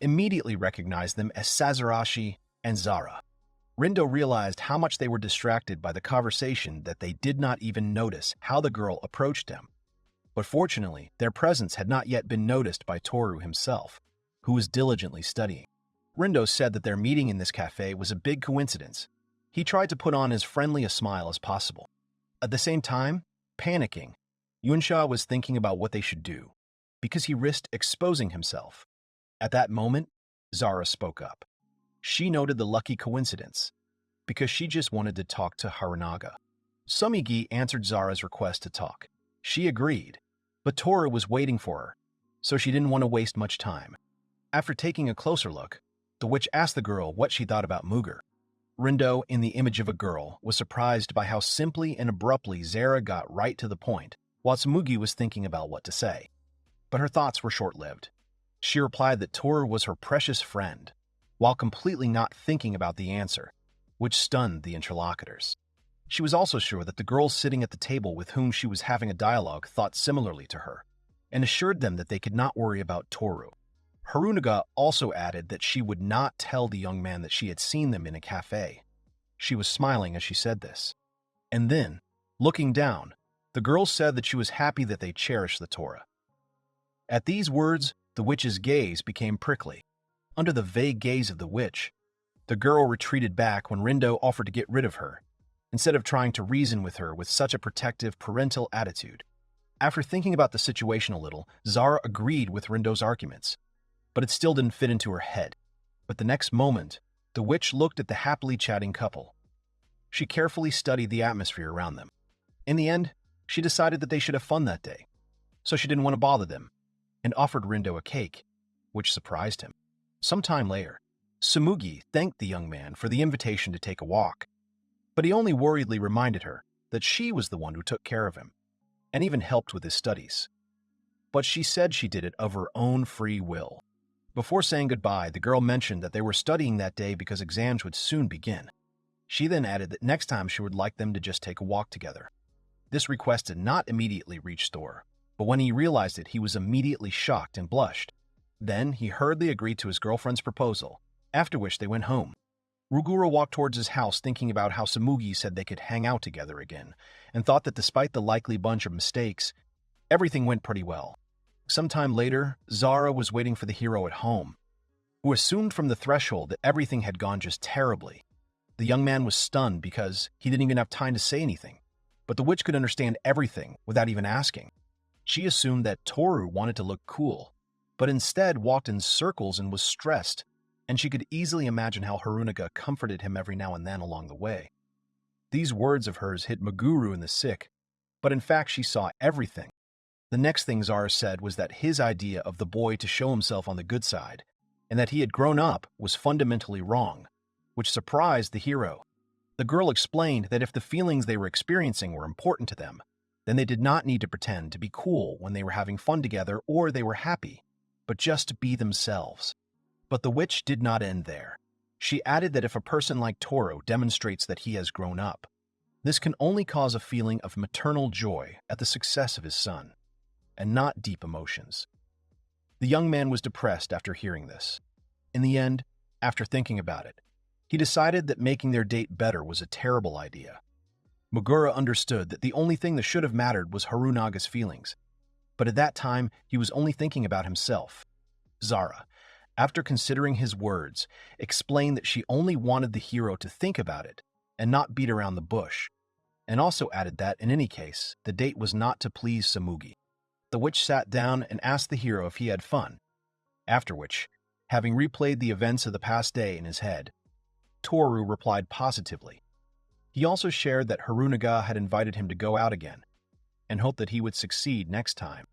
immediately recognized them as Sazerashi and Zara. Rindo realized how much they were distracted by the conversation that they did not even notice how the girl approached him. But fortunately, their presence had not yet been noticed by Tooru himself, who was diligently studying. Rindo said that their meeting in this cafe was a big coincidence. He tried to put on as friendly a smile as possible. At the same time, panicking, Yunsha was thinking about what they should do, because he risked exposing himself. At that moment, Zara spoke up. She noted the lucky coincidence, because she just wanted to talk to Harunaga. Sumigi answered Zara's request to talk. She agreed, but Tooru was waiting for her, so she didn't want to waste much time. After taking a closer look, the witch asked the girl what she thought about Mugura. Rindo, in the image of a girl, was surprised by how simply and abruptly Zara got right to the point, while Tsumugi was thinking about what to say. But her thoughts were short-lived. She replied that Tooru was her precious friend, while completely not thinking about the answer, which stunned the interlocutors. She was also sure that the girls sitting at the table with whom she was having a dialogue thought similarly to her, and assured them that they could not worry about Tooru. Harunaga also added that she would not tell the young man that she had seen them in a cafe. She was smiling as she said this. And then, looking down, the girl said that she was happy that they cherished the Torah. At these words, the witch's gaze became prickly. Under the vague gaze of the witch, the girl retreated back when Rindo offered to get rid of her, instead of trying to reason with her with such a protective parental attitude. After thinking about the situation a little, Zara agreed with Rindo's arguments, but it still didn't fit into her head. But the next moment, the witch looked at the happily chatting couple. She carefully studied the atmosphere around them. In the end, she decided that they should have fun that day, so she didn't want to bother them, and offered Rindo a cake, which surprised him. Some time later, Tsumugi thanked the young man for the invitation to take a walk, but he only worriedly reminded her that she was the one who took care of him, and even helped with his studies. But she said she did it of her own free will. Before saying goodbye, the girl mentioned that they were studying that day because exams would soon begin. She then added that next time she would like them to just take a walk together. This request did not immediately reach Thor, but when he realized it, he was immediately shocked and blushed. Then he hurriedly agreed to his girlfriend's proposal, after which they went home. Rugura walked towards his house thinking about how Tsumugi said they could hang out together again, and thought that despite the likely bunch of mistakes, everything went pretty well. Sometime later, Zara was waiting for the hero at home, who assumed from the threshold that everything had gone just terribly. The young man was stunned because he didn't even have time to say anything, but the witch could understand everything without even asking. She assumed that Tooru wanted to look cool, but instead walked in circles and was stressed, and she could easily imagine how Harunaga comforted him every now and then along the way. These words of hers hit Muguru in the sick, but in fact she saw everything. The next thing Zara said was that his idea of the boy to show himself on the good side, and that he had grown up, was fundamentally wrong, which surprised the hero. The girl explained that if the feelings they were experiencing were important to them, then they did not need to pretend to be cool when they were having fun together or they were happy, but just to be themselves. But the witch did not end there. She added that if a person like Tooru demonstrates that he has grown up, this can only cause a feeling of maternal joy at the success of his son, and not deep emotions. The young man was depressed after hearing this. In the end, after thinking about it, he decided that making their date better was a terrible idea. Mugura understood that the only thing that should have mattered was Harunaga's feelings, but at that time he was only thinking about himself. Zara, after considering his words, explained that she only wanted the hero to think about it and not beat around the bush, and also added that, in any case, the date was not to please Tsumugi. The witch sat down and asked the hero if he had fun, after which, having replayed the events of the past day in his head, Tooru replied positively. He also shared that Harunaga had invited him to go out again, and hoped that he would succeed next time.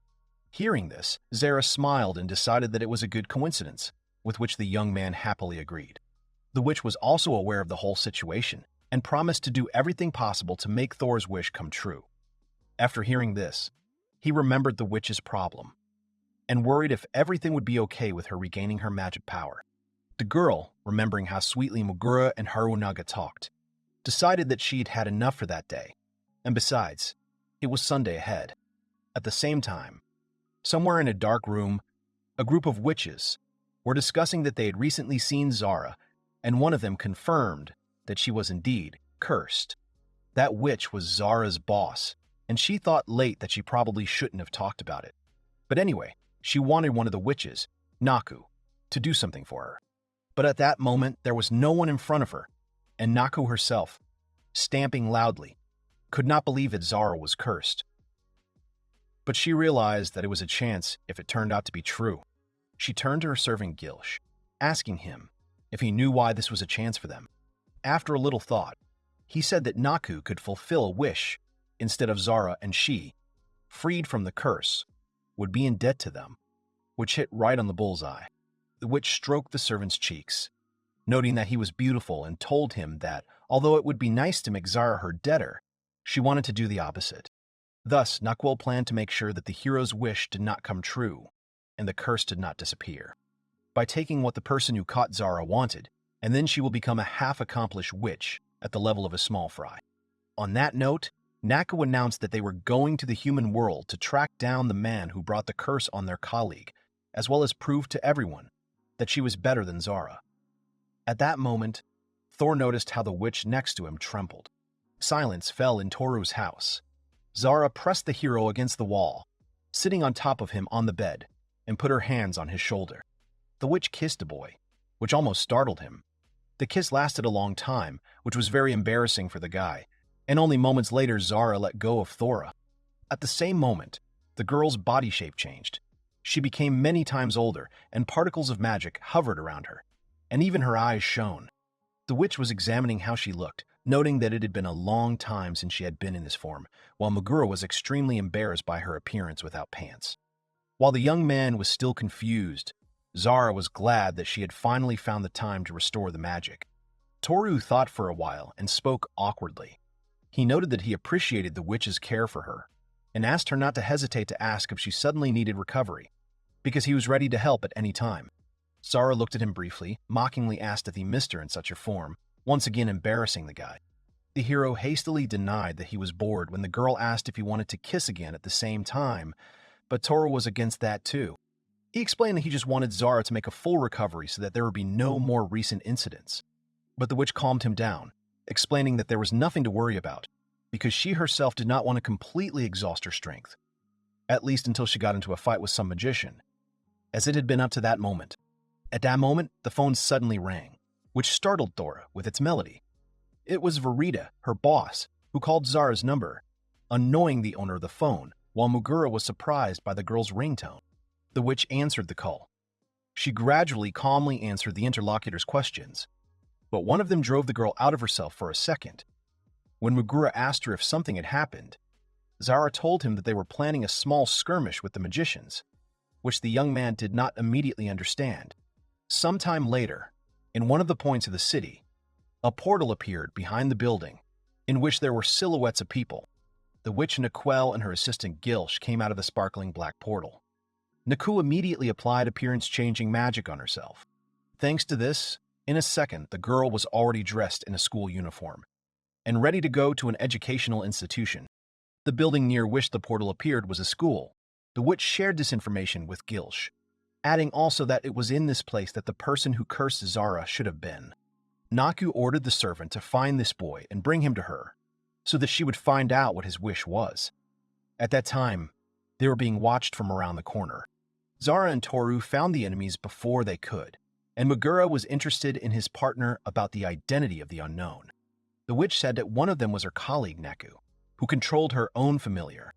Hearing this, Zara smiled and decided that it was a good coincidence, with which the young man happily agreed. The witch was also aware of the whole situation, and promised to do everything possible to make Thor's wish come true. After hearing this, he remembered the witch's problem, and worried if everything would be okay with her regaining her magic power. The girl, remembering how sweetly Mugura and Harunaga talked, decided that she had had enough for that day, and besides, it was Sunday ahead. At the same time, somewhere in a dark room, a group of witches were discussing that they had recently seen Zara, and one of them confirmed that she was indeed cursed. That witch was Zara's boss, and she thought late that she probably shouldn't have talked about it. But anyway, she wanted one of the witches, Naku, to do something for her. But at that moment, there was no one in front of her, and Naku herself, stamping loudly, could not believe that Zara was cursed. But she realized that it was a chance if it turned out to be true. She turned to her servant Gilsh, asking him if he knew why this was a chance for them. After a little thought, he said that Naku could fulfill a wish instead of Zara, and she, freed from the curse, would be in debt to them, which hit right on the bullseye. The witch stroked the servant's cheeks, noting that he was beautiful, and told him that, although it would be nice to make Zara her debtor, she wanted to do the opposite. Thus, Nakwell planned to make sure that the hero's wish did not come true, and the curse did not disappear, by taking what the person who caught Zara wanted, and then she will become a half-accomplished witch at the level of a small fry. On that note, Naku announced that they were going to the human world to track down the man who brought the curse on their colleague, as well as prove to everyone that she was better than Zara. At that moment, Thor noticed how the witch next to him trembled. Silence fell in Toru's house. Zara pressed the hero against the wall, sitting on top of him on the bed, and put her hands on his shoulder. The witch kissed the boy, which almost startled him. The kiss lasted a long time, which was very embarrassing for the guy, and only moments later Zara let go of Thora. At the same moment, the girl's body shape changed. She became many times older, and particles of magic hovered around her, and even her eyes shone. The witch was examining how she looked, noting that it had been a long time since she had been in this form, while Mugura was extremely embarrassed by her appearance without pants. While the young man was still confused, Zara was glad that she had finally found the time to restore the magic. Toru thought for a while and spoke awkwardly. He noted that he appreciated the witch's care for her, and asked her not to hesitate to ask if she suddenly needed recovery, because he was ready to help at any time. Zara looked at him briefly, mockingly asked if he missed her in such a form, once again embarrassing the guy. The hero hastily denied that he was bored when the girl asked if he wanted to kiss again at the same time, but Toru was against that too. He explained that he just wanted Zara to make a full recovery so that there would be no more recent incidents. But the witch calmed him down, explaining that there was nothing to worry about, because she herself did not want to completely exhaust her strength, at least until she got into a fight with some magician, as it had been up to that moment. At that moment, the phone suddenly rang, which startled Thora with its melody. It was Verita, her boss, who called Zara's number, annoying the owner of the phone, while Mugura was surprised by the girl's ringtone. The witch answered the call. She gradually calmly answered the interlocutor's questions, but one of them drove the girl out of herself for a second. When Mugura asked her if something had happened, Zara told him that they were planning a small skirmish with the magicians, which the young man did not immediately understand. Sometime later, in one of the points of the city, a portal appeared behind the building, in which there were silhouettes of people. The witch Naquel and her assistant Gilsh came out of the sparkling black portal. Naku immediately applied appearance-changing magic on herself. Thanks to this, in a second the girl was already dressed in a school uniform, and ready to go to an educational institution. The building near which the portal appeared was a school. The witch shared this information with Gilsh, adding also that it was in this place that the person who cursed Zara should have been. Naku ordered the servant to find this boy and bring him to her, so that she would find out what his wish was. At that time, they were being watched from around the corner. Zara and Toru found the enemies before they could, and Mugura was interested in his partner about the identity of the unknown. The witch said that one of them was her colleague Naku, who controlled her own familiar.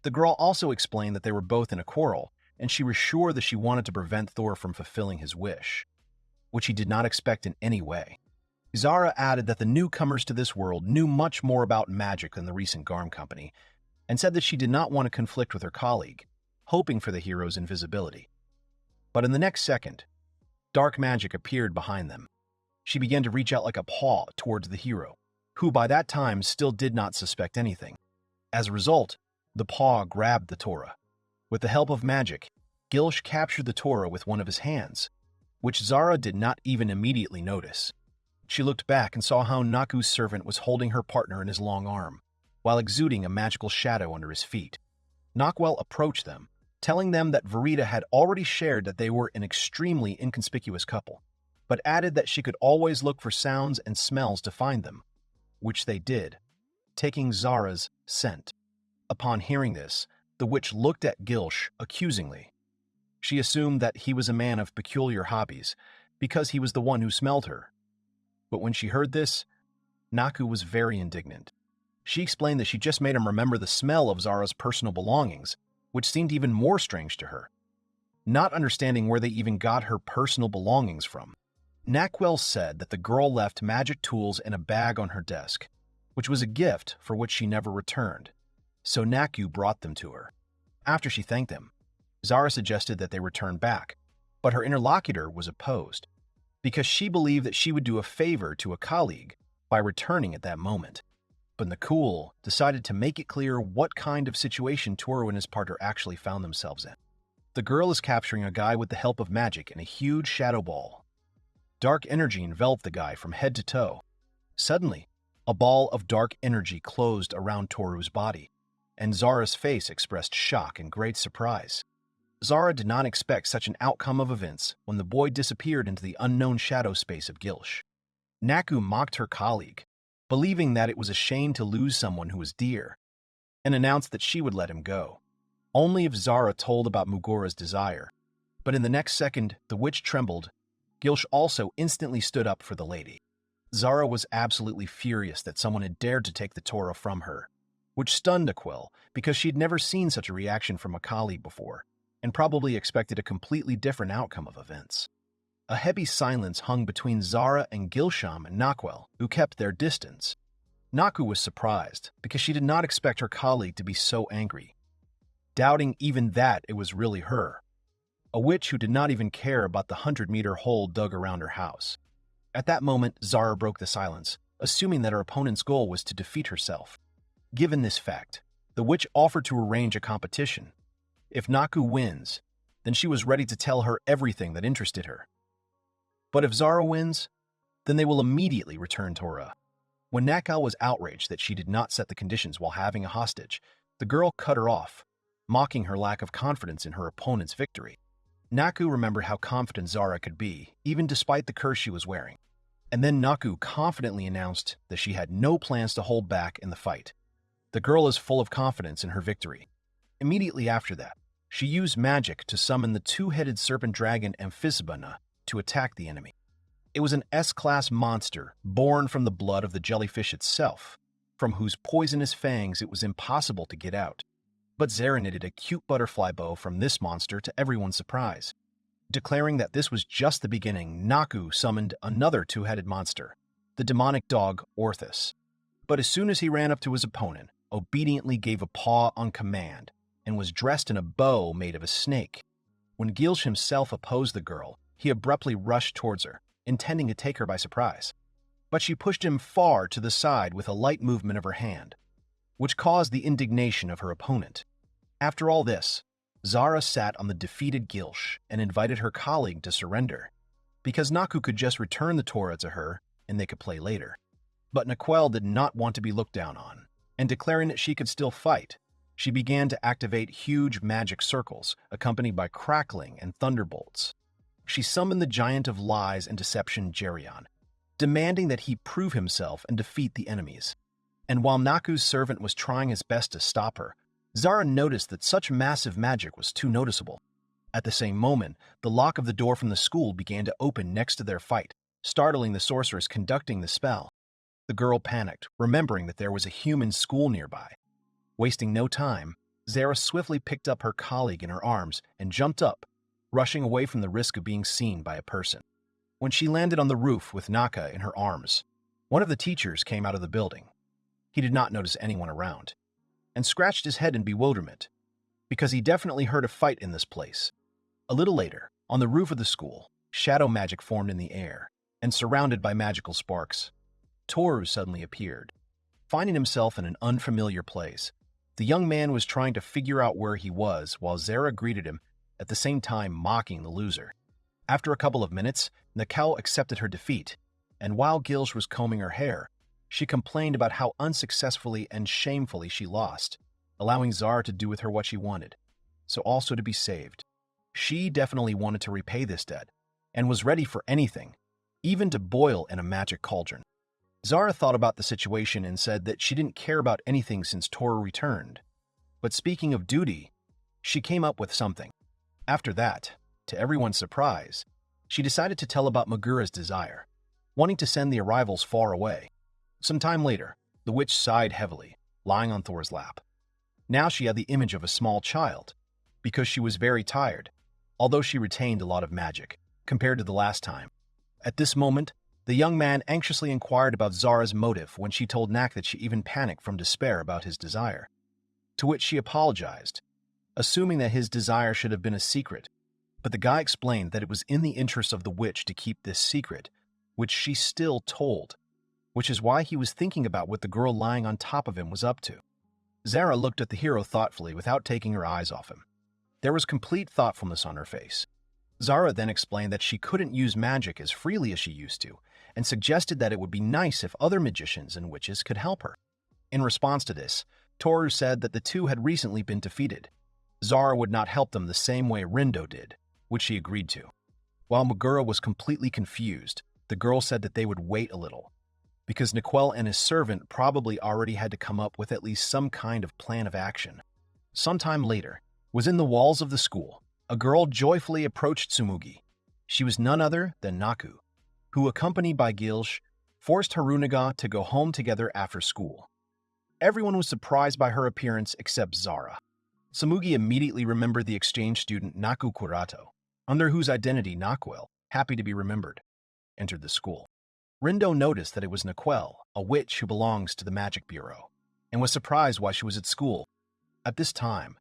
The girl also explained that they were both in a quarrel, and she was sure that she wanted to prevent Thor from fulfilling his wish, which he did not expect in any way. Zara added that the newcomers to this world knew much more about magic than the recent Garm Company, and said that she did not want to conflict with her colleague, hoping for the hero's invisibility. But in the next second, dark magic appeared behind them. She began to reach out like a paw towards the hero, who by that time still did not suspect anything. As a result, the paw grabbed the Torah. With the help of magic, Gilsh captured the Torah with one of his hands, which Zara did not even immediately notice. She looked back and saw how Naku's servant was holding her partner in his long arm, while exuding a magical shadow under his feet. Nakwell approached them, telling them that Verita had already shared that they were an extremely inconspicuous couple, but added that she could always look for sounds and smells to find them, which they did, taking Zara's scent. Upon hearing this, the witch looked at Gilsh accusingly. She assumed that he was a man of peculiar hobbies, because he was the one who smelled her. But when she heard this, Naku was very indignant. She explained that she just made him remember the smell of Zara's personal belongings, which seemed even more strange to her, not understanding where they even got her personal belongings from. Nakwell said that the girl left magic tools in a bag on her desk, which was a gift for which she never returned, so Naku brought them to her. After she thanked him, Zara suggested that they return back, but her interlocutor was opposed, because she believed that she would do a favor to a colleague by returning at that moment. But Nakul decided to make it clear what kind of situation Toru and his partner actually found themselves in. The girl is capturing a guy with the help of magic in a huge shadow ball. Dark energy enveloped the guy from head to toe. Suddenly, a ball of dark energy closed around Toru's body, and Zara's face expressed shock and great surprise. Zara did not expect such an outcome of events when the boy disappeared into the unknown shadow space of Gilsh. Naku mocked her colleague, believing that it was a shame to lose someone who was dear, and announced that she would let him go, only if Zara told about Mugura's desire. But in the next second, the witch trembled. Gilsh also instantly stood up for the lady. Zara was absolutely furious that someone had dared to take the Torah from her, which stunned Aquil because she had never seen such a reaction from a colleague before, and probably expected a completely different outcome of events. A heavy silence hung between Zara and Gilsham and Nakwell, who kept their distance. Naku was surprised because she did not expect her colleague to be so angry, doubting even that it was really her, a witch who did not even care about the 100-meter hole dug around her house. At that moment, Zara broke the silence, assuming that her opponent's goal was to defeat herself. Given this fact, the witch offered to arrange a competition. If Naku wins, then she was ready to tell her everything that interested her. But if Zara wins, then they will immediately return Torah. When Nakal was outraged that she did not set the conditions while having a hostage, the girl cut her off, mocking her lack of confidence in her opponent's victory. Naku remembered how confident Zara could be, even despite the curse she was wearing. And then Naku confidently announced that she had no plans to hold back in the fight. The girl is full of confidence in her victory. Immediately after that, she used magic to summon the two-headed serpent dragon Amphisibana to attack the enemy. It was an S-class monster born from the blood of the jellyfish itself, from whose poisonous fangs it was impossible to get out. But Zara knitted a cute butterfly bow from this monster to everyone's surprise. Declaring that this was just the beginning, Naku summoned another two-headed monster, the demonic dog Orthus. But as soon as he ran up to his opponent, obediently gave a paw on command, and was dressed in a bow made of a snake. When Gilsh himself opposed the girl, he abruptly rushed towards her, intending to take her by surprise. But she pushed him far to the side with a light movement of her hand, which caused the indignation of her opponent. After all this, Zara sat on the defeated Gilsh and invited her colleague to surrender, because Naku could just return the Torah to her and they could play later. But Naquel did not want to be looked down on, and declaring that she could still fight, she began to activate huge magic circles, accompanied by crackling and thunderbolts. She summoned the giant of lies and deception Geryon, demanding that he prove himself and defeat the enemies. And while Naku's servant was trying his best to stop her, Zara noticed that such massive magic was too noticeable. At the same moment, the lock of the door from the school began to open next to their fight, startling the sorceress conducting the spell. The girl panicked, remembering that there was a human school nearby. Wasting no time, Zara swiftly picked up her colleague in her arms and jumped up, rushing away from the risk of being seen by a person. When she landed on the roof with Naka in her arms, one of the teachers came out of the building. He did not notice anyone around, and scratched his head in bewilderment, because he definitely heard a fight in this place. A little later, on the roof of the school, shadow magic formed in the air, and surrounded by magical sparks. Toru suddenly appeared. Finding himself in an unfamiliar place, the young man was trying to figure out where he was while Zara greeted him, at the same time mocking the loser. After a couple of minutes, Nakao accepted her defeat, and while Gilsh was combing her hair, she complained about how unsuccessfully and shamefully she lost, allowing Zara to do with her what she wanted, so also to be saved. She definitely wanted to repay this debt, and was ready for anything, even to boil in a magic cauldron. Zara thought about the situation and said that she didn't care about anything since Toru returned. But speaking of duty, she came up with something. After that, to everyone's surprise, she decided to tell about Mugura's desire, wanting to send the arrivals far away. Some time later, the witch sighed heavily, lying on Thor's lap. Now she had the image of a small child, because she was very tired, although she retained a lot of magic, compared to the last time. At this moment, the young man anxiously inquired about Zara's motive when she told Nak that she even panicked from despair about his desire, to which she apologized, assuming that his desire should have been a secret. But the guy explained that it was in the interest of the witch to keep this secret, which she still told, which is why he was thinking about what the girl lying on top of him was up to. Zara looked at the hero thoughtfully without taking her eyes off him. There was complete thoughtfulness on her face. Zara then explained that she couldn't use magic as freely as she used to, and suggested that it would be nice if other magicians and witches could help her. In response to this, Toru said that the two had recently been defeated. Zara would not help them the same way Rindo did, which she agreed to. While Mugura was completely confused, the girl said that they would wait a little, because Niquel and his servant probably already had to come up with at least some kind of plan of action. Sometime later, within the walls of the school, a girl joyfully approached Tsumugi. She was none other than Naku, who, accompanied by Gilsh, forced Harunaga to go home together after school. Everyone was surprised by her appearance except Zara. Tsumugi immediately remembered the exchange student Naku Kurato, under whose identity Naquel, happy to be remembered, entered the school. Rindo noticed that it was Naquel, a witch who belongs to the Magic Bureau, and was surprised why she was at school. At this time,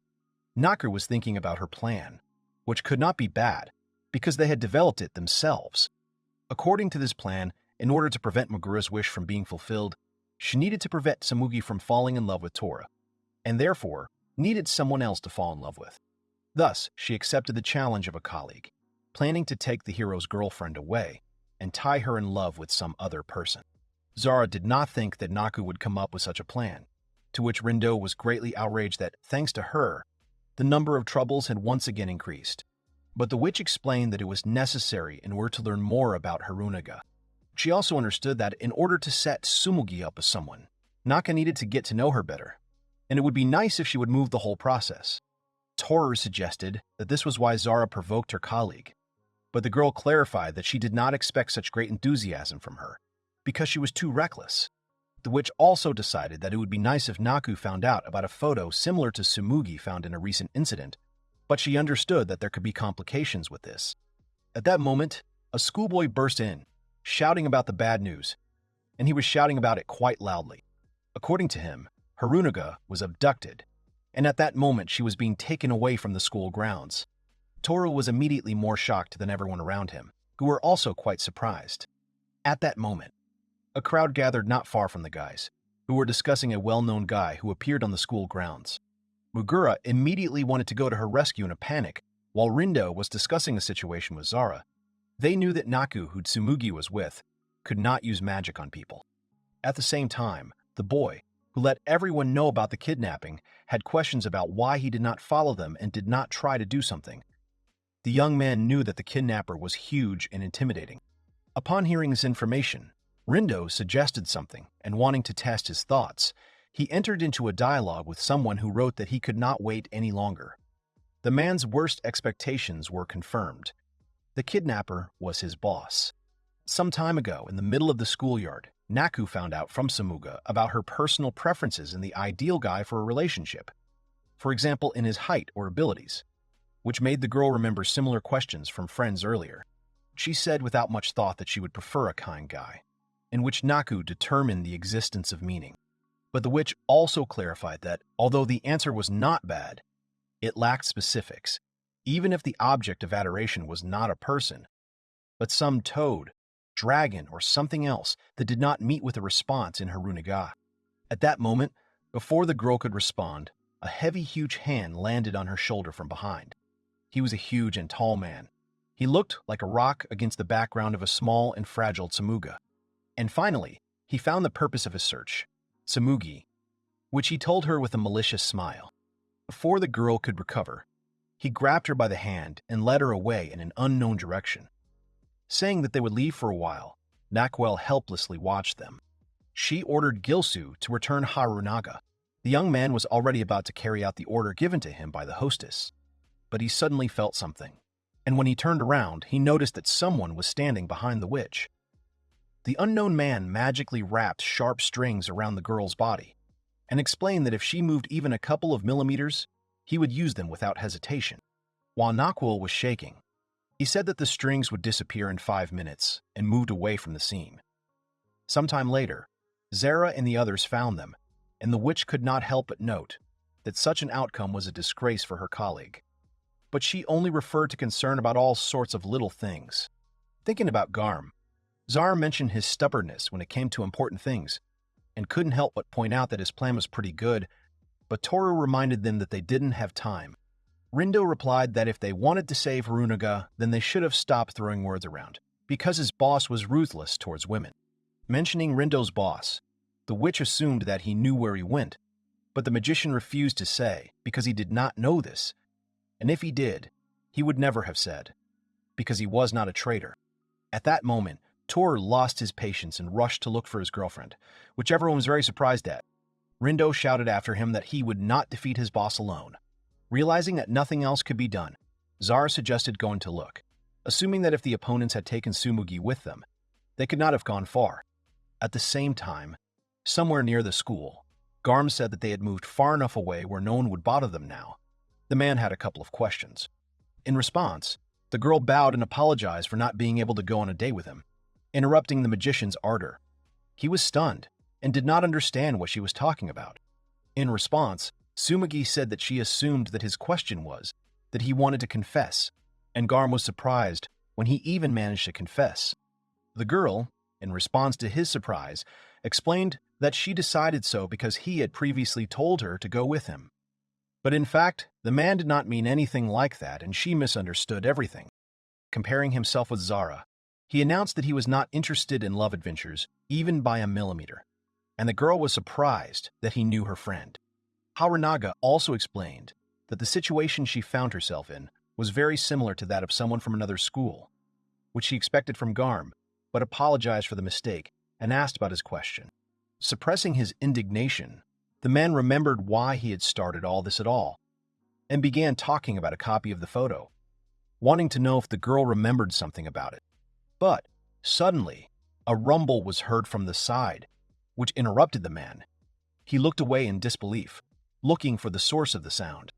Naku was thinking about her plan, which could not be bad, because they had developed it themselves. According to this plan, in order to prevent Mugura's wish from being fulfilled, she needed to prevent Tsumugi from falling in love with Tora, and therefore needed someone else to fall in love with. Thus, she accepted the challenge of a colleague, planning to take the hero's girlfriend away and tie her in love with some other person. Zara did not think that Naku would come up with such a plan, to which Rindo was greatly outraged that, thanks to her, the number of troubles had once again increased. But the witch explained that it was necessary in order to learn more about Harunaga. She also understood that in order to set Tsumugi up as someone, Naka needed to get to know her better, and it would be nice if she would move the whole process. Toru suggested that this was why Zara provoked her colleague, but the girl clarified that she did not expect such great enthusiasm from her, because she was too reckless. The witch also decided that it would be nice if Naku found out about a photo similar to Tsumugi found in a recent incident, but she understood that there could be complications with this. At that moment, a schoolboy burst in, shouting about the bad news, and he was shouting about it quite loudly. According to him, Harunaga was abducted, and at that moment she was being taken away from the school grounds. Toru was immediately more shocked than everyone around him, who were also quite surprised. At that moment, a crowd gathered not far from the guys, who were discussing a well-known guy who appeared on the school grounds. Mugura immediately wanted to go to her rescue in a panic, while Rindo was discussing the situation with Zara. They knew that Naku, who Tsumugi was with, could not use magic on people. At the same time, the boy, who let everyone know about the kidnapping, had questions about why he did not follow them and did not try to do something. The young man knew that the kidnapper was huge and intimidating. Upon hearing this information, Rindo suggested something, and wanting to test his thoughts, he entered into a dialogue with someone who wrote that he could not wait any longer. The man's worst expectations were confirmed. The kidnapper was his boss. Some time ago, in the middle of the schoolyard, Naku found out from Samuga about her personal preferences in the ideal guy for a relationship. For example, in his height or abilities, which made the girl remember similar questions from friends earlier. She said without much thought that she would prefer a kind guy, in which Naku determined the existence of meaning. But the witch also clarified that, although the answer was not bad, it lacked specifics, even if the object of adoration was not a person, but some toad, dragon, or something else that did not meet with a response in Harunaga. At that moment, before the girl could respond, a heavy, huge hand landed on her shoulder from behind. He was a huge and tall man. He looked like a rock against the background of a small and fragile Tsamuga. And finally, he found the purpose of his search, Tsumugi, which he told her with a malicious smile. Before the girl could recover, he grabbed her by the hand and led her away in an unknown direction. Saying that they would leave for a while, Nakwell helplessly watched them. She ordered Gilsu to return Harunaga. The young man was already about to carry out the order given to him by the hostess, but he suddenly felt something, and when he turned around, he noticed that someone was standing behind the witch. The unknown man magically wrapped sharp strings around the girl's body and explained that if she moved even a couple of millimeters, he would use them without hesitation. While Nakwell was shaking, he said that the strings would disappear in 5 minutes and moved away from the scene. Sometime later, Zara and the others found them, and the witch could not help but note that such an outcome was a disgrace for her colleague. But she only referred to concern about all sorts of little things. Thinking about Garm, Zara mentioned his stubbornness when it came to important things, and couldn't help but point out that his plan was pretty good, but Tooru reminded them that they didn't have time. Rindo replied that if they wanted to save Harunaga, then they should have stopped throwing words around, because his boss was ruthless towards women. Mentioning Rindo's boss, the witch assumed that he knew where he went, but the magician refused to say because he did not know this, and if he did, he would never have said, because he was not a traitor. At that moment, Tooru lost his patience and rushed to look for his girlfriend, which everyone was very surprised at. Rindo shouted after him that he would not defeat his boss alone. Realizing that nothing else could be done, Zara suggested going to look, assuming that if the opponents had taken Tsumugi with them, they could not have gone far. At the same time, somewhere near the school, Garm said that they had moved far enough away where no one would bother them now. The man had a couple of questions. In response, the girl bowed and apologized for not being able to go on a date with him, interrupting the magician's ardor. He was stunned and did not understand what she was talking about. In response, Tsumugi said that she assumed that his question was that he wanted to confess, and Garm was surprised when he even managed to confess. The girl, in response to his surprise, explained that she decided so because he had previously told her to go with him. But in fact, the man did not mean anything like that, and she misunderstood everything. Comparing himself with Zara, he announced that he was not interested in love adventures, even by a millimeter, and the girl was surprised that he knew her friend. Harunaga also explained that the situation she found herself in was very similar to that of someone from another school, which she expected from Garm, but apologized for the mistake and asked about his question. Suppressing his indignation, the man remembered why he had started all this at all, and began talking about a copy of the photo, wanting to know if the girl remembered something about it. But, suddenly, a rumble was heard from the side, which interrupted the man. He looked away in disbelief, looking for the source of the sound.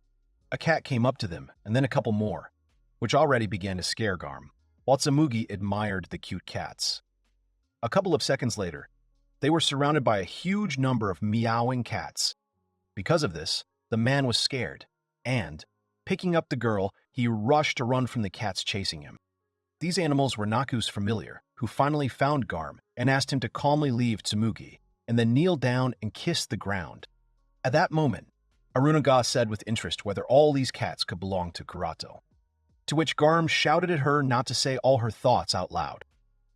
A cat came up to them, and then a couple more, which already began to scare Garm, while Tsumugi admired the cute cats. A couple of seconds later, they were surrounded by a huge number of meowing cats. Because of this, the man was scared, and, picking up the girl, he rushed to run from the cats chasing him. These animals were Naku's familiar, who finally found Garm and asked him to calmly leave Tsumugi, and then kneel down and kiss the ground. At that moment, Harunaga said with interest whether all these cats could belong to Kurato, to which Garm shouted at her not to say all her thoughts out loud.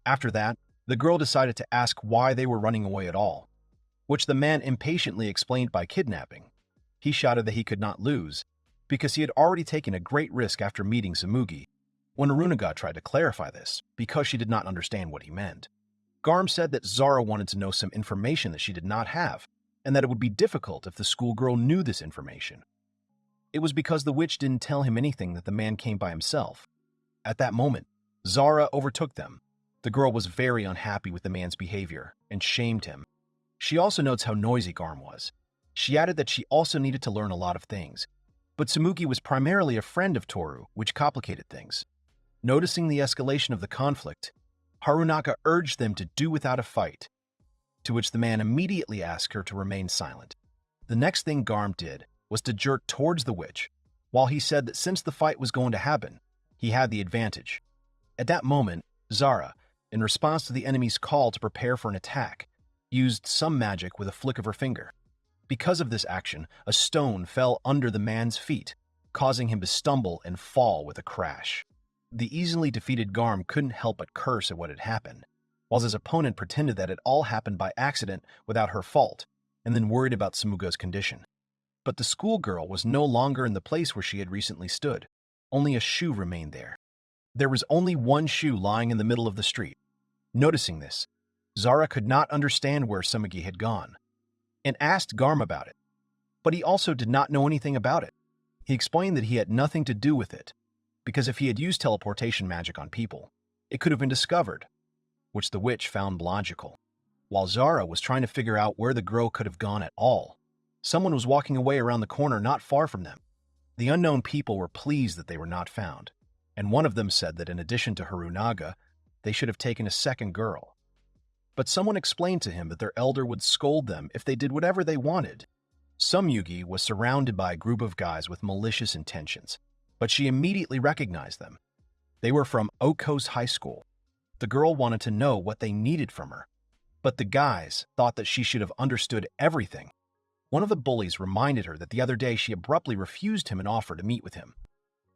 After that, the girl decided to ask why they were running away at all, which the man impatiently explained by kidnapping. He shouted that he could not lose, because he had already taken a great risk after meeting Tsumugi, when Harunaga tried to clarify this, because she did not understand what he meant. Garm said that Zara wanted to know some information that she did not have, and that it would be difficult if the schoolgirl knew this information. It was because the witch didn't tell him anything that the man came by himself. At that moment, Zara overtook them. The girl was very unhappy with the man's behavior and shamed him. She also notes how noisy Garm was. She added that she also needed to learn a lot of things, but Tsumugi was primarily a friend of Tooru, which complicated things. Noticing the escalation of the conflict, Harunaga urged them to do without a fight, to which the man immediately asked her to remain silent. The next thing Garm did was to jerk towards the witch, while he said that since the fight was going to happen, he had the advantage. At that moment, Zara, in response to the enemy's call to prepare for an attack, used some magic with a flick of her finger. Because of this action, a stone fell under the man's feet, causing him to stumble and fall with a crash. The easily defeated Garm couldn't help but curse at what had happened, while his opponent pretended that it all happened by accident without her fault, and then worried about Tsumuga's condition. But the schoolgirl was no longer in the place where she had recently stood. Only a shoe remained there. There was only one shoe lying in the middle of the street. Noticing this, Zara could not understand where Tsumugi had gone, and asked Garm about it. But he also did not know anything about it. He explained that he had nothing to do with it, because if he had used teleportation magic on people, it could have been discovered, which the witch found logical. While Zara was trying to figure out where the girl could have gone at all, someone was walking away around the corner not far from them. The unknown people were pleased that they were not found, and one of them said that in addition to Harunaga, they should have taken a second girl. But someone explained to him that their elder would scold them if they did whatever they wanted. Tsumugi was surrounded by a group of guys with malicious intentions, but she immediately recognized them. They were from Oko's high school. The girl wanted to know what they needed from her, but the guys thought that she should have understood everything. One of the bullies reminded her that the other day she abruptly refused him an offer to meet with him.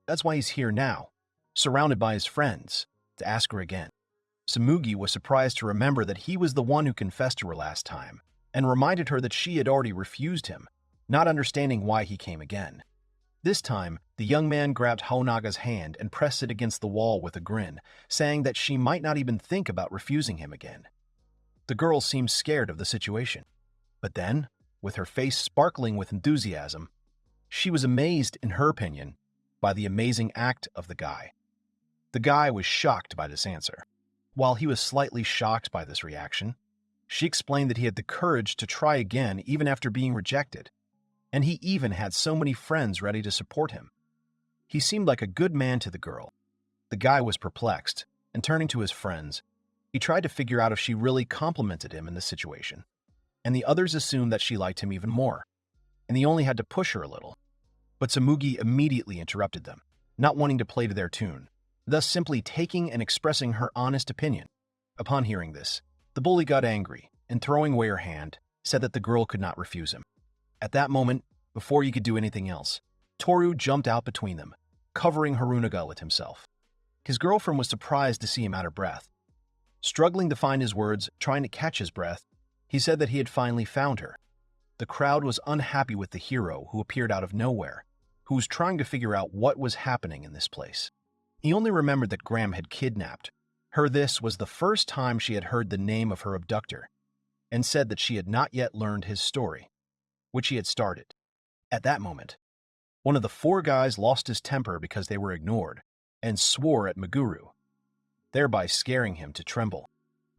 That's why he's here now, surrounded by his friends, to ask her again. Tsumugi was surprised to remember that he was the one who confessed to her last time, and reminded her that she had already refused him, not understanding why he came again. This time, the young man grabbed Harunaga's hand and pressed it against the wall with a grin, saying that she might not even think about refusing him again. The girl seemed scared of the situation, but then, with her face sparkling with enthusiasm, she was amazed, in her opinion, by the amazing act of the guy. The guy was shocked by this answer. While he was slightly shocked by this reaction, she explained that he had the courage to try again even after being rejected, and he even had so many friends ready to support him. He seemed like a good man to the girl. The guy was perplexed, and turning to his friends, he tried to figure out if she really complimented him in this situation, and the others assumed that she liked him even more, and he only had to push her a little. But Tsumugi immediately interrupted them, not wanting to play to their tune, thus simply taking and expressing her honest opinion. Upon hearing this, the bully got angry, and throwing away her hand, said that the girl could not refuse him. At that moment, before he could do anything else, Tooru jumped out between them, covering Harunaga with himself. His girlfriend was surprised to see him out of breath. Struggling to find his words, trying to catch his breath, he said that he had finally found her. The crowd was unhappy with the hero who appeared out of nowhere, who was trying to figure out what was happening in this place. He only remembered that Graham had kidnapped her. This was the first time she had heard the name of her abductor, and said that she had not yet learned his story, which he had started. At that moment, one of the four guys lost his temper because they were ignored, and swore at Muguru, thereby scaring him to tremble.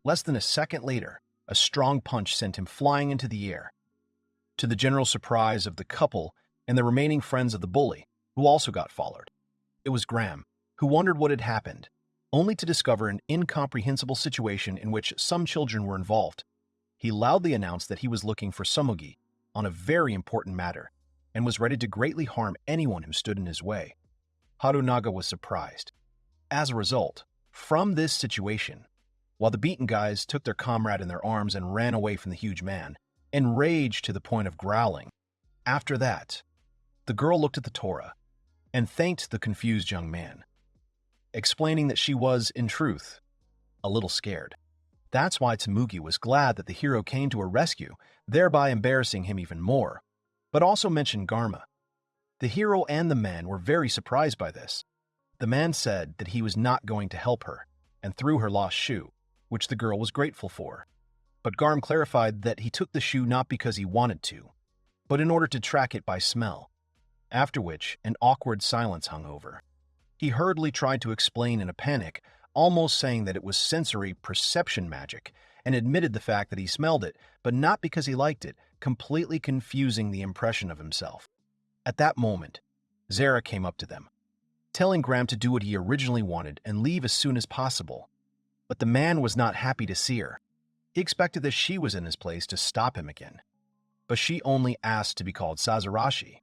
Less than a second later, a strong punch sent him flying into the air, to the general surprise of the couple and the remaining friends of the bully, who also got followed. It was Graham, who wondered what had happened, only to discover an incomprehensible situation in which some children were involved. He loudly announced that he was looking for Tsumugi on a very important matter, and was ready to greatly harm anyone who stood in his way. Harunaga was surprised. As a result, from this situation, while the beaten guys took their comrade in their arms and ran away from the huge man, enraged to the point of growling. After that, the girl looked at the Torah and thanked the confused young man, explaining that she was, in truth, a little scared. That's why Tsumugi was glad that the hero came to her rescue, thereby embarrassing him even more, but also mentioned Garma. The hero and the man were very surprised by this. The man said that he was not going to help her, and threw her lost shoe, which the girl was grateful for. But Garm clarified that he took the shoe not because he wanted to, but in order to track it by smell, after which an awkward silence hung over. He hurriedly tried to explain in a panic, almost saying that it was sensory perception magic, and admitted the fact that he smelled it, but not because he liked it, completely confusing the impression of himself. At that moment, Zara came up to them, telling Graham to do what he originally wanted and leave as soon as possible. But the man was not happy to see her. He expected that she was in his place to stop him again. But she only asked to be called Sazerashi,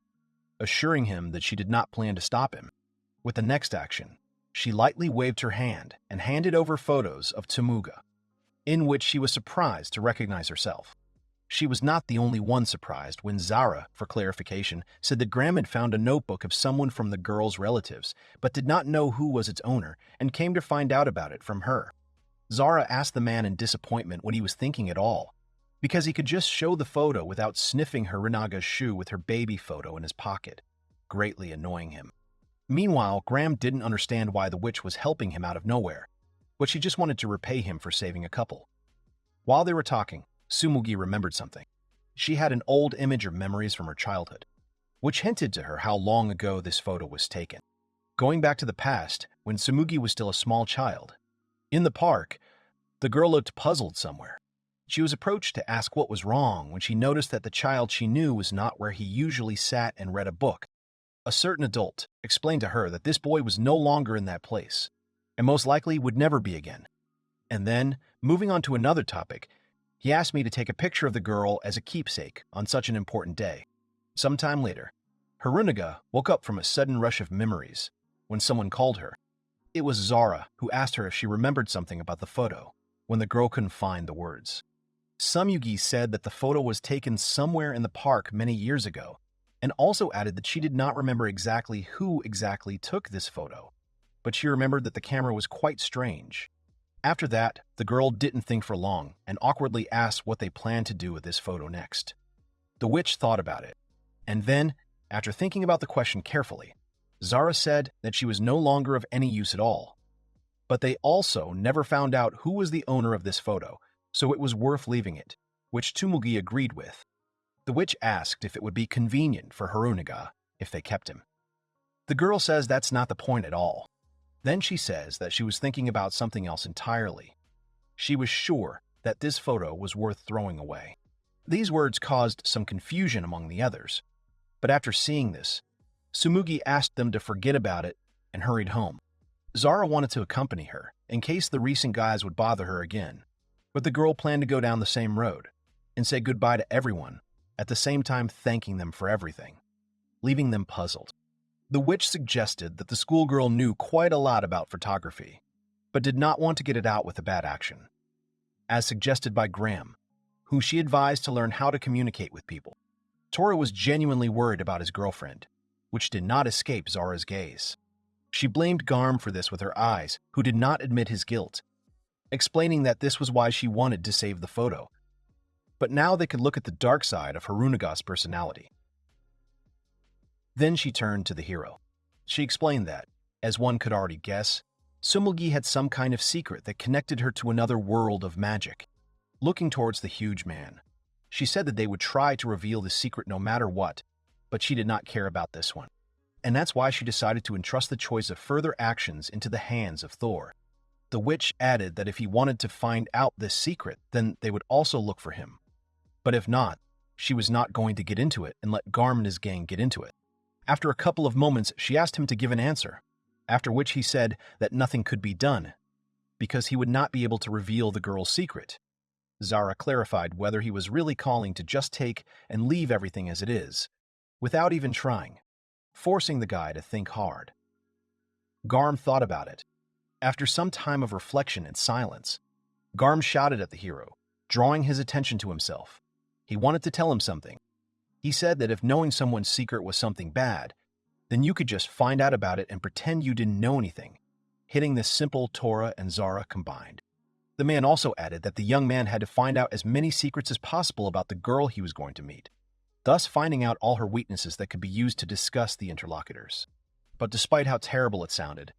assuring him that she did not plan to stop him. With the next action, she lightly waved her hand and handed over photos of Tsumuga, in which she was surprised to recognize herself. She was not the only one surprised when Zara, for clarification, said that Graham had found a notebook of someone from the girl's relatives, but did not know who was its owner, and came to find out about it from her. Zara asked the man in disappointment what he was thinking at all, because he could just show the photo without sniffing Harunaga's shoe with her baby photo in his pocket, greatly annoying him. Meanwhile, Graham didn't understand why the witch was helping him out of nowhere, but she just wanted to repay him for saving a couple. While they were talking, Tsumugi remembered something. She had an old image or memories from her childhood, which hinted to her how long ago this photo was taken. Going back to the past, when Tsumugi was still a small child. In the park, the girl looked puzzled somewhere. She was approached to ask what was wrong when she noticed that the child she knew was not where he usually sat and read a book. A certain adult explained to her that this boy was no longer in that place, and most likely would never be again. And then, moving on to another topic, he asked me to take a picture of the girl as a keepsake on such an important day. Sometime later, Harunaga woke up from a sudden rush of memories when someone called her. It was Zara who asked her if she remembered something about the photo when the girl couldn't find the words. Tsumugi said that the photo was taken somewhere in the park many years ago, and also added that she did not remember exactly who exactly took this photo, but she remembered that the camera was quite strange. After that, the girl didn't think for long and awkwardly asked what they planned to do with this photo next. The witch thought about it, and then, after thinking about the question carefully, Zara said that she was no longer of any use at all. But they also never found out who was the owner of this photo, so it was worth leaving it, which Tsumugi agreed with. The witch asked if it would be convenient for Harunaga if they kept him. The girl says that's not the point at all. Then she says that she was thinking about something else entirely. She was sure that this photo was worth throwing away. These words caused some confusion among the others, but after seeing this, Tsumugi asked them to forget about it and hurried home. Zara wanted to accompany her, in case the recent guys would bother her again, but the girl planned to go down the same road and say goodbye to everyone, at the same time thanking them for everything, leaving them puzzled. The witch suggested that the schoolgirl knew quite a lot about photography, but did not want to get it out with a bad action, as suggested by Graham, who she advised to learn how to communicate with people. Tora was genuinely worried about his girlfriend, which did not escape Zara's gaze. She blamed Garm for this with her eyes, who did not admit his guilt, explaining that this was why she wanted to save the photo. But now they could look at the dark side of Harunaga's personality. Then she turned to the hero. She explained that, as one could already guess, Tsumugi had some kind of secret that connected her to another world of magic. Looking towards the huge man, she said that they would try to reveal the secret no matter what, but she did not care about this one. And that's why she decided to entrust the choice of further actions into the hands of Thor. The witch added that if he wanted to find out this secret, then they would also look for him. But if not, she was not going to get into it and let Garm and his gang get into it. After a couple of moments, she asked him to give an answer, after which he said that nothing could be done, because he would not be able to reveal the girl's secret. Zara clarified whether he was really calling to just take and leave everything as it is, without even trying, forcing the guy to think hard. Garm thought about it. After some time of reflection and silence, Garm shouted at the hero, drawing his attention to himself. He wanted to tell him something. He said that if knowing someone's secret was something bad, then you could just find out about it and pretend you didn't know anything, hitting this simple Tora and Zara combined. The man also added that the young man had to find out as many secrets as possible about the girl he was going to meet, thus finding out all her weaknesses that could be used to discuss the interlocutors. But despite how terrible it sounded,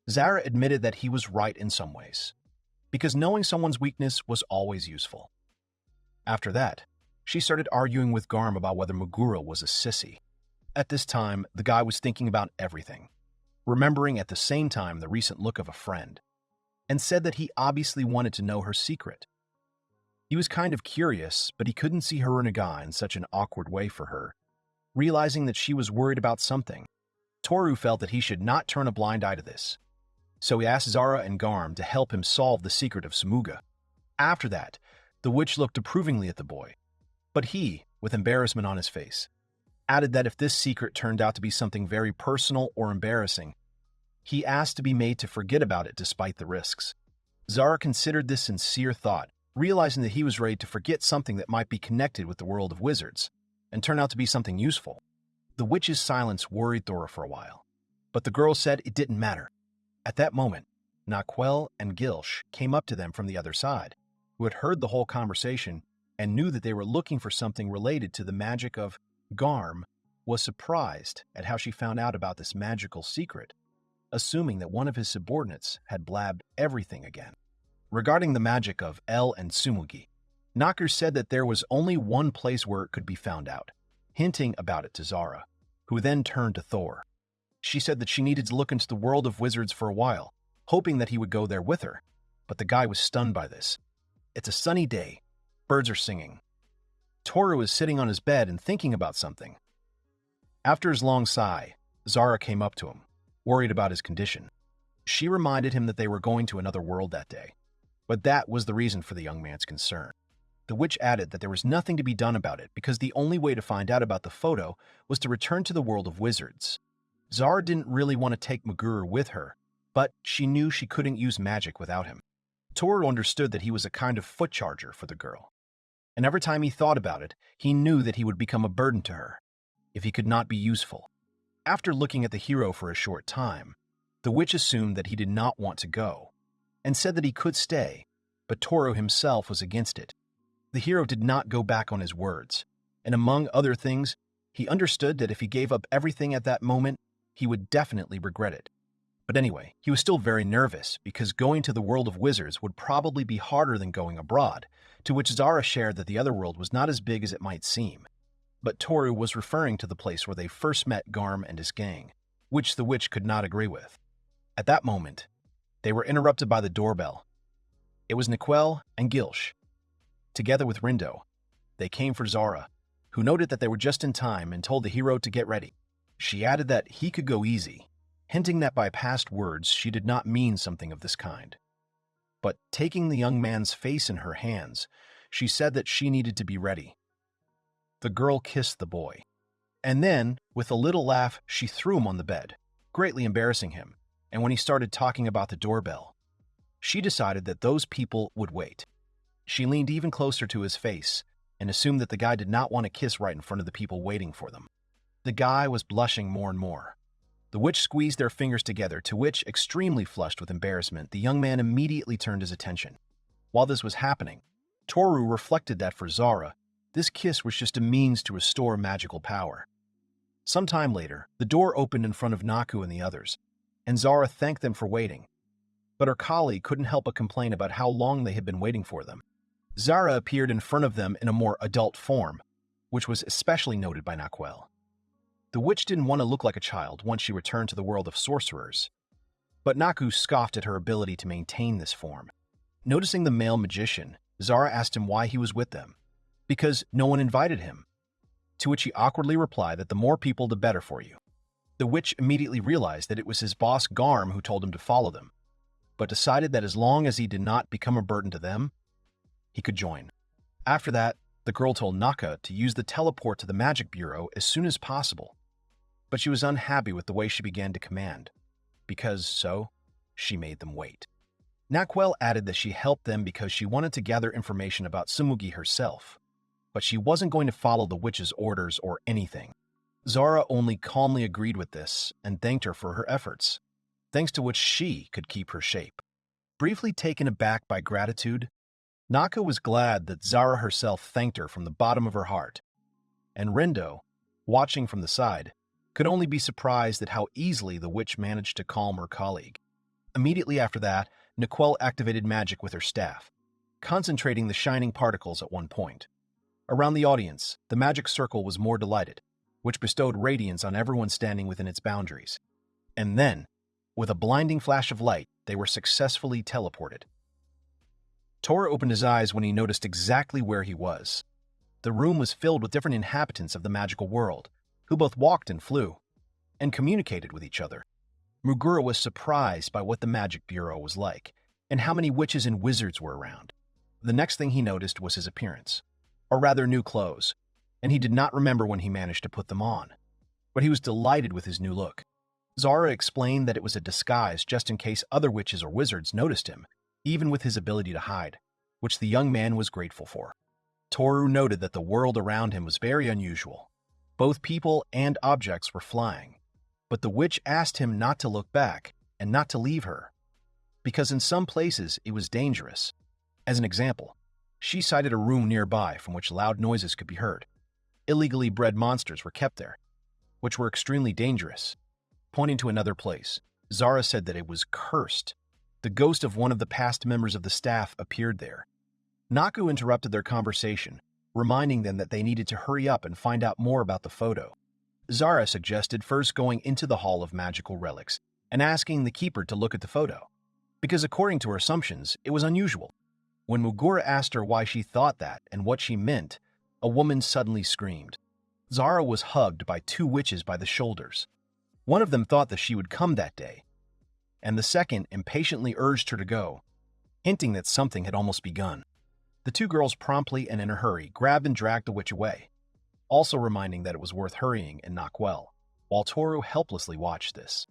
Zara admitted that he was right in some ways, because knowing someone's weakness was always useful. After that, she started arguing with Garm about whether Mugura was a sissy. At this time, the guy was thinking about everything, remembering at the same time the recent look of a friend, and said that he obviously wanted to know her secret. He was kind of curious, but he couldn't see Harunaga in such an awkward way for her, realizing that she was worried about something. Tooru felt that he should not turn a blind eye to this, so he asked Zara and Garm to help him solve the secret of Tsumuga. After that, the witch looked approvingly at the boy, but he, with embarrassment on his face, added that if this secret turned out to be something very personal or embarrassing, he asked to be made to forget about it despite the risks. Zara considered this sincere thought, realizing that he was ready to forget something that might be connected with the world of wizards, and turn out to be something useful. The witch's silence worried Thora for a while, but the girl said it didn't matter. At that moment, Naquel and Gilsh came up to them from the other side, who had heard the whole conversation and knew that they were looking for something related to the magic of Garm was surprised at how she found out about this magical secret, assuming that one of his subordinates had blabbed everything again. Regarding the magic of El and Tsumugi, Naku said that there was only one place where it could be found out, hinting about it to Zara, who then turned to Thor. She said that she needed to look into the world of wizards for a while, hoping that he would go there with her, but the guy was stunned by this. It's a sunny day. Birds are singing. Tooru is sitting on his bed and thinking about something. After his long sigh, Zara came up to him, worried about his condition. She reminded him that they were going to another world that day, but that was the reason for the young man's concern. The witch added that there was nothing to be done about it because the only way to find out about the photo was to return to the world of wizards. Zara didn't really want to take Mugura with her, but she knew she couldn't use magic without him. Tooru understood that he was a kind of foot charger for the girl, and every time he thought about it, he knew that he would become a burden to her if he could not be useful. After looking at the hero for a short time, the witch assumed that he did not want to go, and said that he could stay, but Tooru himself was against it. The hero did not go back on his words, and among other things, he understood that if he gave up everything at that moment, he would definitely regret it. But anyway, he was still very nervous because going to the world of wizards would probably be harder than going abroad, to which Zara shared that the other world was not as big as it might seem. But Tooru was referring to the place where they first met Garm and his gang, which the witch could not agree with. At that moment, they were interrupted by the doorbell. It was Niquel and Gilsh. Together with Rindo, they came for Zara, who noted that they were just in time and told the hero to get ready. She added that he could go easy, hinting that by past words she did not mean something of this kind. But taking the young man's face in her hands, she said that she needed to be ready. The girl kissed the boy, and then, with a little laugh, she threw him on the bed, greatly embarrassing him, and when he started talking about the doorbell, she decided that those people would wait. She leaned even closer to his face and assumed that the guy did not want to kiss right in front of the people waiting for them. The guy was blushing more and more. The witch squeezed their fingers together, to which, extremely flushed with embarrassment, the young man immediately turned his attention. While this was happening, Tooru reflected that for Zara, this kiss was just a means to restore magical power. Some time later, the door opened in front of Naku and the others, and Zara thanked them for waiting. But her colleague couldn't help but complain about how long they had been waiting for them. Zara appeared in front of them in a more adult form, which was especially noted by Naquel. The witch didn't want to look like a child once she returned to the world of sorcerers, but Naku scoffed at her ability to maintain this form. Noticing the male magician, Zara asked him why he was with them, because no one invited him, to which he awkwardly replied that the more people the better for you. The witch immediately realized that it was his boss Garm who told him to follow them, but decided that as long as he did not become a burden to them, he could join. After that, the girl told Naka to use the teleport to the Magic Bureau as soon as possible, but she was unhappy with the way she began to command, because so, she made them wait. Naquel added that she helped them because she wanted to gather information about Tsumugi herself, but she wasn't going to follow the witch's orders or anything. Zara only calmly agreed with this and thanked her for her efforts, thanks to which she could keep her shape. Briefly taken aback by gratitude, Naka was glad that Zara herself thanked her from the bottom of her heart, and Rindo, watching from the side, could only be surprised at how easily the witch managed to calm her colleague. Immediately after that, Niquel activated magic with her staff, concentrating the shining particles at one point. Around the audience, the magic circle was more delighted, which bestowed radiance on everyone standing within its boundaries. And then, with a blinding flash of light, they were successfully teleported. Tooru opened his eyes when he noticed exactly where he was. The room was filled with different inhabitants of the magical world, who both walked and flew, and communicated with each other. Mugura was surprised by what the Magic Bureau was like, and how many witches and wizards were around. The next thing he noticed was his appearance, or rather new clothes, and he did not remember when he managed to put them on. But he was delighted with his new look. Zara explained that it was a disguise just in case other witches or wizards noticed him, even with his ability to hide, which the young man was grateful for. Tooru noted that the world around him was very unusual. Both people and objects were flying, but the witch asked him not to look back and not to leave her, because in some places it was dangerous. As an example, she cited a room nearby from which loud noises could be heard. Illegally bred monsters were kept there, which were extremely dangerous. Pointing to another place, Zara said that it was cursed. The ghost of one of the past members of the staff appeared there. Naku interrupted their conversation, reminding them that they needed to hurry up and find out more about the photo. Zara suggested first going into the Hall of Magical Relics and asking the keeper to look at the photo, because according to her assumptions, it was unusual. When Mugura asked her why she thought that and what she meant, a woman suddenly screamed. Zara was hugged by two witches by the shoulders. One of them thought that she would come that day, and the second impatiently urged her to go, hinting that something had almost begun. The two girls promptly and in a hurry grabbed and dragged the witch away, also reminding that it was worth hurrying and not well, while Tooru helplessly watched this.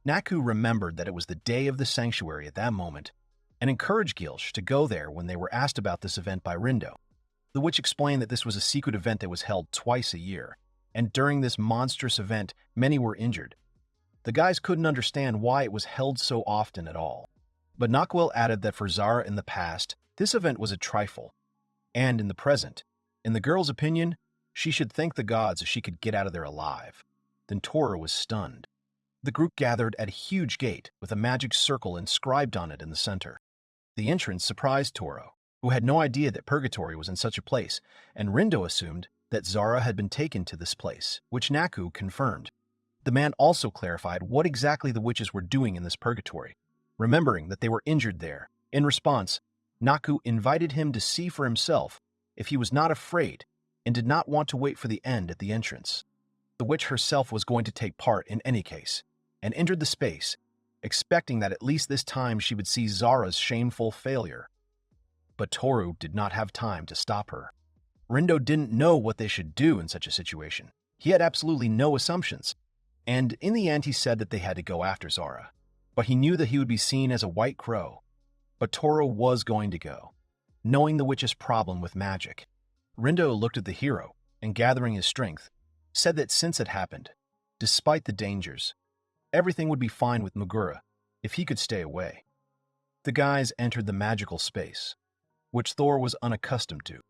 Naku remembered that it was the day of the sanctuary at that moment and encouraged Gilsh to go there when they were asked about this event by Rindo. The witch explained that this was a secret event that was held twice a year, and during this monstrous event, many were injured. The guys couldn't understand why it was held so often at all. But Nakwell added that for Zara in the past, this event was a trifle, and in the present, in the girl's opinion, she should thank the gods if she could get out of there alive. Then Tooru was stunned. The group gathered at a huge gate with a magic circle inscribed on it in the center. The entrance surprised Tooru, who had no idea that Purgatory was in such a place, and Rindo assumed that Zara had been taken to this place, which Naku confirmed. The man also clarified what exactly the witches were doing in this Purgatory, remembering that they were injured there. In response, Naku invited him to see for himself if he was not afraid and did not want to wait for the end at the entrance. The witch herself was going to take part in any case, and entered the space, expecting that at least this time she would see Zara's shameful failure. But Tooru did not have time to stop her. Rindo didn't know what they should do in such a situation. He had absolutely no assumptions, and in the end he said that they had to go after Zara. But he knew that he would be seen as a white crow. But Tooru was going to go, knowing the witch's problem with magic. Rindo looked at the hero, and gathering his strength, said that since it happened, despite the dangers, everything would be fine with Mugura if he could stay away. The guys entered the magical space, which Thor was unaccustomed to.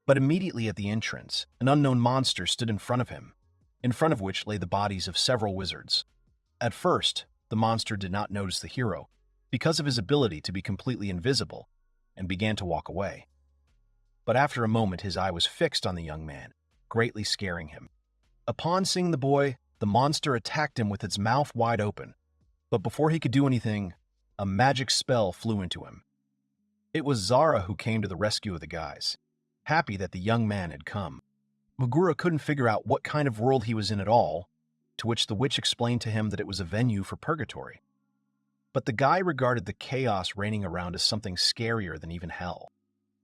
But immediately at the entrance, an unknown monster stood in front of him, in front of which lay the bodies of several wizards. At first, the monster did not notice the hero because of his ability to be completely invisible and began to walk away. But after a moment, his eye was fixed on the young man, greatly scaring him. Upon seeing the boy, the monster attacked him with its mouth wide open. But before he could do anything, a magic spell flew into him. It was Zara who came to the rescue of the guys, happy that the young man had come. Mugura couldn't figure out what kind of world he was in at all, to which the witch explained to him that it was a venue for purgatory. But the guy regarded the chaos reigning around as something scarier than even hell.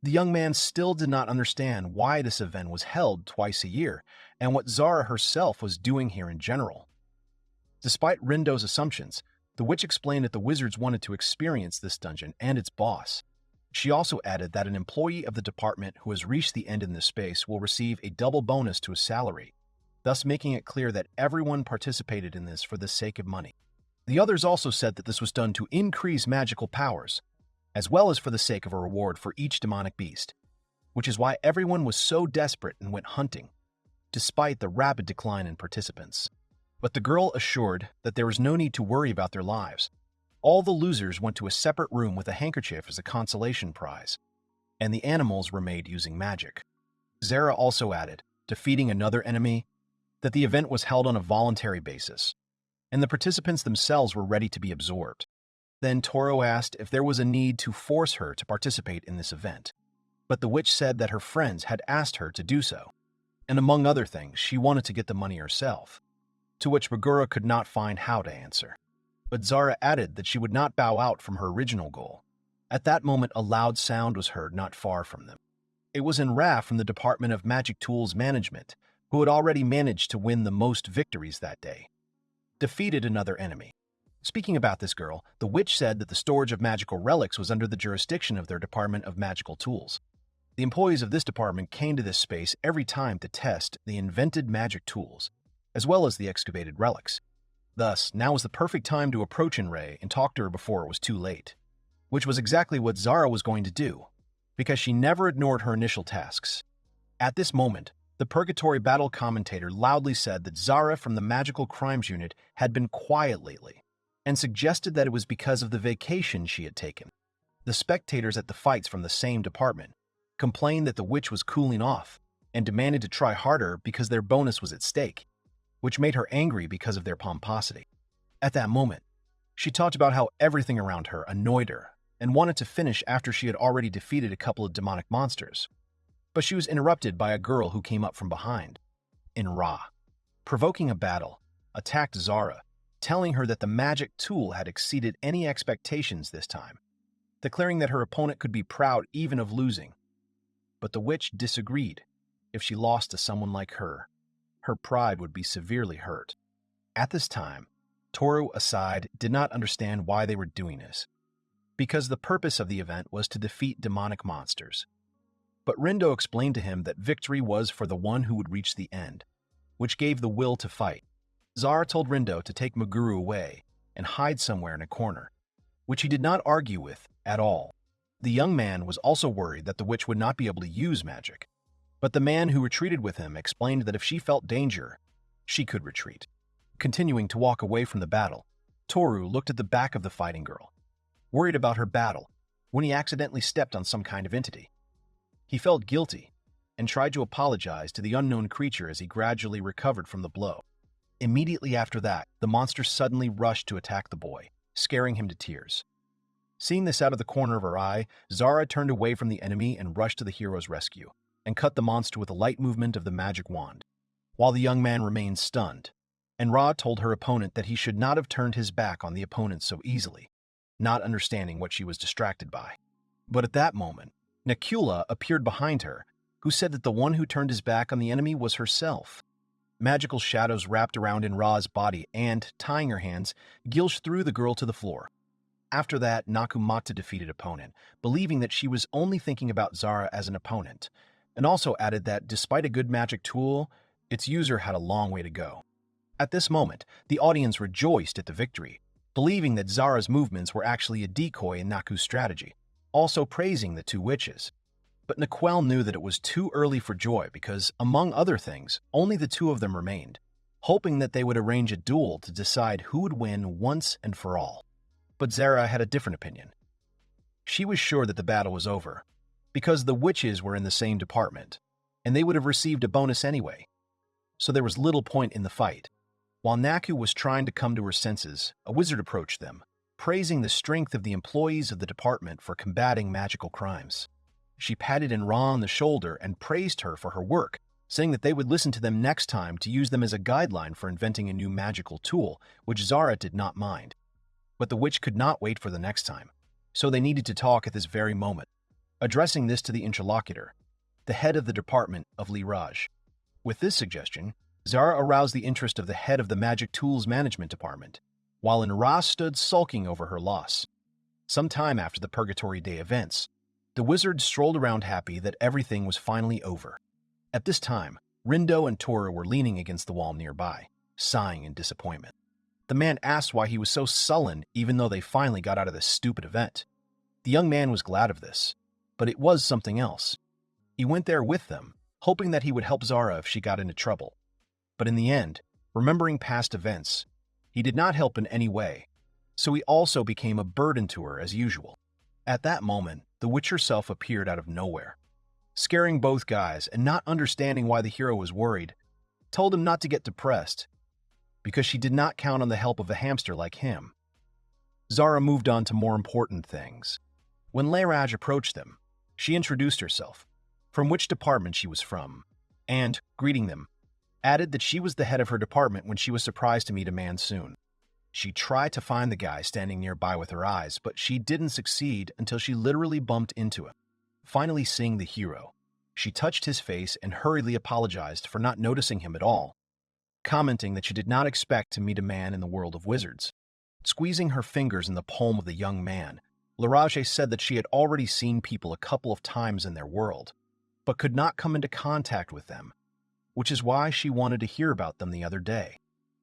The young man still did not understand why this event was held twice a year and what Zara herself was doing here in general. Despite Rindo's assumptions, the witch explained that the wizards wanted to experience this dungeon and its boss. She also added that an employee of the department who has reached the end in this space will receive a double bonus to his salary, thus making it clear that everyone participated in this for the sake of money. The others also said that this was done to increase magical powers, as well as for the sake of a reward for each demonic beast, which is why everyone was so desperate and went hunting, despite the rapid decline in participants. But the girl assured that there was no need to worry about their lives. All the losers went to a separate room with a handkerchief as a consolation prize, and the animals were made using magic. Zara also added, defeating another enemy, that the event was held on a voluntary basis, and the participants themselves were ready to be absorbed. Then Tooru asked if there was a need to force her to participate in this event, but the witch said that her friends had asked her to do so, and among other things, she wanted to get the money herself, to which Mugura could not find how to answer. But Zara added that she would not bow out from her original goal. At that moment, a loud sound was heard not far from them. It was Enra from the Department of Magic Tools Management, who had already managed to win the most victories that day. Defeated another enemy. Speaking about this girl, the witch said that the storage of magical relics was under the jurisdiction of their Department of Magical Tools. The employees of this department came to this space every time to test the invented magic tools, as well as the excavated relics. Thus, now was the perfect time to approach Enra and talk to her before it was too late, which was exactly what Zara was going to do, because she never ignored her initial tasks. At this moment, The Purgatory Battle commentator loudly said that Zara from the Magical Crimes Unit had been quiet lately, and suggested that it was because of the vacation she had taken. The spectators at the fights from the same department complained that the witch was cooling off and demanded to try harder because their bonus was at stake, which made her angry because of their pomposity. At that moment, she talked about how everything around her annoyed her and wanted to finish after she had already defeated a couple of demonic monsters. But she was interrupted by a girl who came up from behind. Ra, provoking a battle, attacked Zara, telling her that the magic tool had exceeded any expectations this time, declaring that her opponent could be proud even of losing. But the witch disagreed. If she lost to someone like her pride would be severely hurt. At this time, Tooru, aside, did not understand why they were doing this, because the purpose of the event was to defeat demonic monsters. But Rindo explained to him that victory was for the one who would reach the end, which gave the will to fight. Zara told Rindo to take Muguru away and hide somewhere in a corner, which he did not argue with at all. The young man was also worried that the witch would not be able to use magic, but the man who retreated with him explained that if she felt danger, she could retreat. Continuing to walk away from the battle, Tooru looked at the back of the fighting girl, worried about her battle, when he accidentally stepped on some kind of entity. He felt guilty and tried to apologize to the unknown creature as he gradually recovered from the blow. Immediately after that, the monster suddenly rushed to attack the boy, scaring him to tears. Seeing this out of the corner of her eye, Zara turned away from the enemy and rushed to the hero's rescue, and cut the monster with a light movement of the magic wand, while the young man remained stunned. And Ra told her opponent that he should not have turned his back on the opponent so easily, not understanding what she was distracted by. But at that moment, Nakula appeared behind her, who said that the one who turned his back on the enemy was herself. Magical shadows wrapped around Ra's body and, tying her hands, Gilsh threw the girl to the floor. After that, Nakumata defeated opponent, believing that she was only thinking about Zara as an opponent, and also added that despite a good magic tool, its user had a long way to go. At this moment, the audience rejoiced at the victory, believing that Zara's movements were actually a decoy in Naku's strategy, also praising the two witches. But Naquel knew that it was too early for joy because, among other things, only the two of them remained, hoping that they would arrange a duel to decide who would win once and for all. But Zara had a different opinion. She was sure that the battle was over, because the witches were in the same department, and they would have received a bonus anyway, so there was little point in the fight. While Naku was trying to come to her senses, a wizard approached them, praising the strength of the employees of the department for combating magical crimes. She patted Ra on the shoulder and praised her for her work, saying that they would listen to them next time to use them as a guideline for inventing a new magical tool, which Zara did not mind. But the witch could not wait for the next time, so they needed to talk at this very moment, addressing this to the interlocutor, the head of the department of Li Raj. With this suggestion, Zara aroused the interest of the head of the Magic Tools Management Department, while Ra stood sulking over her loss. Some time after the Purgatory Day events, the wizard strolled around happy that everything was finally over. At this time, Rindo and Tooru were leaning against the wall nearby, sighing in disappointment. The man asked why he was so sullen even though they finally got out of this stupid event. The young man was glad of this, but it was something else. He went there with them, hoping that he would help Zara if she got into trouble. But in the end, remembering past events, he did not help in any way, so he also became a burden to her as usual. At that moment, the witch herself appeared out of nowhere, scaring both guys and not understanding why the hero was worried, told him not to get depressed, because she did not count on the help of a hamster like him. Zara moved on to more important things. When Lairaj approached them, she introduced herself, from which department she was from, and, greeting them, added that she was the head of her department when she was surprised to meet a man soon. She tried to find the guy standing nearby with her eyes, but she didn't succeed until she literally bumped into him. Finally seeing the hero, she touched his face and hurriedly apologized for not noticing him at all, commenting that she did not expect to meet a man in the world of wizards. Squeezing her fingers in the palm of the young man, Laraje said that she had already seen people a couple of times in their world, but could not come into contact with them, which is why she wanted to hear about them the other day.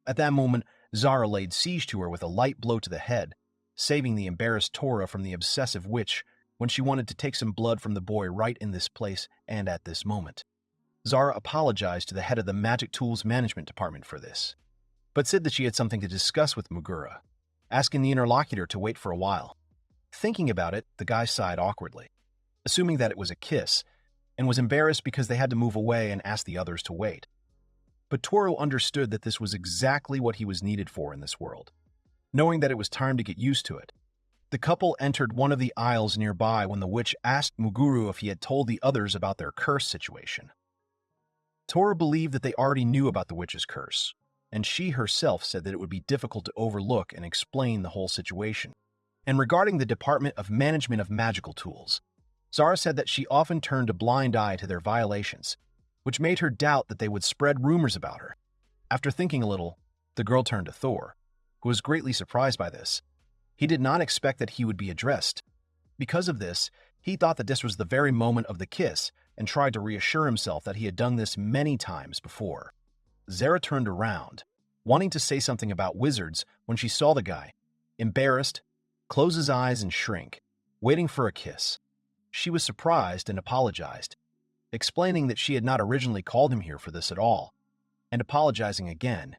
At that moment, Zara laid siege to her with a light blow to the head, saving the embarrassed Tora from the obsessive witch when she wanted to take some blood from the boy right in this place and at this moment. Zara apologized to the head of the Magic Tools Management Department for this, but said that she had something to discuss with Mugura, asking the interlocutor to wait for a while. Thinking about it, the guy sighed awkwardly, assuming that it was a kiss, and was embarrassed because they had to move away and ask the others to wait. But Toro understood that this was exactly what he was needed for in this world, knowing that it was time to get used to it. The couple entered one of the aisles nearby when the witch asked Muguru if he had told the others about their curse situation. Toro believed that they already knew about the witch's curse, and she herself said that it would be difficult to overlook and explain the whole situation. And regarding the Department of Management of Magical Tools, Zara said that she often turned a blind eye to their violations, which made her doubt that they would spread rumors about her. After thinking a little, the girl turned to Thor, who was greatly surprised by this. He did not expect that he would be addressed. Because of this, he thought that this was the very moment of the kiss and tried to reassure himself that he had done this many times before. Zara turned around, wanting to say something about wizards when she saw the guy, embarrassed, close his eyes and shrink, waiting for a kiss. She was surprised and apologized, explaining that she had not originally called him here for this at all, and apologizing again,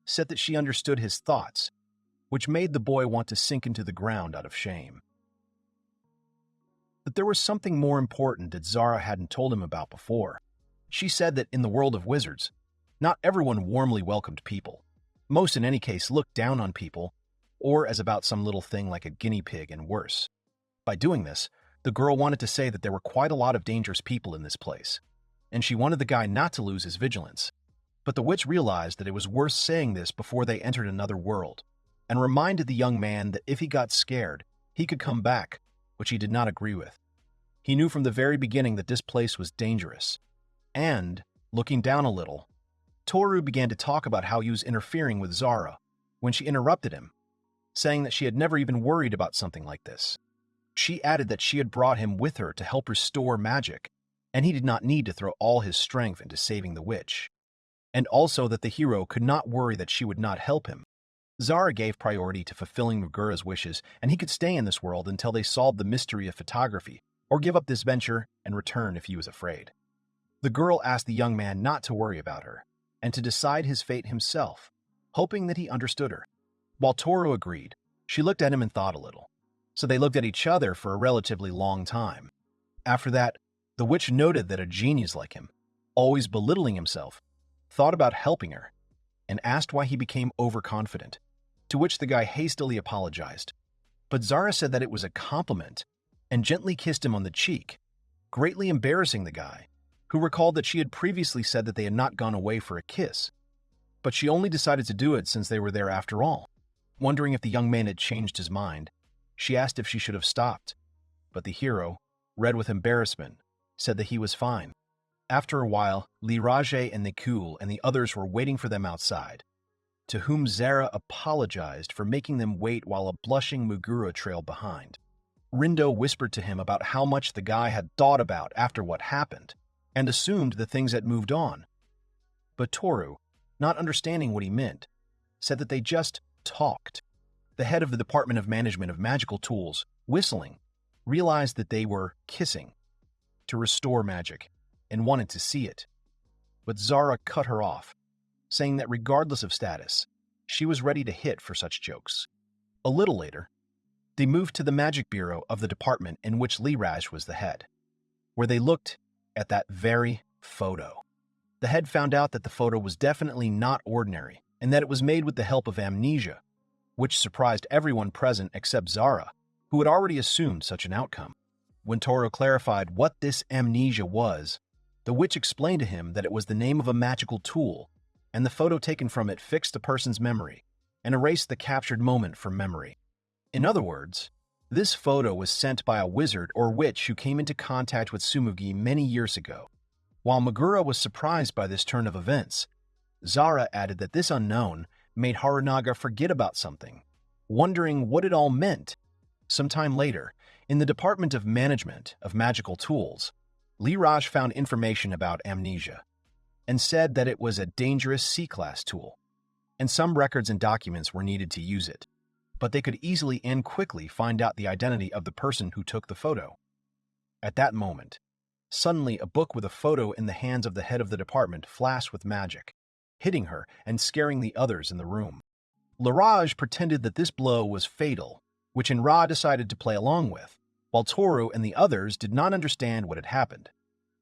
said that she understood his thoughts, which made the boy want to sink into the ground out of shame. But there was something more important that Zara hadn't told him about before. She said that in the world of wizards, not everyone warmly welcomed people. Most in any case looked down on people, or as about some little thing like a guinea pig and worse. By doing this, the girl wanted to say that there were quite a lot of dangerous people in this place, and she wanted the guy not to lose his vigilance. But the witch realized that it was worth saying this before they entered another world, and reminded the young man that if he got scared, he could come back, which he did not agree with. He knew from the very beginning that this place was dangerous. And, looking down a little, Toru began to talk about how he was interfering with Zara when she interrupted him, saying that she had never even worried about something like this. She added that she had brought him with her to help restore magic, and he did not need to throw all his strength into saving the witch, and also that the hero could not worry that she would not help him. Zara gave priority to fulfilling Mugura's wishes, and he could stay in this world until they solved the mystery of photography, or give up this venture and return if he was afraid. The girl asked the young man not to worry about her, and to decide his fate himself, hoping that he understood her. While Toru agreed, she looked at him and thought a little. So they looked at each other for a relatively long time. After that, the witch noted that a genius like him, always belittling himself, thought about helping her, and asked why he became overconfident, to which the guy hastily apologized. But Zara said that it was a compliment, and gently kissed him on the cheek, greatly embarrassing the guy, who recalled that she had previously said that they had not gone away for a kiss, but she only decided to do it since they were there after all. Wondering if the young man had changed his mind, she asked if she should have stopped, but the hero, red with embarrassment, said that he was fine. After a while, Liraje and Nikul and the others were waiting for them outside, to whom Zara apologized for making them wait while a blushing Mugura trailed behind. Rindo whispered to him about how much the guy had thought about after what happened, and assumed that things had moved on. But Toru, not understanding what he meant, said that they just talked. The head of the Department of Management of Magical Tools, whistling, realized that they were kissing to restore magic and wanted to see it. But Zara cut her off, saying that regardless of status, she was ready to hit for such jokes. A little later, they moved to the Magic Bureau of the department in which Liraj was the head, where they looked at that very photo. The head found out that the photo was definitely not ordinary, and that it was made with the help of amnesia, which surprised everyone present except Zara, who had already assumed such an outcome. When Toro clarified what this amnesia was, the witch explained to him that it was the name of a magical tool, and the photo taken from it fixed the person's memory and erased the captured moment from memory. In other words, this photo was sent by a wizard or witch who came into contact with Tsumugi many years ago. While Mugura was surprised by this turn of events, Zara added that this unknown made Harunaga forget about something, wondering what it all meant. Sometime later, in the Department of Management of Magical Tools, Liraj found information about amnesia and said that it was a dangerous C-class tool, and some records and documents were needed to use it, but they could easily and quickly find out the identity of the person who took the photo. At that moment, Suddenly, a book with a photo in the hands of the head of the department flashed with magic, hitting her and scaring the others in the room. Laraj pretended that this blow was fatal, which Inra decided to play along with, while Tooru and the others did not understand what had happened.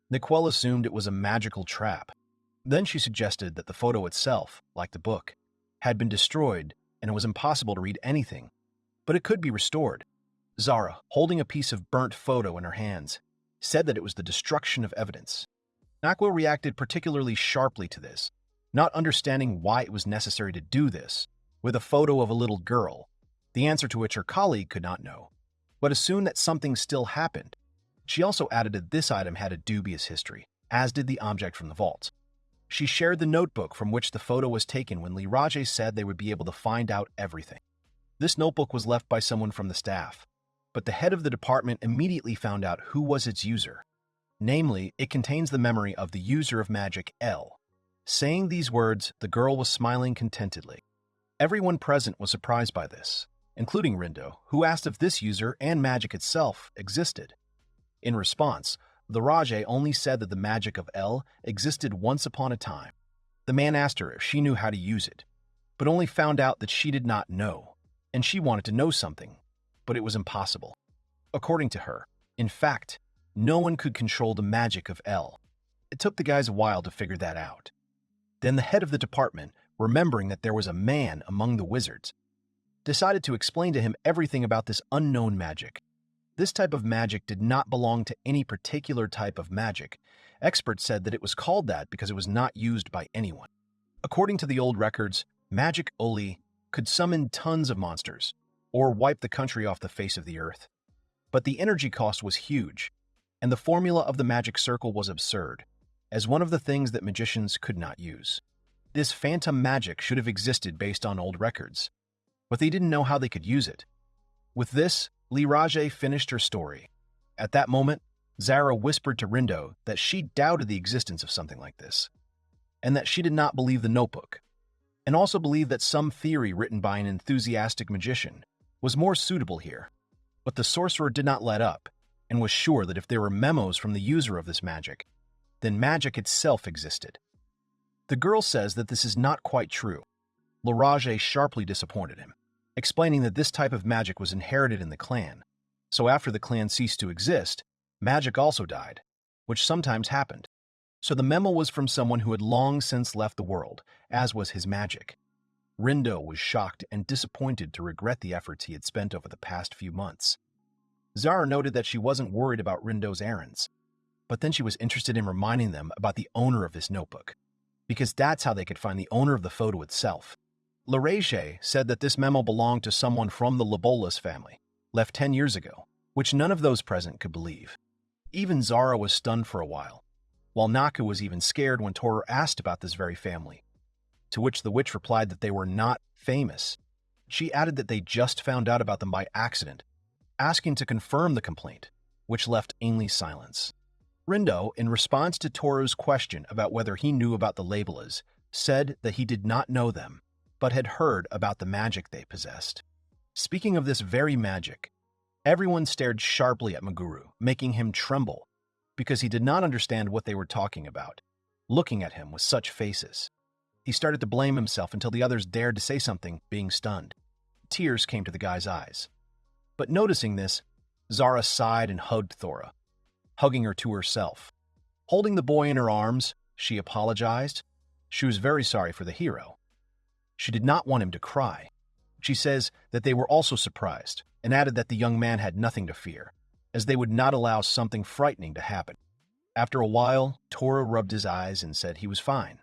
Nicole assumed it was a magical trap. Then she suggested that the photo itself, like the book, had been destroyed and it was impossible to read anything, but it could be restored. Zara, holding a piece of burnt photo in her hands, said that it was the destruction of evidence. Nakwa reacted particularly sharply to this, not understanding why it was necessary to do this, with a photo of a little girl, the answer to which her colleague could not know, but assumed that something still happened. She also added that this item had a dubious history, as did the object from the vault. She shared the notebook from which the photo was taken when Liraje said they would be able to find out everything. This notebook was left by someone from the staff, but the head of the department immediately found out who was its user. Namely, it contains the memory of the user of magic L. Saying these words, the girl was smiling contentedly. Everyone present was surprised by this, including Rindo, who asked if this user and magic itself existed. In response, the Rajay only said that the magic of L existed once upon a time. The man asked her if she knew how to use it, but only found out that she did not know, and she wanted to know something, but it was impossible. According to her, in fact, no one could control the magic of L. It took the guys a while to figure that out. Then the head of the department, remembering that there was a man among the wizards, decided to explain to him everything about this unknown magic. This type of magic did not belong to any particular type of magic. Experts said that it was called that because it was not used by anyone. According to the old records, magic Oli could summon tons of monsters, or wipe the country off the face of the earth. But the energy cost was huge, and the formula of the magic circle was absurd, as one of the things that magicians could not use. This phantom magic should have existed based on old records, but they didn't know how they could use it. With this, Liraje finished her story. At that moment, Zara whispered to Rindo that she doubted the existence of something like this, and that she did not believe the notebook, and also believed that some theory written by an enthusiastic magician was more suitable here. But the sorcerer did not let up, and was sure that if there were memos from the user of this magic, then magic itself existed. The girl says that this is not quite true. Liraje sharply disappointed him, explaining that this type of magic was inherited in the clan, so after the clan ceased to exist, magic also died, which sometimes happened. So the memo was from someone who had long since left the world, as was his magic. Rindo was shocked and disappointed to regret the efforts he had spent over the past few months. Zara noted that she wasn't worried about Rindo's errands, but then she was interested in reminding them about the owner of this notebook, because that's how they could find the owner of the photo itself. Liraje said that this memo belonged to someone from the Labalis family, left 10 years ago, which none of those present could believe. Even Zara was stunned for a while Naku was even scared when Tooru asked about this very family, to which the witch replied that they were not famous. She added that they just found out about them by accident, asking to confirm the complaint, which left Ainley silence. Rindo, in response to Tooru's question about whether he knew about the Labalis, said that he did not know them, but had heard about the magic they possessed. Speaking of this very magic, everyone stared sharply at Muguru, making him tremble, because he did not understand what they were talking about, looking at him with such faces. He started to blame himself until the others dared to say something, being stunned. Tears came to the guy's eyes. But noticing this, Zara sighed and hugged Thora, hugging her to herself. Holding the boy in her arms, she apologized. She was very sorry for the hero. She did not want him to cry. She says that they were also surprised, and added that the young man had nothing to fear, as they would not allow something frightening to happen. After a while, Tora rubbed his eyes and said he was fine.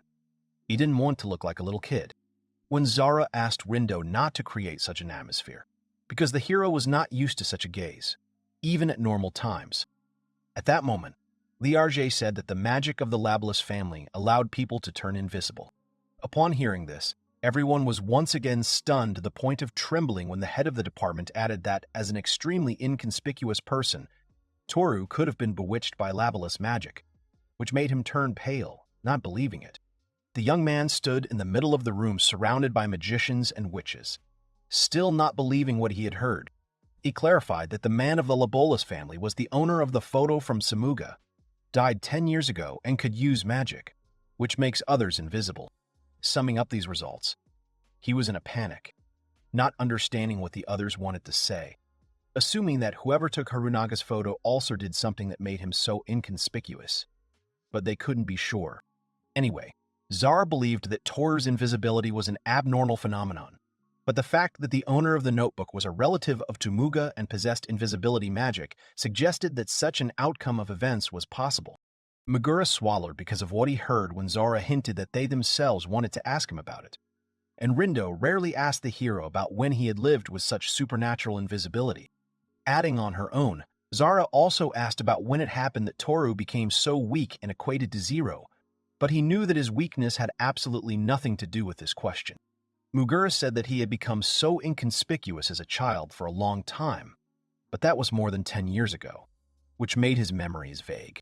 He didn't want to look like a little kid. When Zara asked Rindo not to create such an atmosphere, because the hero was not used to such a gaze, even at normal times. At that moment, Liarje said that the magic of the Labalis family allowed people to turn invisible. Upon hearing this, everyone was once again stunned to the point of trembling when the head of the department added that, as an extremely inconspicuous person, Tooru could have been bewitched by Labalis magic, which made him turn pale, not believing it. The young man stood in the middle of the room surrounded by magicians and witches, still not believing what he had heard. He clarified that the man of the Labalis family was the owner of the photo from Samuga, died 10 years ago and could use magic, which makes others invisible. Summing up these results, he was in a panic, not understanding what the others wanted to say, assuming that whoever took Harunaga's photo also did something that made him so inconspicuous. But they couldn't be sure. Anyway, Zara believed that Tooru's invisibility was an abnormal phenomenon, but the fact that the owner of the notebook was a relative of Tumuga and possessed invisibility magic suggested that such an outcome of events was possible. Mugura swallowed because of what he heard when Zara hinted that they themselves wanted to ask him about it. And Rindo rarely asked the hero about when he had lived with such supernatural invisibility. Adding on her own, Zara also asked about when it happened that Tooru became so weak and equated to zero, but he knew that his weakness had absolutely nothing to do with this question. Mugura said that he had become so inconspicuous as a child for a long time, but that was more than 10 years ago, which made his memories vague.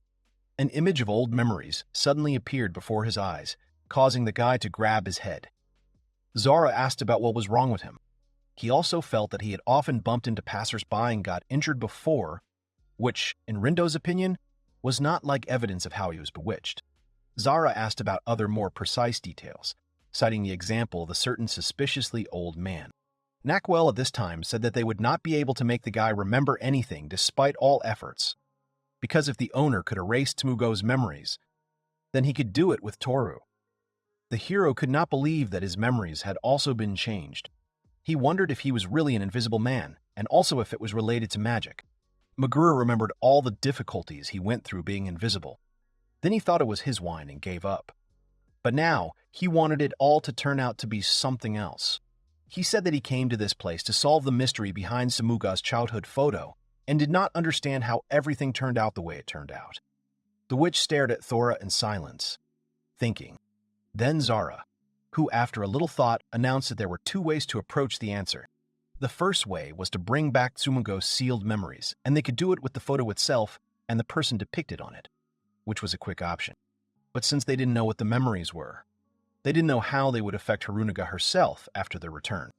An image of old memories suddenly appeared before his eyes, causing the guy to grab his head. Zara asked about what was wrong with him. He also felt that he had often bumped into passers-by and got injured before, which, in Rindo's opinion, was not like evidence of how he was bewitched. Zara asked about other more precise details, citing the example of a certain suspiciously old man. Nakwell at this time said that they would not be able to make the guy remember anything despite all efforts, because if the owner could erase Tmugo's memories, then he could do it with Tooru. The hero could not believe that his memories had also been changed. He wondered if he was really an invisible man, and also if it was related to magic. Mugura remembered all the difficulties he went through being invisible. Then he thought it was his wine and gave up. But now, he wanted it all to turn out to be something else. He said that he came to this place to solve the mystery behind Samuga's childhood photo, and did not understand how everything turned out the way it turned out. The witch stared at Thora in silence, thinking. Then Zara, who after a little thought announced that there were two ways to approach the answer. The first way was to bring back Tsumogo's sealed memories, and they could do it with the photo itself and the person depicted on it, which was a quick option. But since they didn't know what the memories were, they didn't know how they would affect Harunaga herself after their return.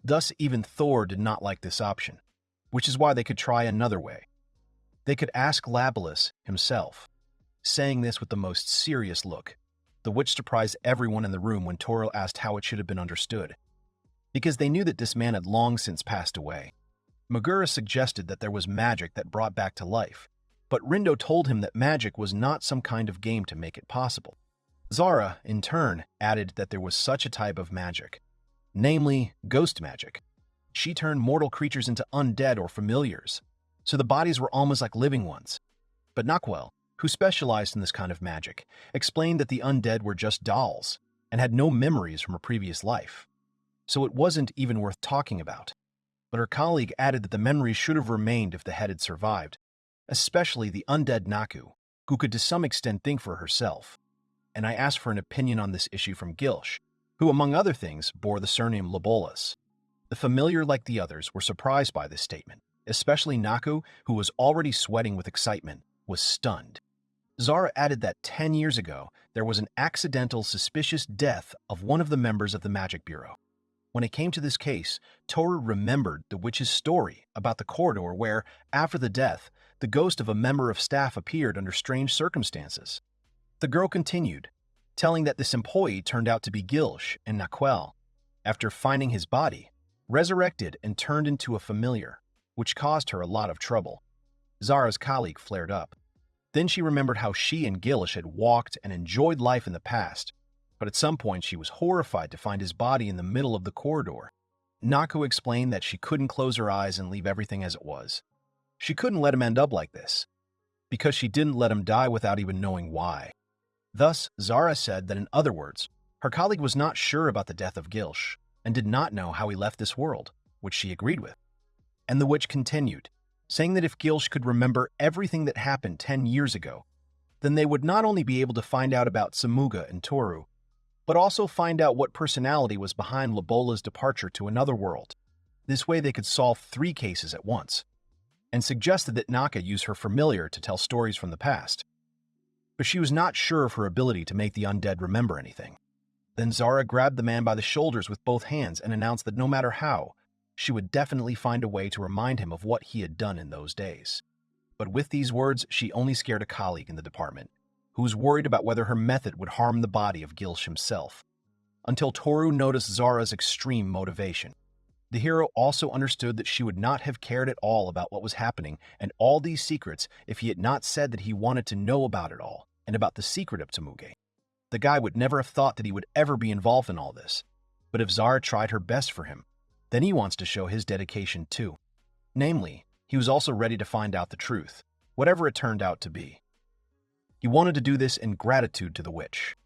Thus, even Thor did not like this option, which is why they could try another way. They could ask Labalis himself, saying this with the most serious look, the which surprised everyone in the room when Toro asked how it should have been understood, because they knew that this man had long since passed away. Mugura suggested that there was magic that brought back to life, but Rindo told him that magic was not some kind of game to make it possible. Zara, in turn, added that there was such a type of magic, namely ghost magic. She turned mortal creatures into undead or familiars, so the bodies were almost like living ones. But Nakwell, who specialized in this kind of magic, explained that the undead were just dolls and had no memories from a previous life, so it wasn't even worth talking about. But her colleague added that the memories should have remained if the head had survived, especially the undead Naku, who could to some extent think for herself. And I asked for an opinion on this issue from Gilsh, who, among other things, bore the surname Labalis. The familiar, like the others, were surprised by this statement, especially Naku, who was already sweating with excitement, was stunned. Zara added that 10 years ago, there was an accidental, suspicious death of one of the members of the Magic Bureau. When it came to this case, Toru remembered the witch's story about the corridor where, after the death, the ghost of a member of staff appeared under strange circumstances. The girl continued, telling that this employee turned out to be Gilsh and Nakwell, after finding his body, resurrected and turned into a familiar, which caused her a lot of trouble. Zara's colleague flared up. Then she remembered how she and Gilsh had walked and enjoyed life in the past, but at some point she was horrified to find his body in the middle of the corridor. Naku explained that she couldn't close her eyes and leave everything as it was. She couldn't let him end up like this, because she didn't let him die without even knowing why. Thus, Zara said that in other words, her colleague was not sure about the death of Gilsh, and did not know how he left this world, which she agreed with. And the witch continued, saying that if Gilsh could remember everything that happened 10 years ago, then they would not only be able to find out about Samuga and Toru, but also find out what personality was behind Labola's departure to another world. This way they could solve 3 cases at once, and suggested that Naka use her familiar to tell stories from the past. But she was not sure of her ability to make the undead remember anything. Then Zara grabbed the man by the shoulders with both hands and announced that no matter how, she would definitely find a way to remind him of what he had done in those days. But with these words, she only scared a colleague in the department, who was worried about whether her method would harm the body of Gilsh himself. Until Tooru noticed Zara's extreme motivation. The hero also understood that she would not have cared at all about what was happening and all these secrets if he had not said that he wanted to know about it all and about the secret of Temuge. The guy would never have thought that he would ever be involved in all this. But if Zara tried her best for him, then he wants to show his dedication too. Namely, he was also ready to find out the truth, whatever it turned out to be. He wanted to do this in gratitude to the witch.